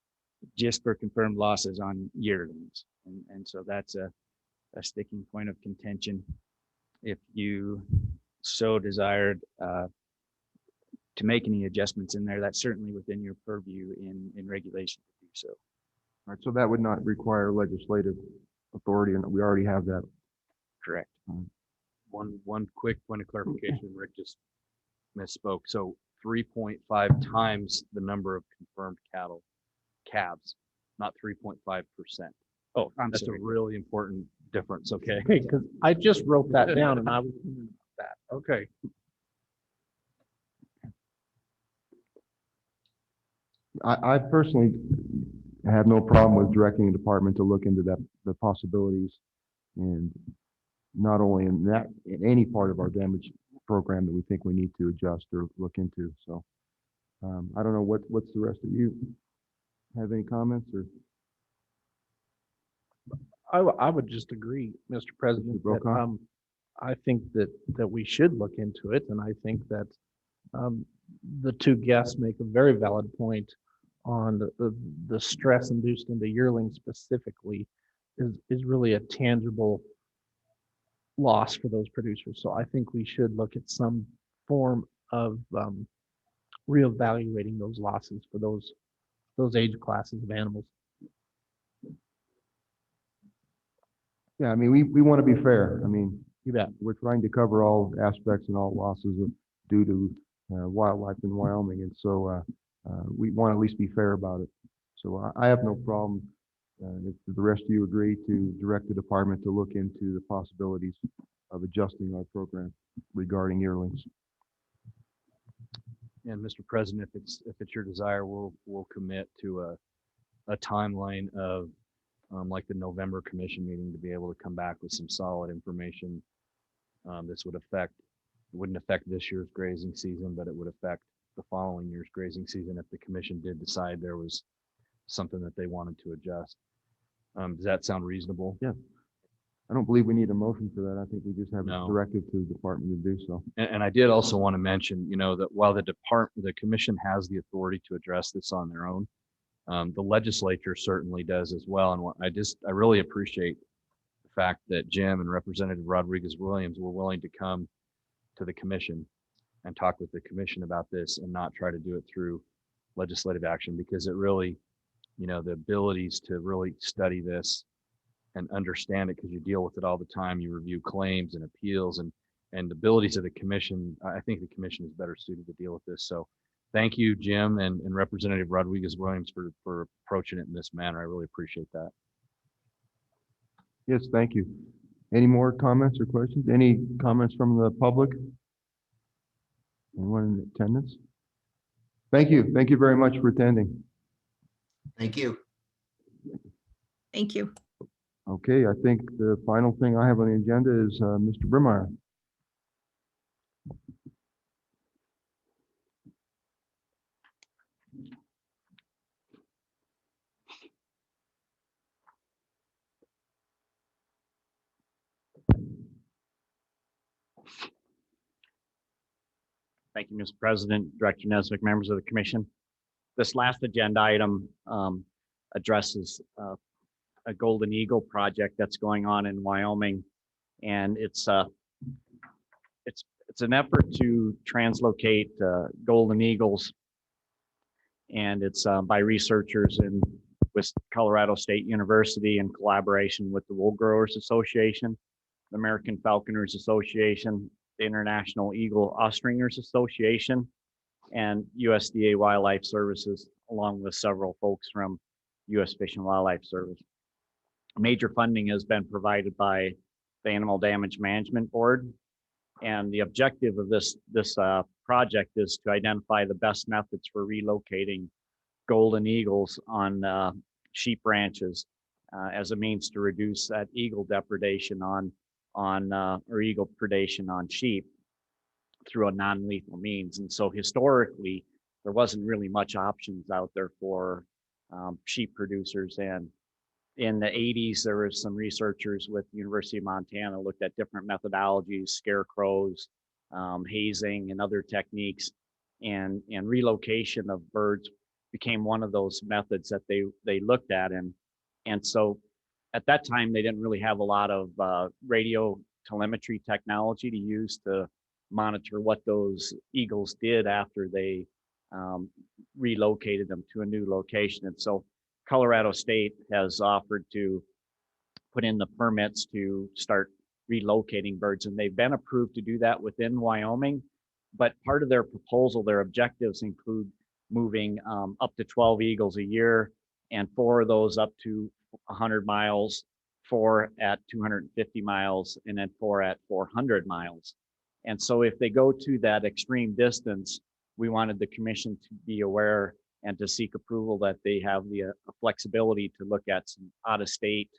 just for confirmed losses on yearlings. And so that's a sticking point of contention. If you so desired to make any adjustments in there, that's certainly within your purview in regulation to do so. All right, so that would not require legislative authority, and we already have that. Correct. One quick point of clarification, Rick just misspoke. So 3.5 times the number of confirmed calves, not 3.5%. Oh, That's a really important difference. Okay. Because I just wrote that down and I was thinking about that. Okay. I personally have no problem with directing the department to look into the possibilities, and not only in any part of our damage program that we think we need to adjust or look into. So I don't know what's the rest of you have any comments or? I would just agree, Mr. President, that, I think that we should look into it. And I think that the two guests make a very valid point on the stress induced into yearlings specifically is really a tangible loss for those producers. So I think we should look at some form of reevaluating those losses for those age classes of animals. Yeah, I mean, we want to be fair. I mean, You bet. we're trying to cover all aspects and all losses due to wildlife in Wyoming. And so we want to at least be fair about it. So I have no problem if the rest of you agree to direct the department to look into the possibilities of adjusting our program regarding yearlings. And Mr. President, if it's your desire, we'll commit to a timeline of like the November commission meeting to be able to come back with some solid information. This wouldn't affect this year's grazing season, but it would affect the following year's grazing season if the commission did decide there was something that they wanted to adjust. Does that sound reasonable? Yeah. I don't believe we need a motion for that. I think we just have No. a directive to the department to do so. And I did also want to mention, that while the commission has the authority to address this on their own, the legislature certainly does as well. And I really appreciate the fact that Jim and Representative Rodriguez Williams were willing to come to the commission and talk with the commission about this and not try to do it through legislative action, because it really, the abilities to really study this and understand it, because you deal with it all the time, you review claims and appeals and the abilities of the commission. I think the commission is better suited to deal with this. So thank you, Jim and Representative Rodriguez Williams for approaching it in this manner. I really appreciate that. Yes, thank you. Any more comments or questions? Any comments from the public? Anyone in attendance? Thank you. Thank you very much for attending. Thank you. Thank you. Okay, I think the final thing I have on the agenda is Mr. Brimmeyer. Thank you, Mr. President, Director Nesbitt, members of the commission. This last agenda item addresses a Golden Eagle project that's going on in Wyoming, and it's an effort to translocate golden eagles, and it's by researchers with Colorado State University in collaboration with the Wool Growers Association, the American Falconers Association, the International Eagle Ostringers Association, and USDA Wildlife Services, along with several folks from U.S. Fish and Wildlife Service. Major funding has been provided by the Animal Damage Management Board, and the objective of this project is to identify the best methods for relocating golden eagles on sheep ranches as a means to reduce that eagle depredation or eagle predation on sheep through a non-lethal means. And so historically, there wasn't really much options out there for sheep producers. And in the 80s, there were some researchers with the University of Montana looked at different methodologies, scarecrows, hazing, and other techniques. And relocation of birds became one of those methods that they looked at. And so at that time, they didn't really have a lot of radio telemetry technology to use to monitor what those eagles did after they relocated them to a new location. And so Colorado State has offered to put in the permits to start relocating birds, and they've been approved to do that within Wyoming. But part of their proposal, their objectives include moving up to 12 eagles a year, and 4 of those up to 100 miles, 4 at 250 miles, and then 4 at 400 miles. And so if they go to that extreme distance, we wanted the commission to be aware and to seek approval that they have the flexibility to look at some out-of-state,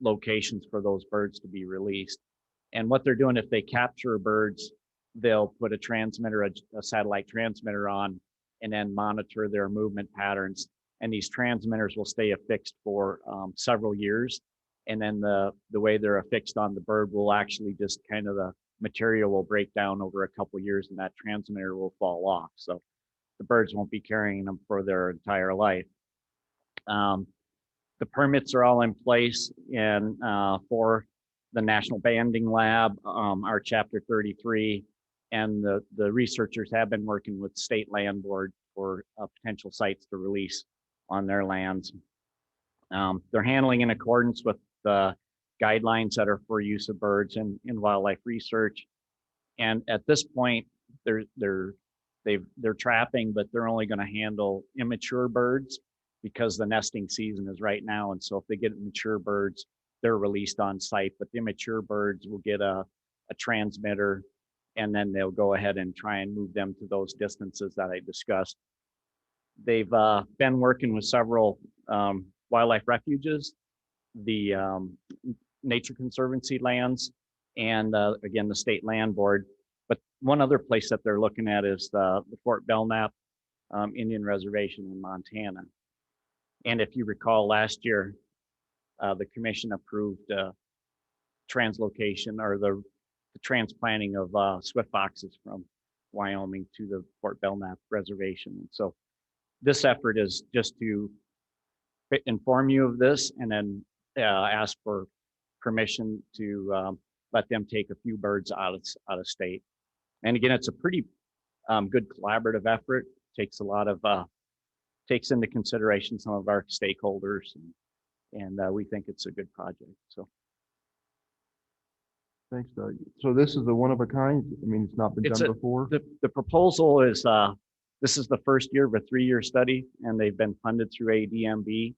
locations for those birds to be released. And what they're doing, if they capture birds, they'll put a transmitter, a satellite transmitter on, and then monitor their movement patterns. And these transmitters will stay affixed for several years. And then the way they're affixed on the bird will actually just the material will break down over a couple of years, and that transmitter will fall off. So the birds won't be carrying them for their entire life. The permits are all in place, and for the National Banding Lab, our Chapter 33, and the researchers have been working with State Land Board for potential sites to release on their lands. They're handling in accordance with the guidelines that are for use of birds in wildlife research. And at this point, they're trapping, but they're only going to handle immature birds because the nesting season is right now. And so if they get mature birds, they're released on site, but the immature birds will get a transmitter, and then they'll go ahead and try and move them to those distances that I discussed. They've been working with several wildlife refuges, the Nature Conservancy lands, and again, the State Land Board. But one other place that they're looking at is the Fort Belknap Indian Reservation in Montana. And if you recall, last year, the commission approved translocation or the transplanting of swift foxes from Wyoming to the Fort Belknap Reservation. And so this effort is just to inform you of this and then ask for permission to let them take a few birds out of state. And again, it's a pretty good collaborative effort. Takes a lot of takes into consideration some of our stakeholders, and we think it's a good project. So Thanks, Doug. So this is the one of a kind? I mean, it's not been done before? The proposal is, this is the first year of a 3-year study, and they've been funded through ADMB.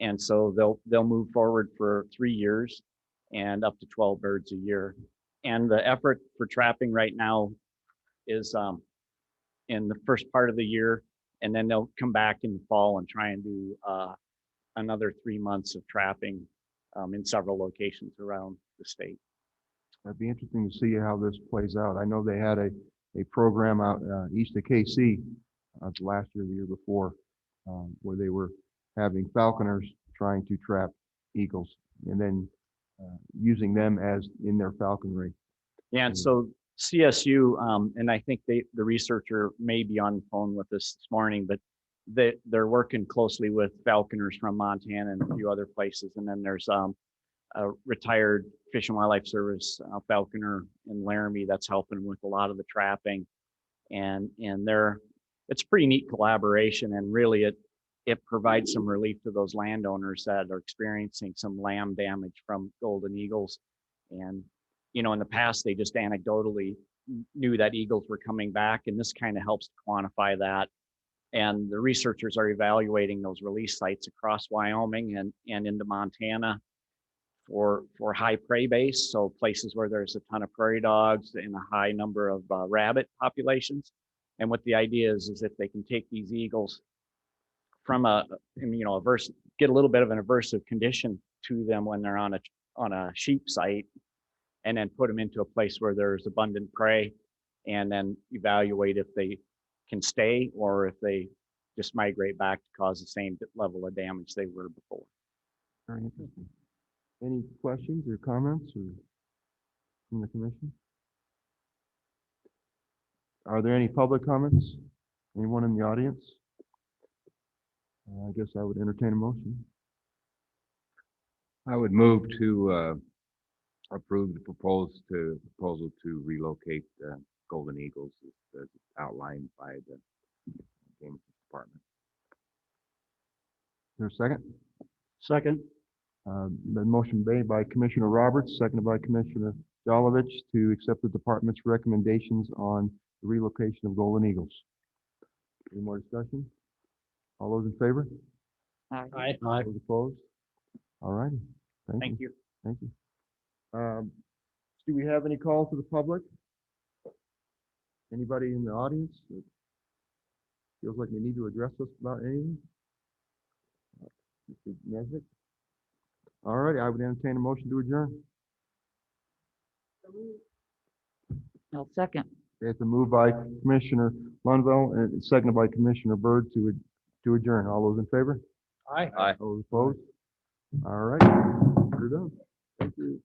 And so they'll move forward for 3 years and up to 12 birds a year. And the effort for trapping right now is in the first part of the year, and then they'll come back in the fall and try and do another 3 months of trapping in several locations around the state. That'd be interesting to see how this plays out. I know they had a program out east of KC last year, the year before, where they were having falconers trying to trap eagles and then using them as in their falconry. Yeah, and so CSU, and I think the researcher may be on the phone with us this morning, but they're working closely with falconers from Montana and a few other places. And then there's a retired Fish and Wildlife Service falconer in Laramie that's helping with a lot of the trapping. And it's pretty neat collaboration, and really it provides some relief to those landowners that are experiencing some lamb damage from golden eagles. And in the past, they just anecdotally knew that eagles were coming back, and this kind of helps to quantify that. And the researchers are evaluating those release sites across Wyoming and into Montana for high prey base, so places where there's a ton of prairie dogs and a high number of rabbit populations. And what the idea is if they can take these eagles from get a little bit of an aversive condition to them when they're on a sheep site, and then put them into a place where there's abundant prey, and then evaluate if they can stay or if they just migrate back to cause the same level of damage they were before. Very interesting. Any questions or comments from the commission? Are there any public comments? Anyone in the audience? I guess I would entertain a motion. I would move to approve the proposal to relocate golden eagles as outlined by the Game Department. Is there a second? Second. The motion made by Commissioner Roberts, seconded by Commissioner Jolovich to accept the department's recommendations on the relocation of golden eagles. Any more discussion? All those in favor? Aye. Those opposed? All righty. Thank you. Thank you. Do we have any calls to the public? Anybody in the audience that feels like they need to address us about anything? Mr. Nesbitt? All right, I would entertain a motion to adjourn. I'll second. It's a move by Commissioner Lundveld and seconded by Commissioner Byrd to adjourn. All those in favor? Aye. Those opposed? All right, we're done. Thank you.